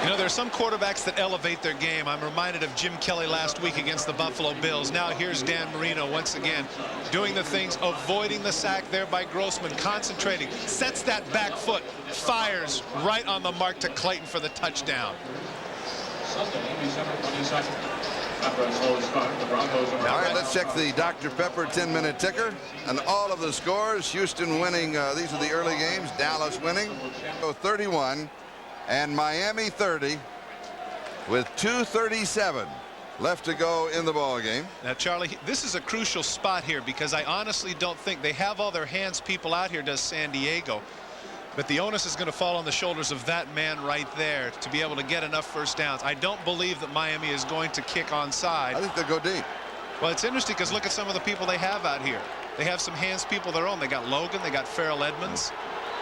You know, there are some quarterbacks that elevate their game. I'm reminded of Jim Kelly last week against the Buffalo Bills. Now here's Dan Marino once again doing the things, avoiding the sack there by Grossman, concentrating, sets that back foot, fires right on the mark to Clayton for the touchdown. All right, let's check the Dr. Pepper 10-minute ticker and all of the scores. Houston winning. These are the early games. Dallas winning. 31 and Miami 30 with 2:37 left to go in the ball game. Now, Charlie, this is a crucial spot here because I honestly don't think they have all their hands people out here, does San Diego. But the onus is going to fall on the shoulders of that man right there to be able to get enough first downs. I don't believe that Miami is going to kick onside. I think they'll go deep. Well, it's interesting because look at some of the people they have out here. They have some hands people of their own. They got Logan. They got Farrell Edmonds.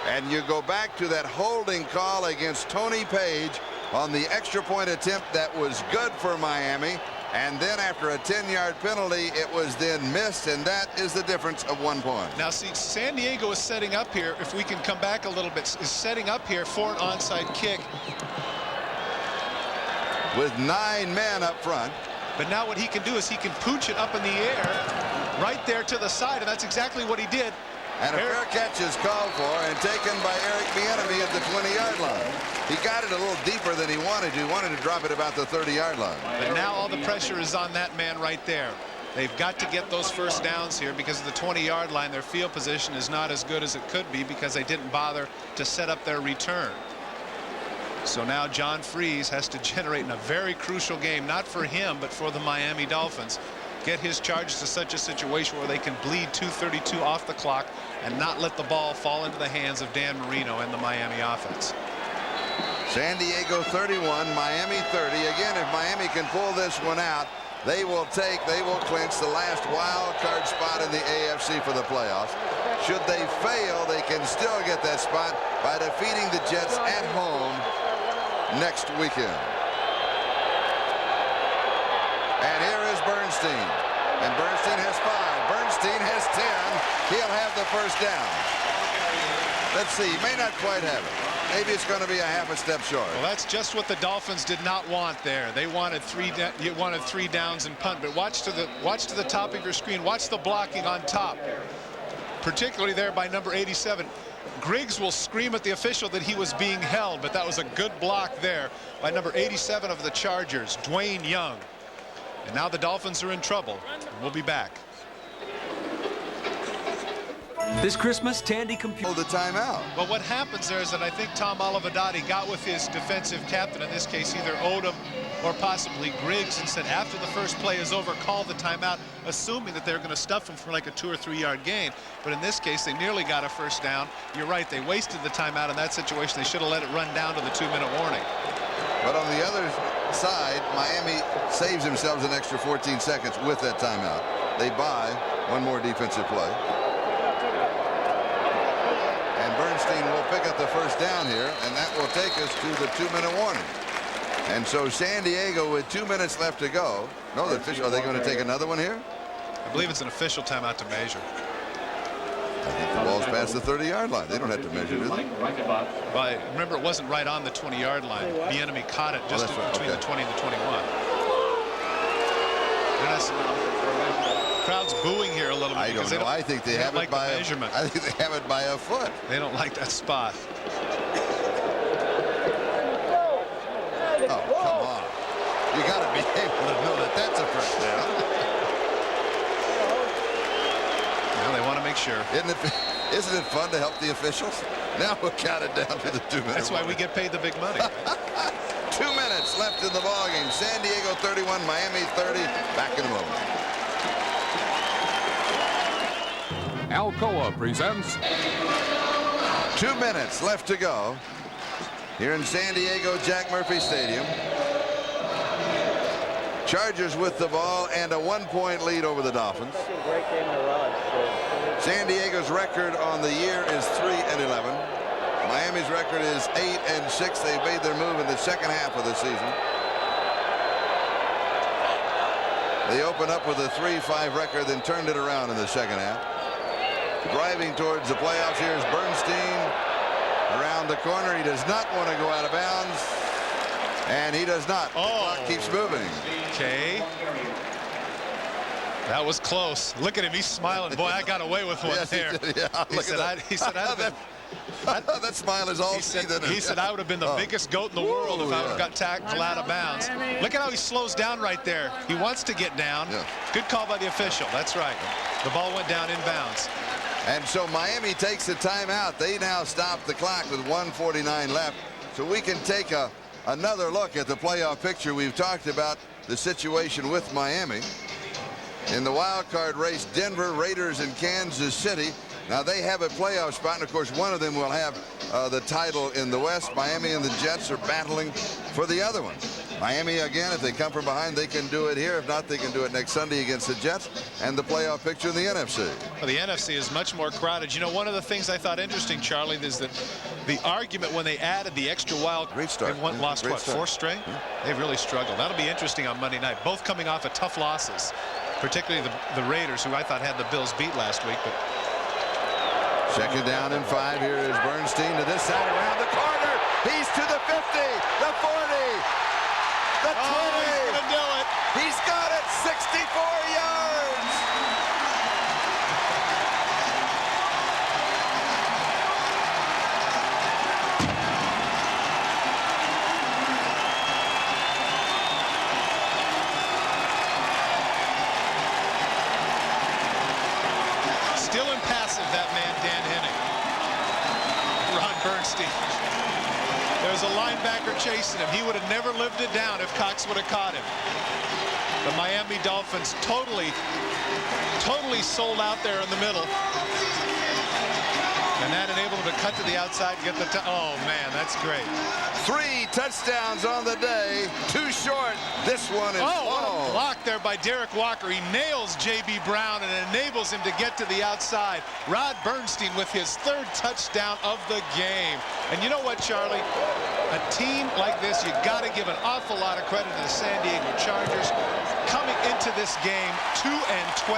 And you go back to that holding call against Tony Page on the extra point attempt that was good for Miami. And then after a 10-yard penalty, it was then missed, and that is the difference of 1 point. Now, see, San Diego is setting up here, if we can come back a little bit, is setting up here for an onside kick. With 9 men up front. But now what he can do is he can pooch it up in the air right there to the side, and that's exactly what he did. And a fair catch is called for and taken by Eric Bieniemy at the 20-yard line. He got it a little deeper than he wanted to. He wanted to drop it about the 30-yard line. But now all the pressure is on that man right there. They've got to get those first downs here because of the 20-yard line. Their field position is not as good as it could be because they didn't bother to set up their return. So now John Freeze has to generate in a very crucial game, not for him, but for the Miami Dolphins. Get his charges to such a situation where they can bleed 2:32 off the clock and not let the ball fall into the hands of Dan Marino and the Miami offense. San Diego 31, Miami 30. Again, if Miami can pull this one out, they will clinch the last wild card spot in the AFC for the playoffs. Should they fail, they can still get that spot by defeating the Jets at home next weekend. And here is Bernstein. And Bernstein has 5. Bernstein has 10. He'll have the first down. Let's see. He may not quite have it. Maybe it's going to be a half a step short. Well, that's just what the Dolphins did not want there. They wanted 3 downs and punt. But watch to the top of your screen. Watch the blocking on top. particularly there by number 87. Griggs will scream at the official that he was being held, but that was a good block there by number 87 of the Chargers, Dwayne Young. And now the Dolphins are in trouble. We'll be back. This Christmas, Tandy computer. The timeout. Well, what happens there is that I think Tom Olivadotti got with his defensive captain, in this case either Odom or possibly Griggs, and said after the first play is over, call the timeout, assuming that they're going to stuff him for like a 2 or 3 yard gain. But in this case, they nearly got a first down. You're right, they wasted the timeout in that situation. They should have let it run down to the 2-minute warning. But on the other side, Miami saves themselves an extra 14 seconds with that timeout. They buy one more defensive play. And Bernstein will pick up the first down here, and that will take us to the 2-minute warning. And so San Diego with 2 minutes left to go. No, the official, are they going to take another one here? I believe it's an official timeout to measure. I think the ball's past the 30-yard line. They don't have to measure, do they? Well, remember, it wasn't right on the 20-yard line. The enemy caught it just between the 20 and the 21. Crowd's booing here a little bit. I don't know. I think they have it by measurement. I think they have it by a foot. They don't like that spot. Oh, come on. You got to be able to know that that's a first down. Well, they want to make sure. Isn't it fun to help the officials? Now we'll count it down to the 2-minute. That's why we get paid the big money. 2 minutes left in the ballgame. San Diego 31, Miami 30. Back in a moment. Alcoa presents 2 minutes left to go here in San Diego, Jack Murphy Stadium. Chargers with the ball and a 1-point lead over the Dolphins. San Diego's record on the year is 3-11. Miami's record is 8-6. They made their move in the second half of the season. They opened up with a 3-5 record, then turned it around in the second half. Driving towards the playoffs, here's Bernstein around the corner. He does not want to go out of bounds, and he does not. The clock keeps moving. Okay. That was close. Look at him. He's smiling. Boy, I got away with one there. He said, that smile is all he said, I would have been the biggest goat in the world if I would have got tackled out of bounds. Look at how he slows down right there. He wants to get down. Yeah. Good call by the official. That's right. The ball went down in bounds. And so Miami takes a timeout. They now stop the clock with 1:49 left. So we can take another look at the playoff picture. We've talked about the situation with Miami. In the wild card race, Denver, Raiders, and Kansas City. Now they have a playoff spot, and of course one of them will have the title in the West. Miami and the Jets are battling for the other one. Miami, again, if they come from behind, they can do it here. If not, they can do it next Sunday against the Jets. And the playoff picture in the NFC. Well, the NFC is much more crowded. You know, one of the things I thought interesting, Charlie, is that the argument when they added the extra wild, great start. They lost what, 4 straight? Yeah. They've really struggled. That'll be interesting on Monday night. Both coming off of tough losses, particularly the Raiders, who I thought had the Bills beat last week. But second down and 5. Here is Bernstein to this side around the corner. He's to the 50, the 40. The 20. He's gonna do it. He's got it. 64 yards. Still impassive, that man, Dan Henning. Ron Bernstein. There's a linebacker chasing him. He would have never lived it down if Cox would have caught him. The Miami Dolphins totally sold out there in the middle. And that enabled him to cut to the outside and get the oh, man, that's great. 3 touchdowns on the day. 2 short. This one is what a block there by Derek Walker. He nails J.B. Brown and enables him to get to the outside. Rod Bernstein with his 3rd touchdown of the game. And you know what, Charlie? A team like this, you got to give an awful lot of credit to the San Diego Chargers. Coming into this game 2-12.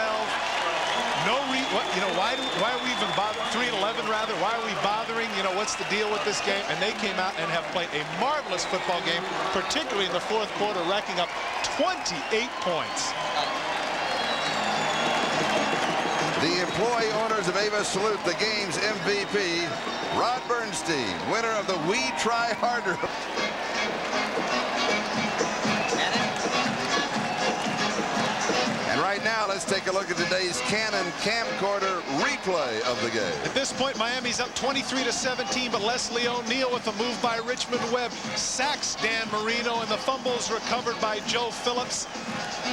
No why are we even bothering? 3-11 rather. Why are we bothering? You know, what's the deal with this game? And they came out and have played a marvelous football game, particularly in the 4th quarter, racking up 28 points. The employee owners of Ava salute the game's MVP, Rod Bernstein, winner of the We Try Harder. And right now, let's take a look at today's Canon camcorder replay of the game. At this point, Miami's up 23-17, but Leslie O'Neal with a move by Richmond Webb sacks Dan Marino, and the fumbles recovered by Joe Phillips.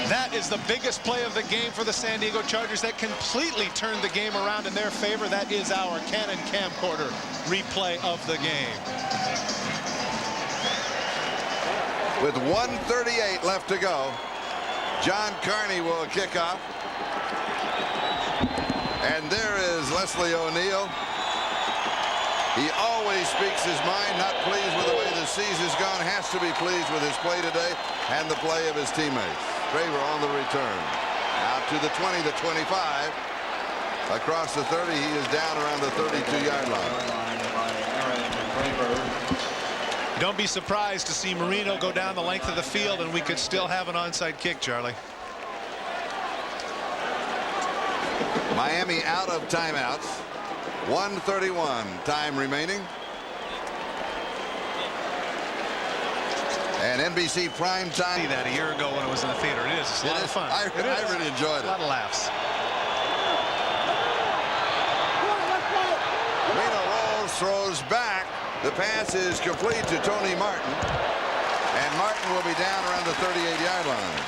That is the biggest play of the game for the San Diego Chargers. That completely turned the game around in their favor. That is our Canon camcorder replay of the game. With 1:38 left to go, John Carney will kick off. And there is Leslie O'Neal. He always speaks his mind, not pleased with the way the season's gone, has to be pleased with his play today and the play of his teammates. Traver on the return. Out to the 20, the 25. Across the 30, he is down around the 32-yard line. Don't be surprised to see Marino go down the length of the field, and we could still have an onside kick, Charlie. Miami out of timeouts. 1:31 time remaining. And NBC prime time. See that a year ago when it was in the theater. It is. It's a lot of fun. I really enjoyed it. A lot of laughs. Marino rolls, throws back. The pass is complete to Tony Martin. And Martin will be down around the 38-yard line.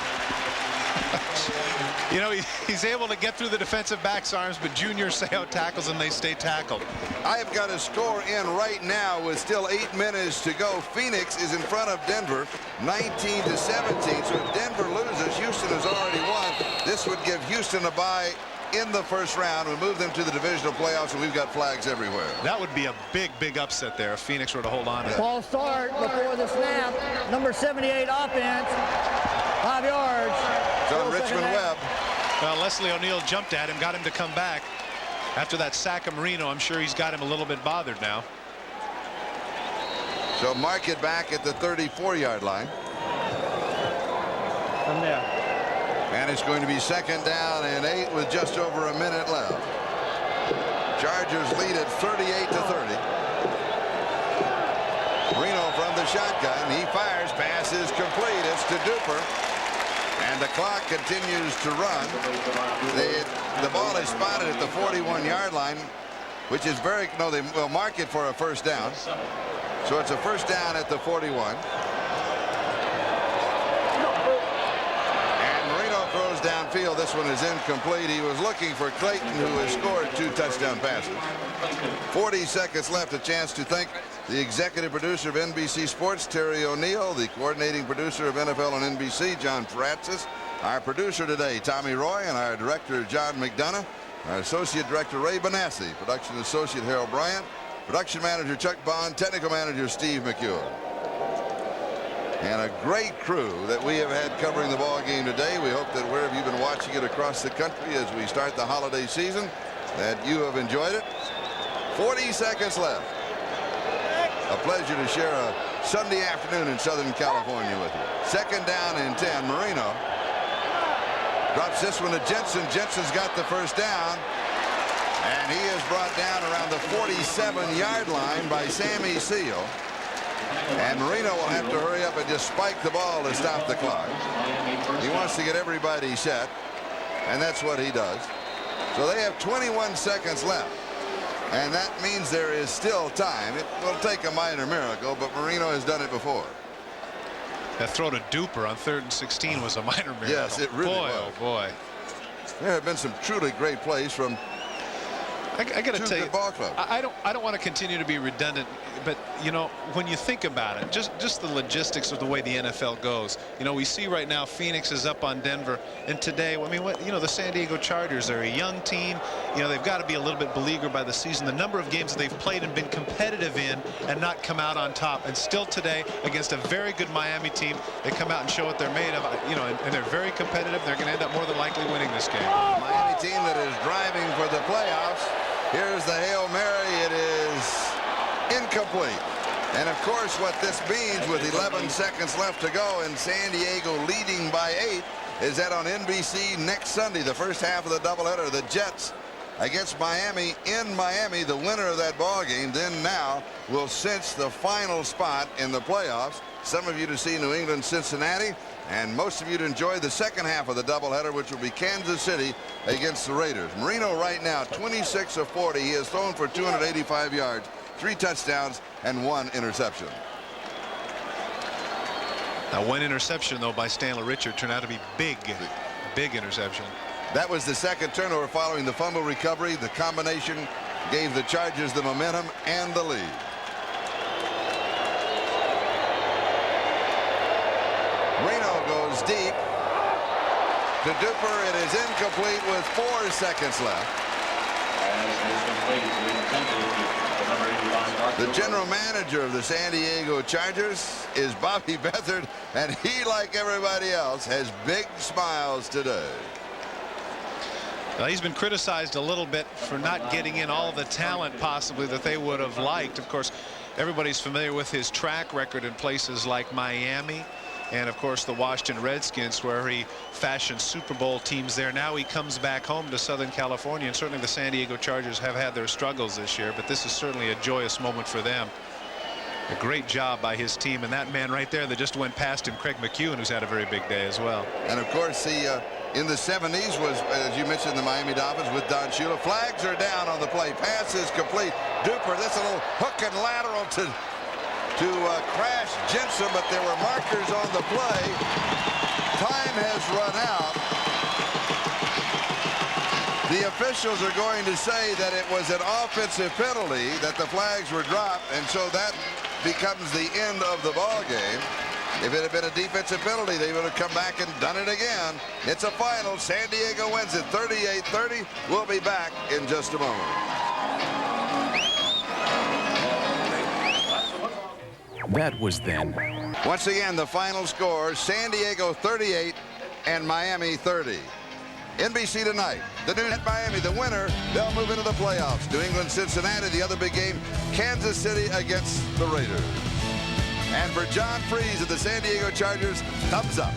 You know, he's able to get through the defensive back's arms, but Junior Seau tackles and they stay tackled. I have got a score in right now with still 8 minutes to go. Phoenix is in front of Denver 19-17. So if Denver loses, Houston has already won. This would give Houston a bye in the first round. We move them to the divisional playoffs, and we've got flags everywhere. That would be a big upset there if Phoenix were to hold on to that. Ball start before the snap. Number 78 offense. 5 yards. It's on Richmond Webb. Well, Leslie O'Neal jumped at him, got him to come back. After that sack of Marino, I'm sure he's got him a little bit bothered now. So mark it back at the 34-yard line. From there. And it's going to be 2nd down and 8 with just over a minute left. Chargers lead at 38-30. Marino from the shotgun. He fires. Pass is complete. It's to Duper. And the clock continues to run. The ball is spotted at the 41-yard line, which is very, no, they will mark it for a first down. So it's a first down at the 41. And Marino throws downfield. This one is incomplete. He was looking for Clayton, who has scored 2 touchdown passes. 40 seconds left. A chance to thank the executive producer of NBC Sports, Terry O'Neill, the coordinating producer of NFL on NBC, John Francis, our producer today, Tommy Roy, and our director, John McDonough, our associate director, Ray Benassi, production associate, Harold Bryant, production manager, Chuck Bond, technical manager, Steve McEwen. And a great crew that we have had covering the ball game today. We hope that wherever you've been watching it across the country as we start the holiday season, that you have enjoyed it. 40 seconds left. A pleasure to share a Sunday afternoon in Southern California with you. 2nd down and 10. Marino drops this one to Jensen. Jensen's got the first down. And he is brought down around the 47-yard line by Sammy Seal. And Marino will have to hurry up and just spike the ball to stop the clock. He wants to get everybody set. And that's what he does. So they have 21 seconds left. And that means there is still time. It will take a minor miracle, but Marino has done it before. That throw to Duper on 3rd and 16 was a minor miracle. Yes, it really was. Oh boy. There have been some truly great plays from I got to tell you, ball club. I don't want to continue to be redundant, but you know, when you think about it, just the logistics of the way the NFL goes. You know, we see right now Phoenix is up on Denver, and today, I mean, what, you know, the San Diego Chargers are a young team. You know, they've got to be a little bit beleaguered by the season. The number of games that they've played and been competitive in and not come out on top, and still today against a very good Miami team, they come out and show what they're made of. You know, and they're very competitive. They're going to end up more than likely winning this game. Miami team that is driving for the playoffs. Here's the Hail Mary. It is incomplete. And of course, what this means with 11 seconds left to go and San Diego leading by 8 is that on NBC next Sunday, the first half of the doubleheader, the Jets against Miami in Miami. The winner of that ball game then now will cinch the final spot in the playoffs. Some of you to see New England, Cincinnati, and most of you to enjoy the second half of the doubleheader, which will be Kansas City against the Raiders. Marino right now 26 of 40. He has thrown for 285 yards, 3 touchdowns, and 1 interception. Now, 1 interception, though, by Stanley Richard turned out to be big interception. That was the second turnover following the fumble recovery. The combination gave the Chargers the momentum and the lead. Reno goes deep to Duper. It is incomplete with 4 seconds left. The general manager of the San Diego Chargers is Bobby Beathard, and he, like everybody else, has big smiles today. Well, he's been criticized a little bit for not getting in all the talent possibly that they would have liked. Of course, everybody's familiar with his track record in places like Miami and, of course, the Washington Redskins, where he fashioned Super Bowl teams there. Now he comes back home to Southern California, and certainly the San Diego Chargers have had their struggles this year, but this is certainly a joyous moment for them. A great job by his team, and that man right there that just went past him, Craig McEwen, who's had a very big day as well. And, of course, in the 70s was, as you mentioned, the Miami Dolphins with Don Shula. Flags are down on the play. Pass is complete. Duper, that's a little hook and lateral to Crash Jensen, but there were markers on the play. Time has run out. The officials are going to say that it was an offensive penalty, that the flags were dropped, and so that becomes the end of the ball game. If it had been a defensive penalty, they would have come back and done it again. It's a final. San Diego wins it 38-30. We'll be back in just a moment. That was then. Once again, the final score, San Diego 38 and Miami 30. NBC tonight, the New at Miami, the winner, they'll move into the playoffs. New England, Cincinnati, the other big game, Kansas City against the Raiders. And for John Freese of the San Diego Chargers, thumbs up.